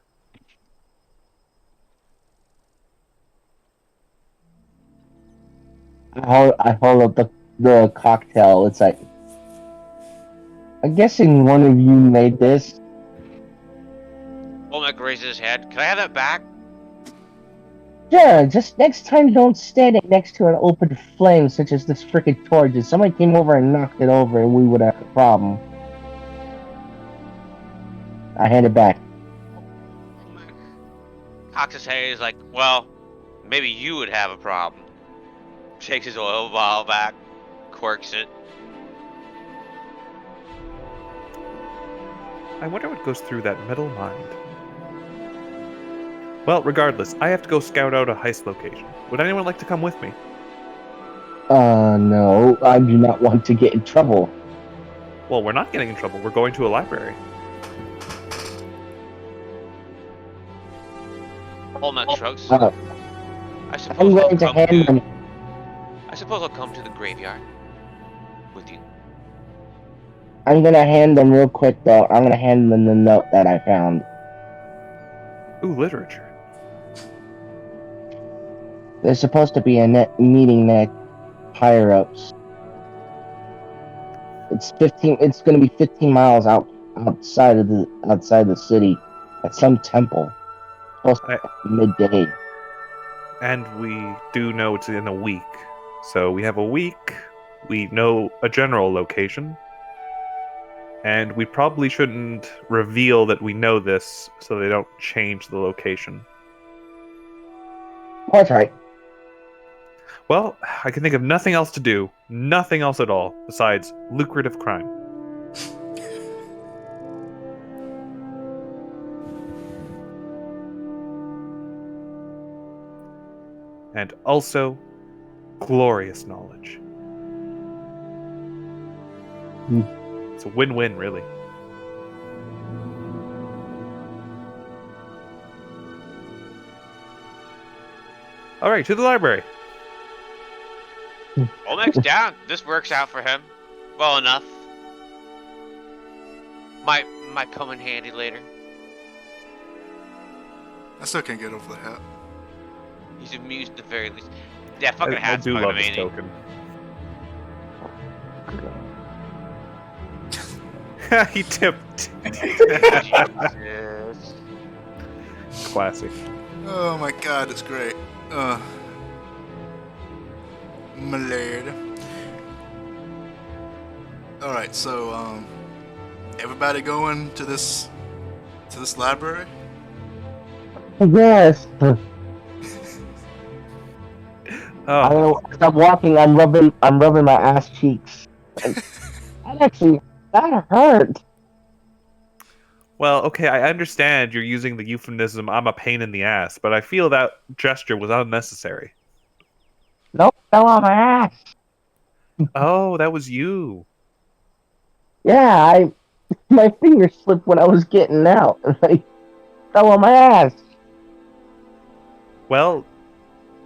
I hold up the cocktail. It's like, I'm guessing one of you made this. Olmec raises his head. Can I have that back? Sure, just next time don't stand it next to an open flame such as this frickin' torch. If someone came over and knocked it over, we would have a problem. I hand it back. Cocks his head. He's like, well, maybe you would have a problem. Takes his oil bottle back, corks it. I wonder what goes through that metal mind. Well, regardless, I have to go scout out a heist location. Would anyone like to come with me? No, I do not want to get in trouble. Well, we're not getting in trouble. We're going to a library. Olmec shrugs. I'm I suppose going to hand them. I suppose I'll come to the graveyard with you. I'm gonna hand them real quick though. I'm gonna hand them the note that I found. Ooh, literature. There's supposed to be a meeting next higher ups. It's gonna be 15 miles outside the city at some temple. Supposed to be midday. And we do know it's in a week. So we have a week. We know a general location. And we probably shouldn't reveal that we know this so they don't change the location. That's right. Well, I can think of nothing else to do. Nothing else at all besides lucrative crime. And also, glorious knowledge. It's a win-win, really. All right, to the library. Olmec's down. This works out for him. Well enough. Might come in handy later. I still can't get over the hat. He's amused at the very least. Yeah, fucking I hat's do fucking love this amazing. token. He tipped. Jesus. Classic. Oh my god, it's great. My lord. Alright, so, everybody going to this library? Yes. Oh, I'm walking. I'm rubbing my ass cheeks. That hurt. well, okay, I understand you're using the euphemism, I'm a pain in the ass, but I feel that gesture was unnecessary. Nope, fell on my ass. Oh, that was you. Yeah, my finger slipped when I was getting out, and I fell on my ass. Well,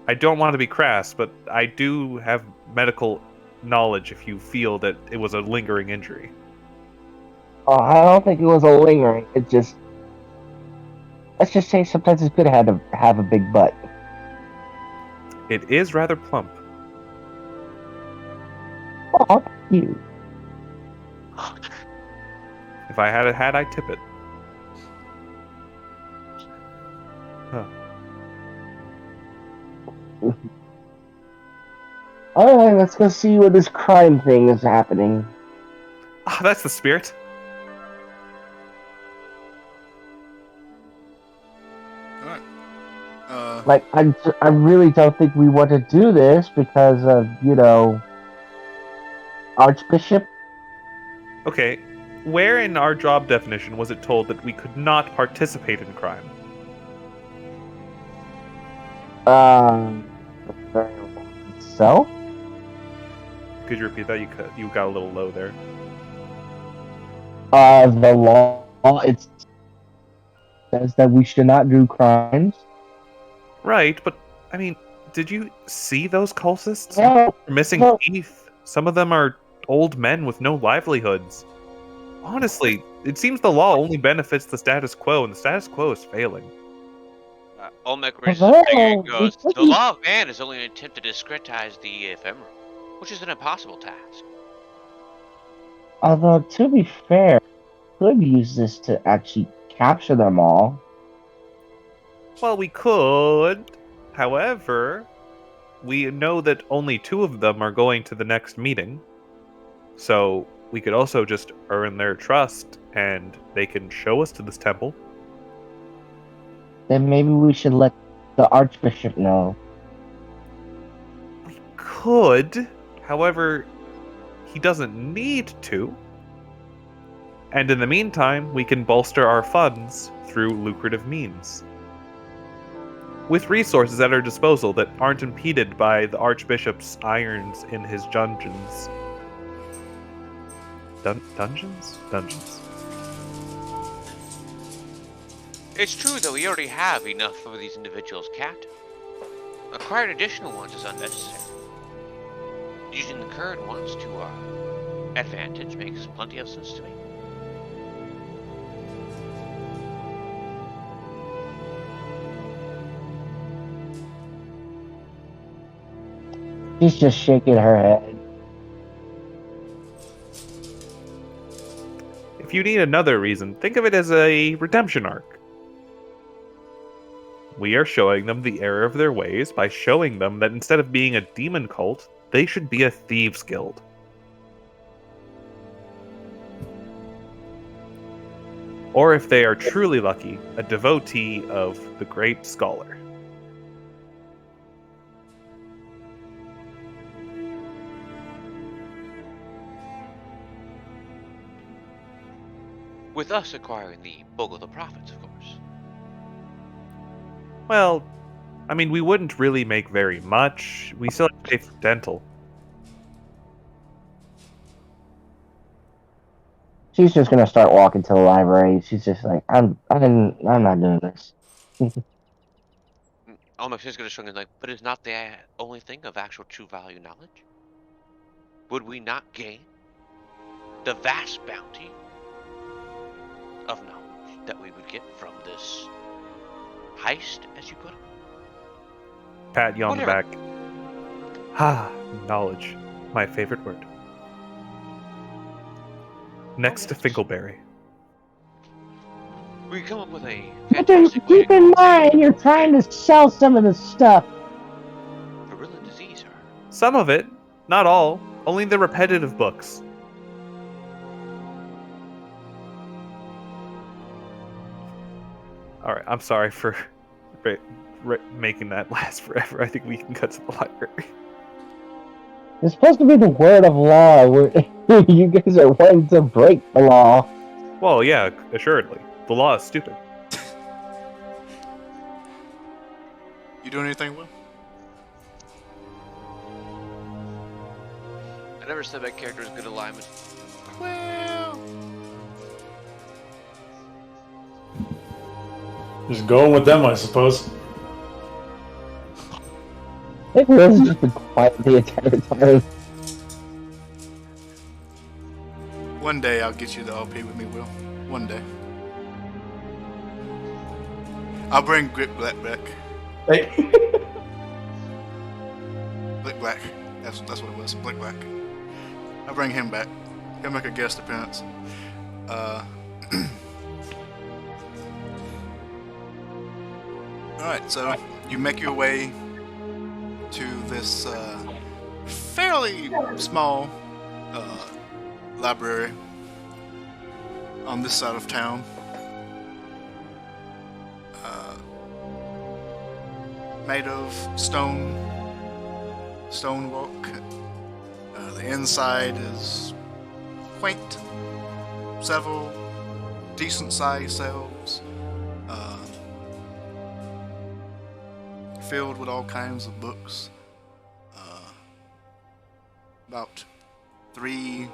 I don't want to be crass, but I do have medical knowledge if you feel that it was a lingering injury. Oh, I don't think it was a lingering. It just, let's just say sometimes it's good to have a big butt. It is rather plump. Oh, thank you. If I had a hat, I'd tip it. Huh. Alright, let's go see where this crime thing is happening. Ah, that's the spirit. Alright. I really don't think we want to do this because of, Archbishop. Okay, where in our job definition was it told that we could not participate in crime? So? Could you repeat that? You got a little low there. The law, it says that we should not do crimes. Right, but, I mean, did you see those cultists? No, They're missing no. teeth. Some of them are old men with no livelihoods. Honestly, it seems the law only benefits the status quo, and the status quo is failing. Olmec raises Hello, a finger and goes, because the law of man is only an attempt to discretize the ephemeral, which is an impossible task. Although, to be fair, we could use this to actually capture them all. Well, we could, However, we know that only 2 of them are going to the next meeting. So we could also just earn their trust and they can show us to this temple. Then maybe we should let the Archbishop know. We could. However, he doesn't need to. And in the meantime, we can bolster our funds through lucrative means. With resources at our disposal that aren't impeded by the Archbishop's irons in his dungeons. Dungeons? Dungeons. It's true that we already have enough for these individuals, Cat. Acquiring additional ones is unnecessary. Using the current ones to our advantage makes plenty of sense to me. She's just shaking her head. If you need another reason, think of it as a redemption arc. We are showing them the error of their ways by showing them that instead of being a demon cult, they should be a thieves' guild. Or if they are truly lucky, a devotee of the great scholar. With us acquiring the bulk of the profits, of course. Well, I mean, we wouldn't really make very much. We still have to pay for dental. She's just gonna start walking to the library. She's just like, I'm not doing this. Almost is going to shrug and like, but is not the only thing of actual true value knowledge? Would we not gain the vast bounty of knowledge that we would get from this heist, as you put it? Pat you on the Whatever. back. Ah, knowledge. My favorite word. Next to Finkleberry. We come up with a But then fantastic way keep in mind, you're trying to sell some of the stuff. gorilla disease her. Some of it, not all. Only the repetitive books. Alright, I'm sorry for making that last forever. I think we can cut to the library. It's supposed to be the word of law. Where you guys are wanting to break the law. Well, yeah, assuredly. The law is stupid. You doing anything, Will? I never said that character is good alignment. Well, Just going with them, I suppose. It was just been quiet the entire time. one day I'll get you the OP with me, Will. One day. I'll bring Grip Black back. Hey. Blick Black. That's what it was. Blick Black. I'll bring him back. He'll make a guest appearance. Alright, so you make your way to this fairly small library on this side of town. Made of stonework. The inside is quaint. Several decent-sized cells, filled with all kinds of books. About 3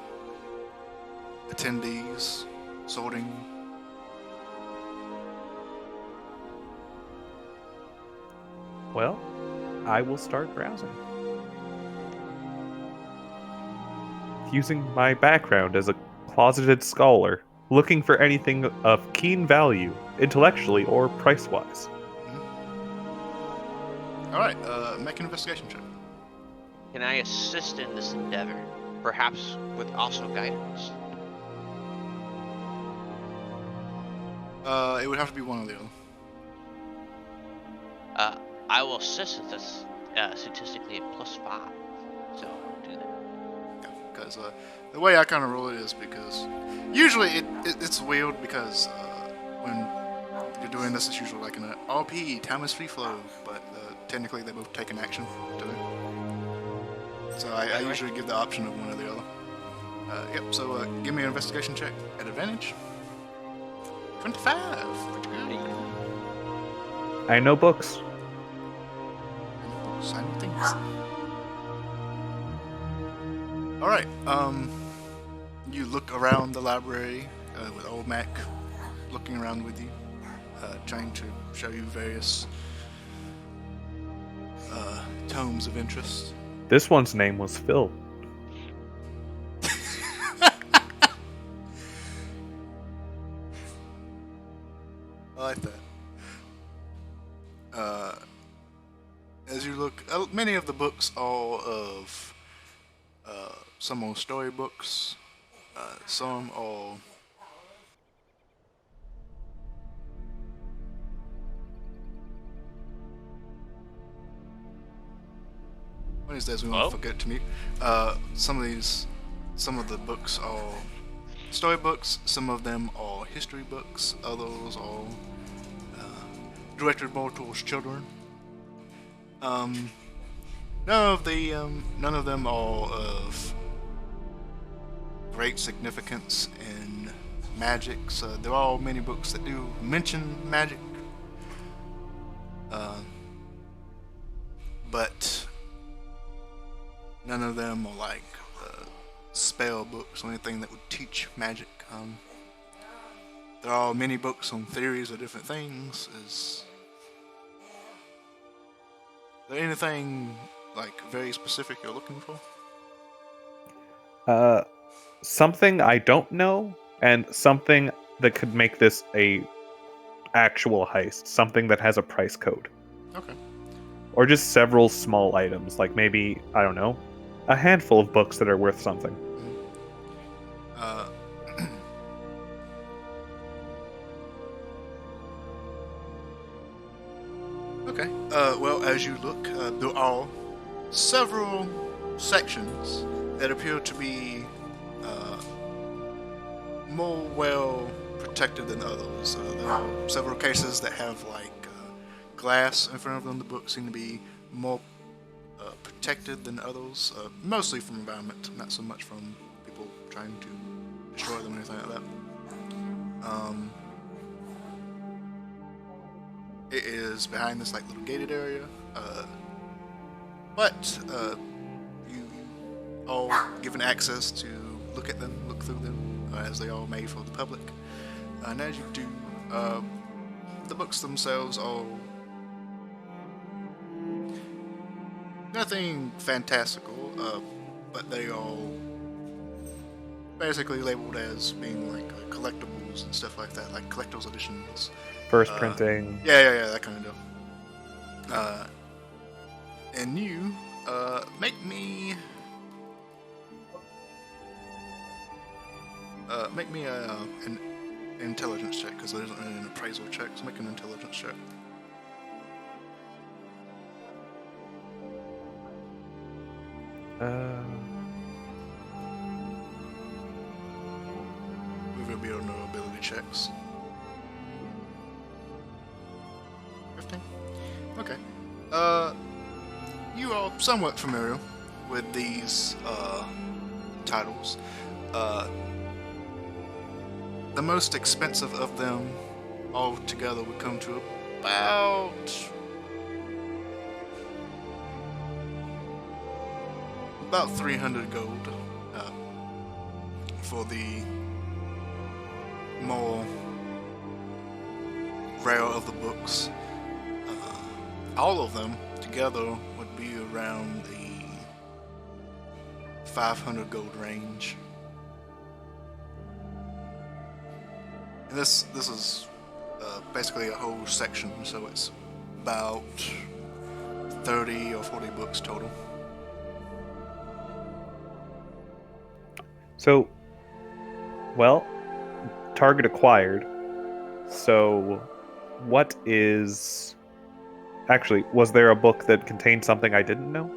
attendees sorting. Well, I will start browsing. Using my background as a closeted scholar, looking for anything of keen value, intellectually or price-wise. Alright, make an investigation check. Can I assist in this endeavor? Perhaps with also guidance? It would have to be one or the other. I will assist with this statistically at +5. So do that. Because the way I kind of roll it is because usually it's weird because when you're doing this, it's usually like an RP, time is free flow, but technically they both take an action to it. So I usually give the option of one or the other. Yep, so give me an investigation check at advantage. 25. Pretty good. I know books. Sign things. Alright, you look around the library with old Mac looking around with you, trying to show you various tomes of interest. This one's name was Phil. I like that. As you look, many of the books are of some are storybooks, some are one of these days we won't forget to mute. Some of the books are storybooks, some of them are history books, others are directed more towards children. None of them are of great significance in magic. So there are many books that do mention magic, but none of them are like spell books or anything that would teach magic. There are many books on theories of different things. Is there anything like very specific you're looking for? Something I don't know, and something that could make this a actual heist. Something that has a price code. Okay. Or just several small items, like maybe, I don't know, a handful of books that are worth something. Okay. Well, as you look, there are several sections that appear to be more well protected than others. There are several cases that have like glass in front of them. The books seem to be more protected than others, mostly from environment, not so much from people trying to destroy them or anything like that. It is behind this like little gated area, but you all given access to look at them, look through them, as they are made for the public. And as you do, the books themselves are nothing fantastical, but they are basically labeled as being like collectibles and stuff like that, like collector's editions. First printing. Yeah, that kind of deal. And you, make me an intelligence check, because there isn't really an appraisal check, so make an intelligence check. We will be on no ability checks. 15? Okay. You are somewhat familiar with these titles. The most expensive of them all together would come to about 300 gold for the more rare of the books. All of them together would be around the 500 gold range. And this is basically a whole section, so it's about 30 or 40 books total. So, well, target acquired. So, what is Actually, was there a book that contained something I didn't know?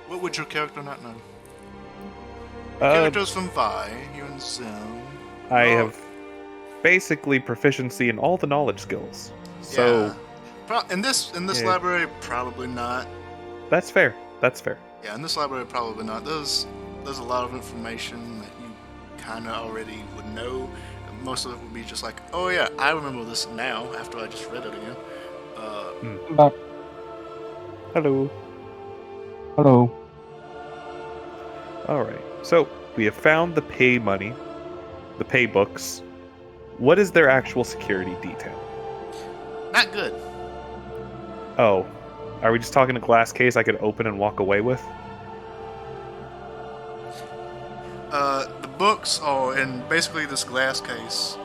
What would your character not know? Characters from Vi, you and Zim. I have basically proficiency in all the knowledge skills. So in this library, probably not. That's fair. That's fair. Yeah, in this library, probably not. There's a lot of information that you kind of already would know. Most of it would be just like, oh yeah, I remember this now after I just read it again. Hello. Hello. Alright, so we have found the pay money, the pay books. What is their actual security detail? Not good. Oh, are we just talking a glass case I could open and walk away with? The books are in basically this glass case.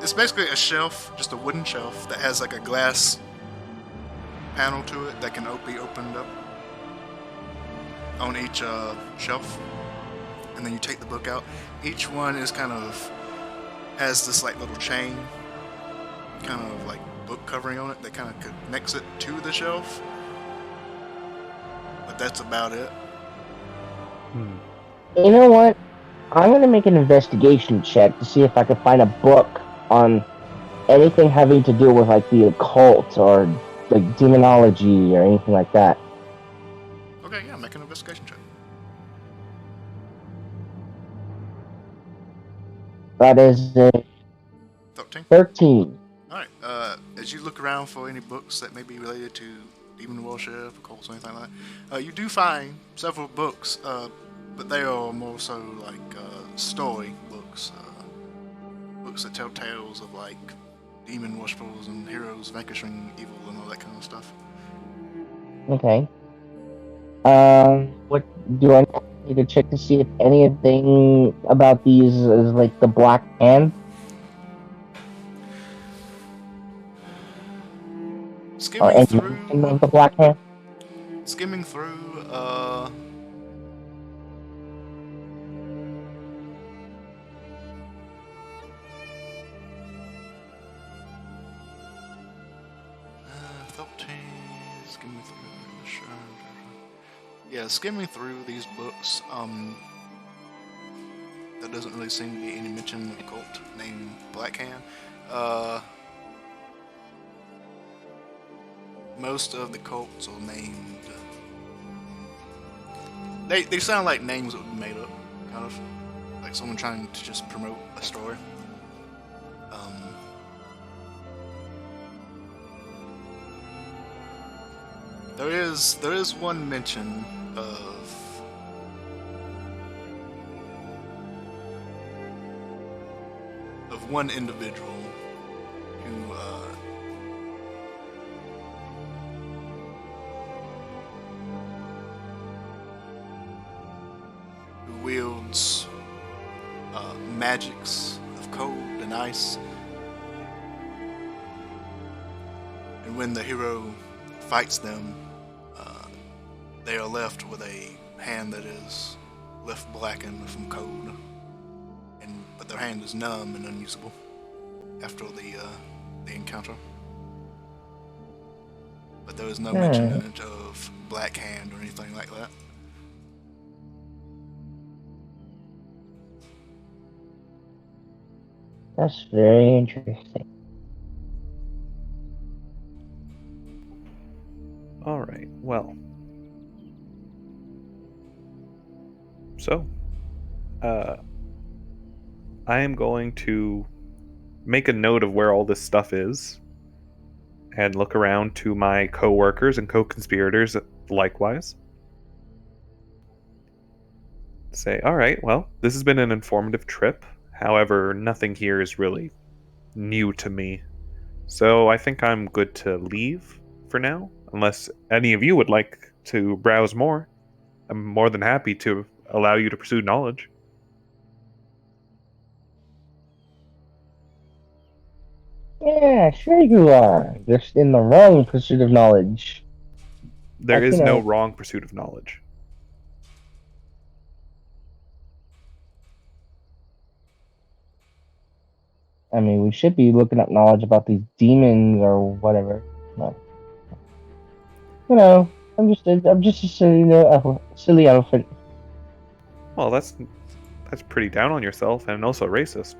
It's basically a shelf, just a wooden shelf that has like a glass panel to it that can be opened up on each shelf. And then you take the book out. Each one is has this like little chain, kind of like book covering on it that kind of connects it to the shelf. But that's about it. You know what? I'm gonna make an investigation check to see if I can find a book on anything having to do with like the occult or like demonology or anything like that. Okay, yeah, make an investigation check. That is a 13. Alright, as you look around for any books that may be related to demon worship, occults, or anything like that, you do find several books, but they are more so like story books. Books that tell tales of like demon worshippers and heroes vanquishing evil and all that kind of stuff. Okay. What do I need to check to see if anything about these is like the Black Hand? Skimming through of the Black Hand? Skimming through, skimming through these books, there doesn't really seem to be any mention of a cult named Black Hand. Most of the cults are named. They sound like names that would be made up, kind of like someone trying to just promote a story. There is one mention of one individual who wields magics of cold and ice, and when the hero fights them, they are left with a hand that is left blackened from cold, but their hand is numb and unusable after the encounter. But there is no mention in it of Black Hand or anything like that. That's very interesting. Alright, well. So, I am going to make a note of where all this stuff is and look around to my co-workers and co-conspirators likewise. Say, alright, well, this has been an informative trip. However, nothing here is really new to me. So I think I'm good to leave for now, unless any of you would like to browse more. I'm more than happy to allow you to pursue knowledge. Yeah, sure you are. Just in the wrong pursuit of knowledge. There Like, is you no know. wrong pursuit of knowledge. I mean, we should be looking up knowledge about these demons or whatever. But, you know, I'm just a silly elephant. Well, that's pretty down on yourself and also racist.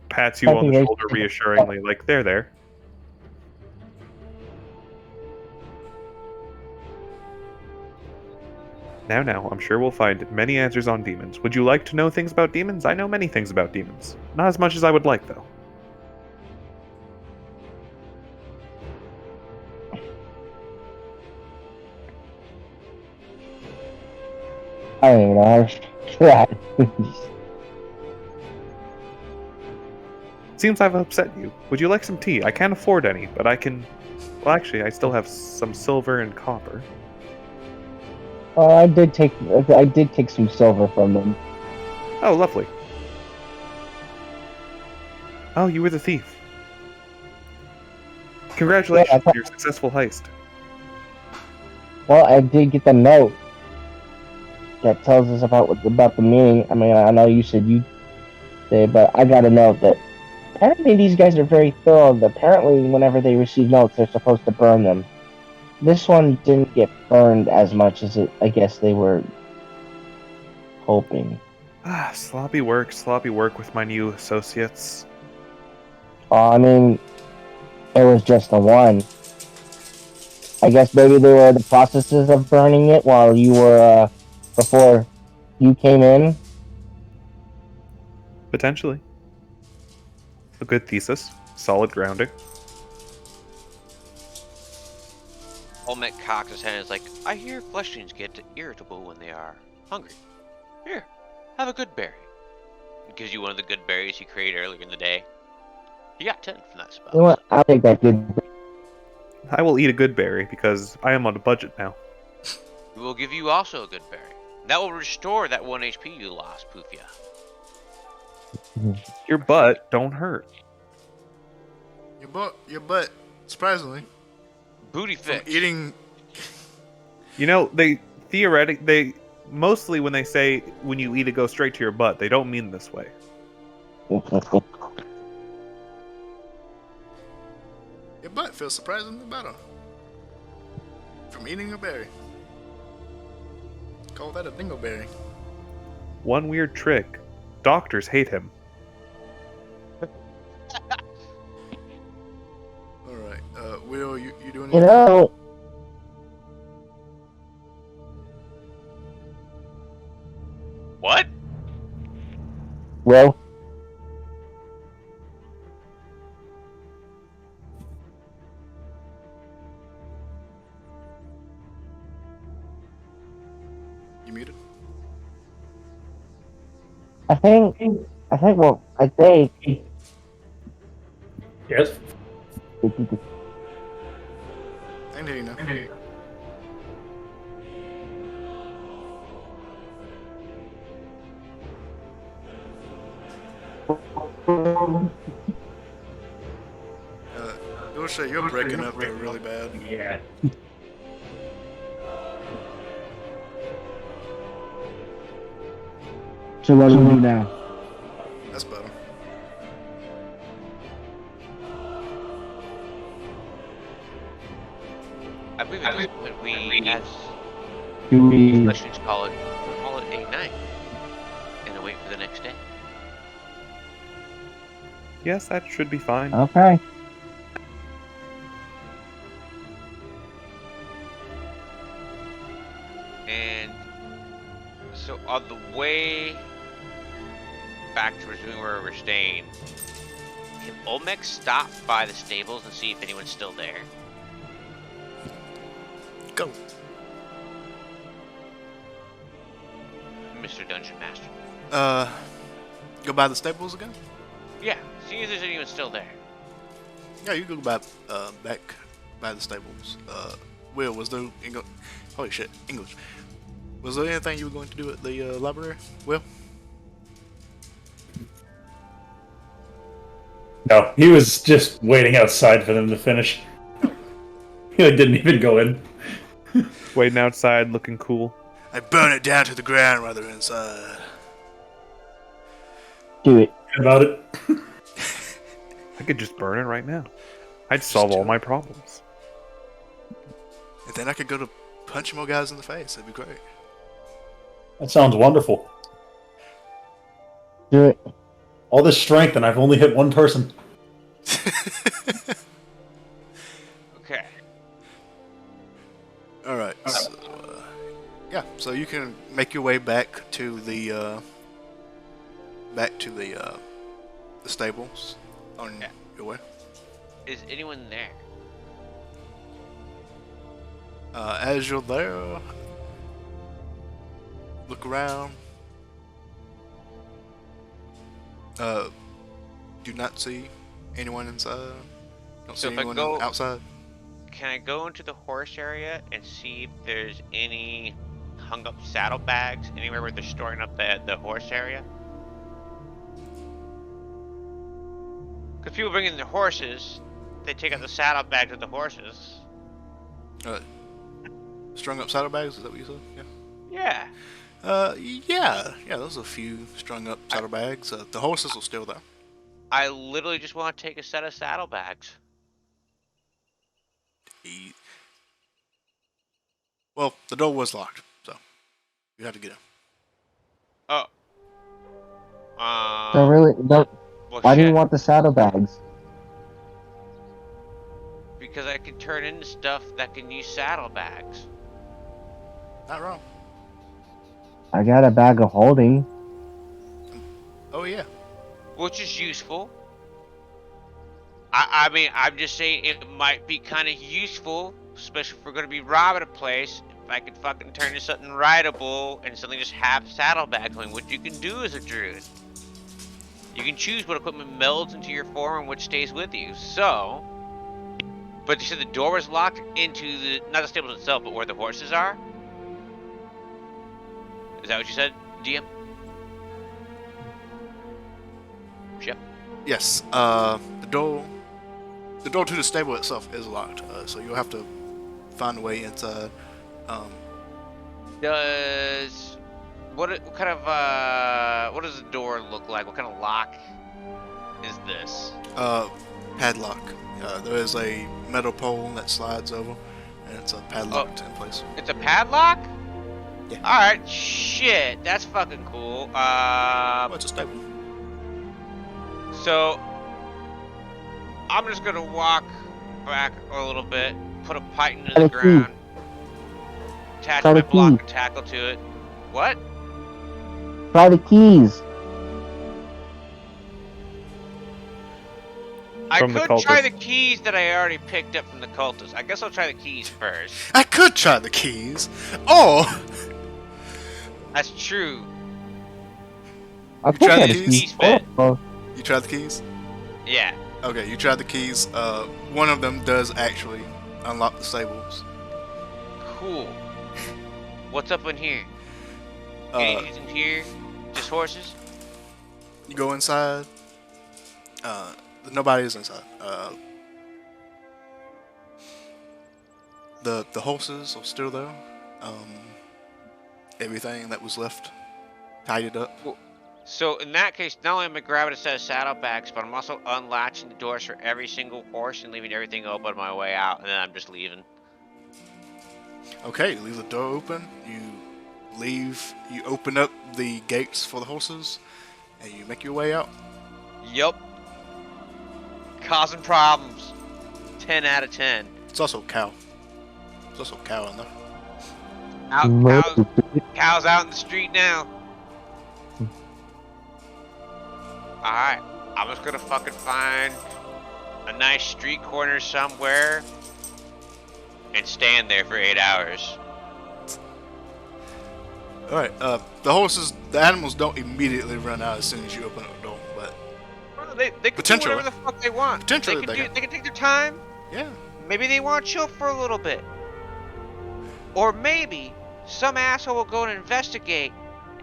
Pats you on the shoulder reassuringly, like, there. Now, I'm sure we'll find many answers on demons. Would you like to know things about demons? I know many things about demons. Not as much as I would like, though. I don't even know how to try. Seems I've upset you. Would you like some tea? I can't afford any, but I can... Well, actually, I still have some silver and copper. Well, I did take some silver from them. Oh, lovely. Oh, you were the thief. Congratulations on your successful heist. Well, I did get the note that tells us about the meaning. I mean, I know you said you did, but I got a note that apparently these guys are very thorough. Apparently, whenever they receive notes, they're supposed to burn them. This one didn't get burned as much as I guess they were hoping. Sloppy work with my new associates. I mean, it was just the one. I guess maybe they were in the processes of burning it while you were, before you came in. Potentially. A good thesis. Solid grounding. Olmec cocks his head and is like, I hear fleshings get irritable when they are hungry. Here, have a good berry. He gives you one of the good berries he created earlier in the day. You got 10 from that spell. You know what? I'll take that good. I will eat a good berry because I am on a budget now. We will give you also a good berry. That will restore that 1 HP you lost, Poofia. Your butt don't hurt. Your butt, surprisingly. Booty fix. Eating. You know, they mostly when they say when you eat it goes straight to your butt, they don't mean this way. Your butt feels surprisingly better from eating a berry. Call that a dingleberry. One weird trick. Doctors hate him. Alright, Will, you doing You anything? know, What? Will, You muted? I think, Yes. I can hear you now. Dulce, you're breaking up there really bad. Yeah. so what do we do now? That's better. I believe at this point we, as Do we? let's call it a night. And wait for the next day. Yes, that should be fine. Okay. And so on the way back to resuming where we're staying, can Olmec stop by the stables and see if anyone's still there? Go. Mr. Dungeon Master. Go by the stables again? Yeah, see if there's anyone still there. Yeah, you go by, back by the stables. Will, was there... Holy shit, English. Was there anything you were going to do at the library? Will? No, he was just waiting outside for them to finish. He didn't even go in. Waiting outside, looking cool. I burn it down to the ground rather than inside. Do it. About it. I could just burn it right now. I'd solve all my problems. And then I could go to punch more guys in the face. That'd be great. That sounds wonderful. Do it. All this strength, and I've only hit one person. Okay. All right. So, yeah. So you can make your way back to the stables on your way. Is anyone there? As you're there, look around. Do not see anyone inside. Don't So see if I anyone go- outside. Can I go into the horse area and see if there's any hung up saddlebags anywhere where they're storing up the horse area? Because people bring in their horses, they take out the saddlebags of the horses. Strung up saddlebags. Is that what you said? Yeah. Yeah. Yeah. There's a few strung up saddlebags. The horses are still there. I literally just want to take a set of saddlebags. Well, the door was locked, so you have to get in. Oh. So really, no. Well, Why do you shit. want the saddlebags? Because I can turn into stuff that can use saddlebags. Not wrong. I got a bag of holding. Oh yeah. Which is useful. I mean, I'm just saying it might be kind of useful, especially if we're going to be robbing a place. If I could fucking turn into something rideable and suddenly just have saddlebags, like what you can do as a druid. You can choose what equipment melds into your form and which stays with you. So, but you said the door was locked into the, not the stables itself, but where the horses are? Is that what you said, DM? Yep. Yes. The door to the stable itself is locked, so you'll have to find a way inside. Does what kind of what does the door look like? What kind of lock is this? Padlock. There is a metal pole that slides over, and it's padlocked in place. It's a padlock? Yeah. Alright, shit, that's fucking cool. Well, it's a stable. So I'm just gonna walk back a little bit, put a python in the ground, attach Try my the block key. and tackle to it. What? Try the keys. I From the could try cultists. the keys that I already picked up from the cultists. I guess I'll try the keys first. I could try the keys. Oh. That's true. I You tried had the a keys? key. Oh, You tried the keys? Yeah. Okay, you tried the keys. One of them does actually unlock the stables. Cool. What's up in here? Anything in here? Just horses? You go inside. Nobody is inside. The horses are still there. Everything that was left tidied up. So in that case, not only am I grabbing a set of saddlebags, but I'm also unlatching the doors for every single horse and leaving everything open on my way out, and then I'm just leaving. Okay, you leave the door open. You leave. You open up the gates for the horses, and you make your way out. Yup. Causing problems. 10 out of 10. It's also a cow. There's also a cow in there. Cows out in the street now. Alright, I'm just gonna fucking find a nice street corner somewhere and stand there for 8 hours. Alright, the animals don't immediately run out as soon as you open up the door, but Well, they can do Potentially. whatever the fuck they want. Potentially they they can take their time. yeah. Maybe they want to chill for a little bit. Or maybe some asshole will go and investigate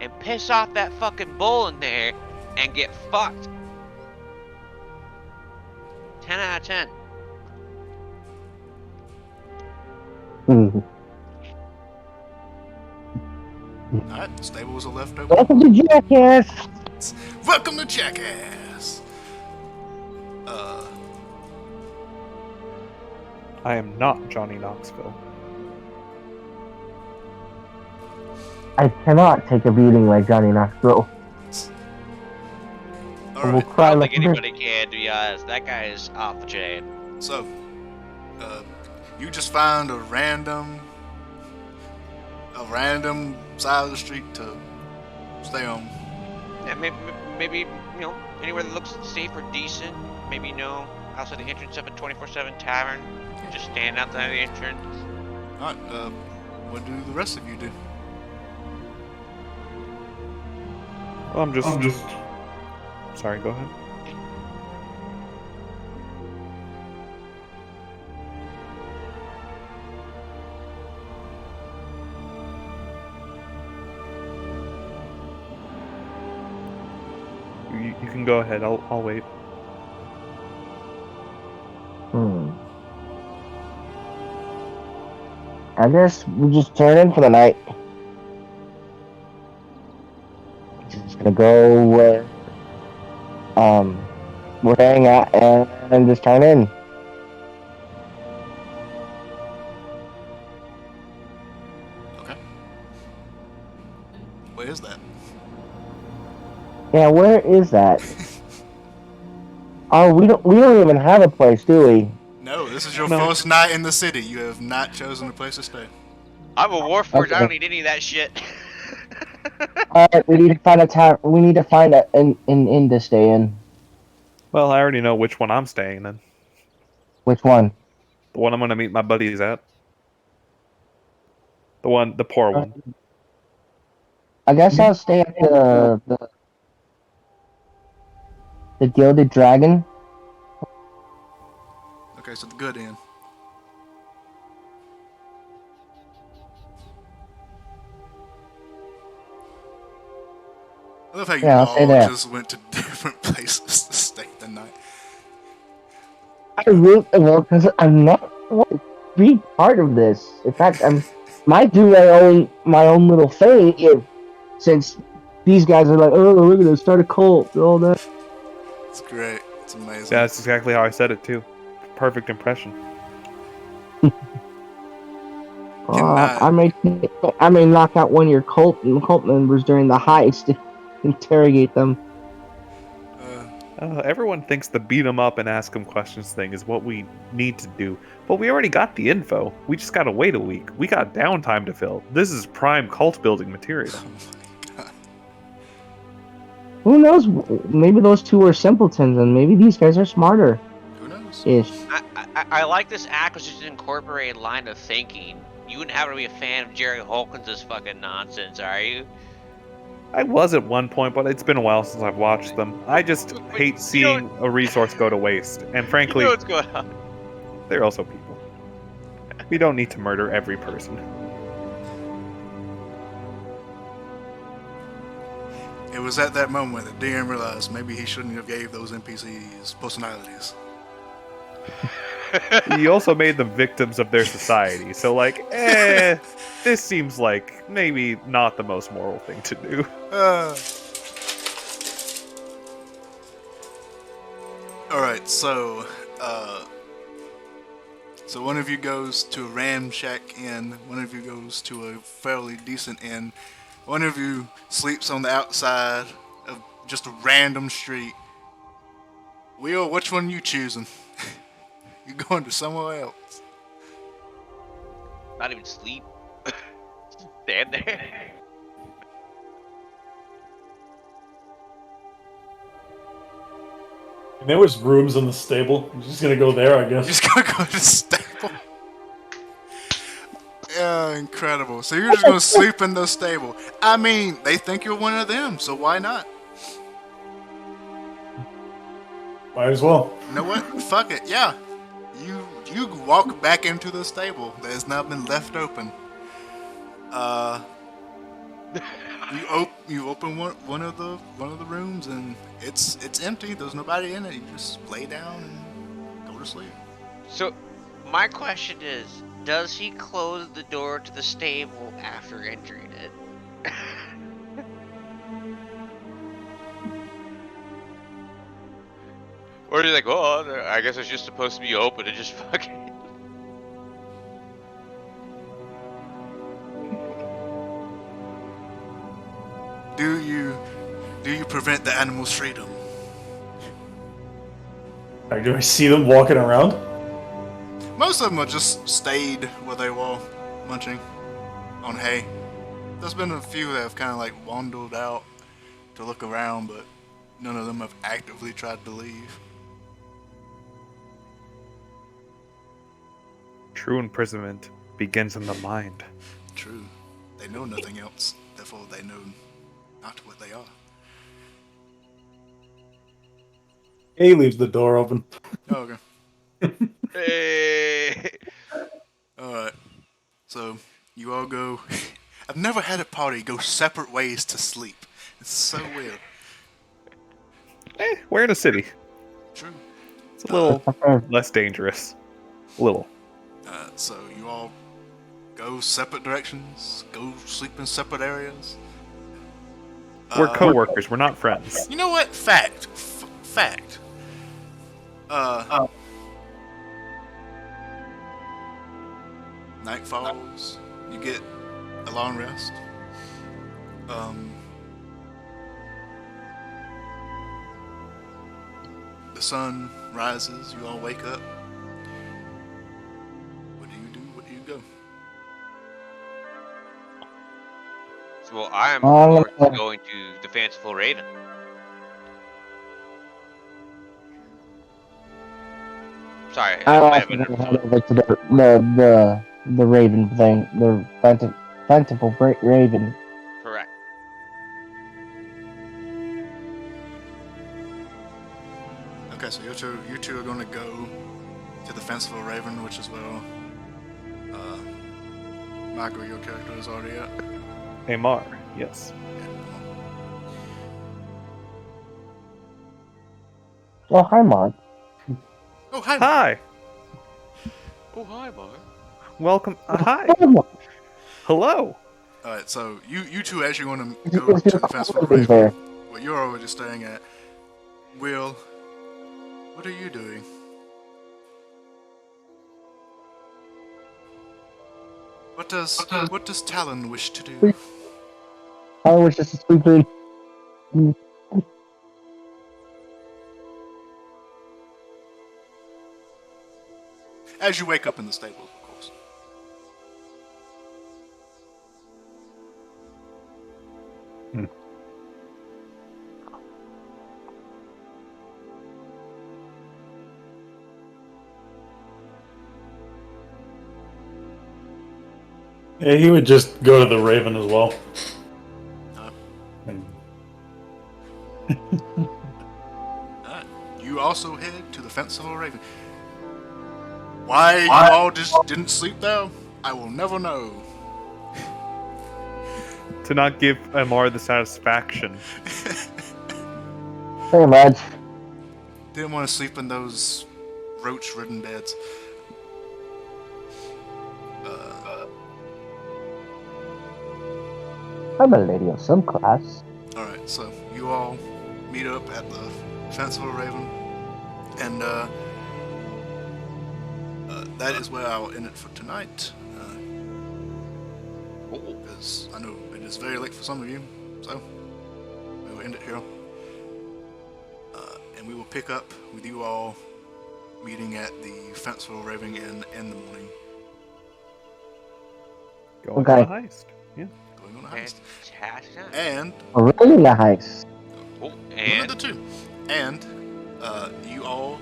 and piss off that fucking bull in there and get fucked. 10 out of 10. Mhm. Alright, the stables are left open. Welcome to Jackass. Welcome to Jackass! I am not Johnny Knoxville. I cannot take a beating like Johnny Knoxville. I will Alright, I cry don't like think a bitch. anybody can, to be honest. That guy is off the chain. so, you just find a random side of the street to stay on. Yeah, maybe anywhere that looks safe or decent. Maybe outside the entrance of a 24/7 tavern. Just stand outside the entrance. Alright, what do the rest of you do? Well, I'm just. Sorry, go ahead. You can go ahead. I'll wait. I guess we just turn in for the night. Just gonna go where we're staying at and just turn in. Okay. Where is that? Yeah, where is that? Oh, we don't even have a place, do we? No, this is your No. first night in the city. You have not chosen a place to stay. I'm a warforged. I Okay. don't need any of that shit. Alright, we need to find we need to find an inn to stay in. Well, I already know which one I'm staying in. Which one? The one I'm gonna meet my buddies at. The poor one. I guess I'll stay at the Gilded Dragon. Okay, so the good inn. I love how you Yeah, I'll stay all there. just went to different places to stay the night. I really well because I'm not want to be part of this. In fact, might do my own little thing since these guys are like, oh, we're gonna start a cult and all that. It's great. It's amazing. Yeah, that's exactly how I said it too. Perfect impression. I may knock out one of your cult members during the heist to interrogate them. Everyone thinks the beat 'em up and ask 'em questions thing is what we need to do, but we already got the info. We just gotta wait a week. We got downtime to fill. This is prime cult building material. Who knows? Maybe those two are simpletons, and maybe these guys are smarter. Who knows? Ish. I like this acquisition incorporated line of thinking. You wouldn't happen to be a fan of Jerry Holkins' fucking nonsense, are you? I was at one point, but it's been a while since I've watched them. I just hate seeing a resource go to waste, and frankly, You know what's going on. they're also people. We don't need to murder every person. It was at that moment that DM realized maybe he shouldn't have gave those NPCs personalities. He also made them victims of their society, so this seems like maybe not the most moral thing to do. Alright, so one of you goes to a ramshack inn, one of you goes to a fairly decent inn, one of you sleeps on the outside of just a random street. Will, which one you choosing? You going to somewhere else? Not even sleep. Stand there. And there was rooms in the stable. I'm just gonna go there, I You're guess. just gonna go to the stable? Yeah, incredible. So you're just gonna sleep in the stable. I mean, they think you're one of them, so why not? Might as well. You know what? Fuck it. Yeah. You walk back into the stable that has now been left open. You open one of the rooms and it's empty. There's nobody in it. You just lay down and go to sleep. So, My question is, does he close the door to the stable after entering it? Or are you like, oh, I guess it's just supposed to be open and just fucking... Do you prevent the animal's freedom? Like, do I see them walking around? Most of them have just stayed where they were, munching on hay. There's been a few that have kind of like wandered out to look around, but none of them have actively tried to leave. True imprisonment begins in the mind. True. They know nothing else, therefore they know not what they are. He leaves the door open. Oh, okay. Hey. Alright. So, you all go... I've never had a party go separate ways to sleep. It's so weird. We're in a city. True. It's a little less dangerous. A little. So, you all go separate directions, go sleep in separate areas. We're co-workers. We're not friends. You know what? Fact. Fact. Night falls. You get a long rest. The sun rises. You all wake up. What do you do? Where do you go? Well, I am going to the Fanciful Raven. Sorry, I might have also been head over to the Raven thing, the plentiful Raven. correct. Okay, so you two are going to go to the Fanciful Raven, which is where Michael, your character, is already at. Amar, yes. Oh, hi, Mark. Oh, hi. Hi. Oh, hi, Mark. Welcome. Hi. Hi, Mark. Hello. Alright, so you two actually want to go to the Fanciful There. Raven, what you're already staying at. Will, what are you doing? What does Talon wish to do? I was just sleeping. As you wake up in the stable, of course. Yeah, he would just go to the Raven as well. And Alright. You also head to the Fanciful Raven. Why you all just didn't sleep there? I will never know. To not give Amar the satisfaction. Pretty much. Didn't want to sleep in those roach-ridden beds. I'm a lady of some class. Alright, so you all meet up at the Fanciful Raven, and that is where I'll end it for tonight. Because I know it is very late for some of you, so we will end it here. And we will pick up with you all meeting at the Fanciful Raven Inn in the morning. Going Okay. on a heist. Yeah. Going on a heist. Fantastic. And Really nice. Oh, one of and the two. And you all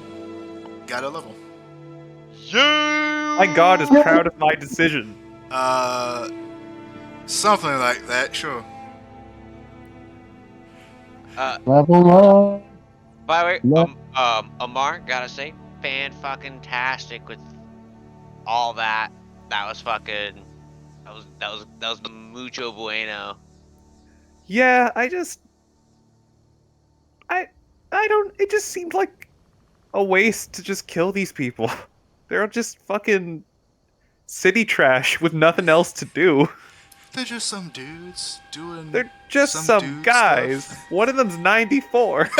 got a level. My god is proud of my decision. Something like that, sure. Level up. by the way, Yeah. Amar, gotta say, fan-fucking-tastic with all that. That was fucking. That was mucho bueno. Yeah, I don't. It just seemed like a waste to just kill these people. They're just fucking city trash with nothing else to do. They're just some dudes doing. They're just some dude guys. stuff. One of them's 94.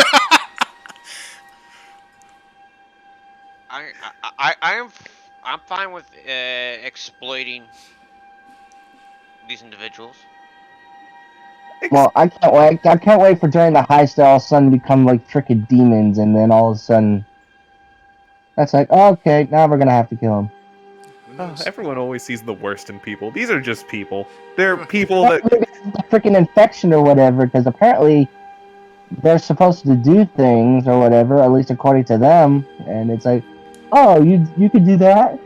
I'm fine with exploiting these individuals. Well, I can't wait. I can't wait for during the heist to all of a sudden become like freaking demons, and then all of a sudden, that's like, okay, now we're gonna have to kill him. Who knows? Everyone always sees the worst in people. These are just people. They're people that. Maybe it's a freaking infection or whatever, because apparently they're supposed to do things or whatever, at least according to them, and it's like, oh, you could do that?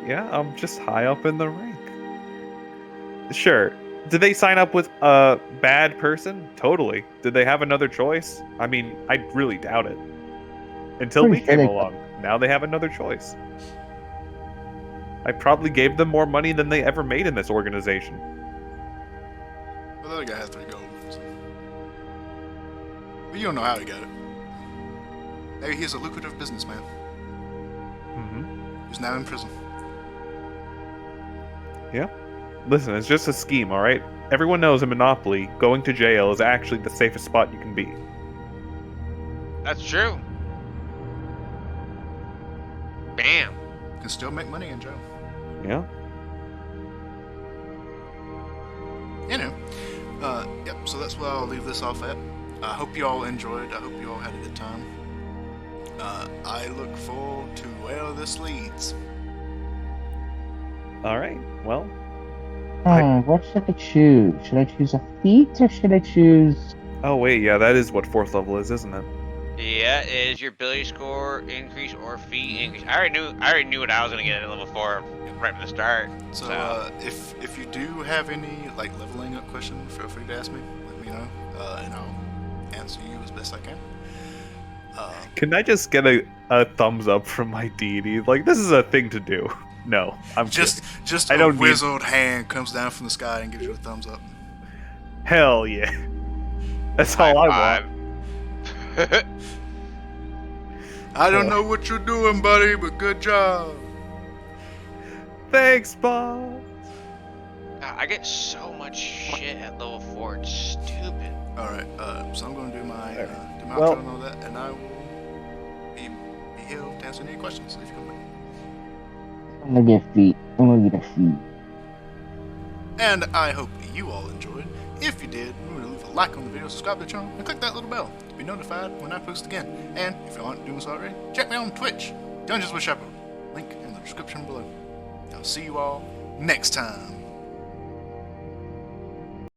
Yeah, I'm just high up in the rank. Sure. Did they sign up with a bad person? Totally. Did they have another choice? I mean, I really doubt it. Until we Pretty sure came they- along. Now they have another choice. I probably gave them more money than they ever made in this organization. Well, the other guy had 3 gold. So. But you don't know how he got it. Maybe he's a lucrative businessman Mm-hmm. who's now in prison. Yeah. Listen, it's just a scheme, alright? Everyone knows in Monopoly, going to jail is actually the safest spot you can be. That's true. Bam. You can still make money in jail. Yeah? Yep, so that's where I'll leave this off at. I hope you all enjoyed. I hope you all had a good time. I look forward to where this leads. Alright, well, What should I choose? Should I choose a feat or should I choose? oh wait, yeah, that is what 4th level is, isn't it? Yeah, is your ability score increase or feat increase? I already knew what I was gonna get at level 4 right from the start. So, if you do have any like leveling up questions, feel free to ask me. Let me know, and I'll answer you as best I can. Can I just get a thumbs up from my deity? Like, this is a thing to do. No, I'm Just I a don't need- wizard hand comes down from the sky and gives you a thumbs up. kidding. Hell yeah. That's all I want. I don't know what you're doing, buddy, but good job. Thanks, Bob. I get so much shit at level 4. It's stupid. All right, so I'm going to do my Well- outro and all that, and I will be here to answer any questions if you come back. I'm gonna get feet. I'm gonna get a feet. And I hope you all enjoyed. If you did, remember to leave a like on the video, subscribe to the channel, and click that little bell to be notified when I post again. And if you aren't doing so already, check me out on Twitch, Dungeons with Shepherd. Link in the description below. I'll see you all next time.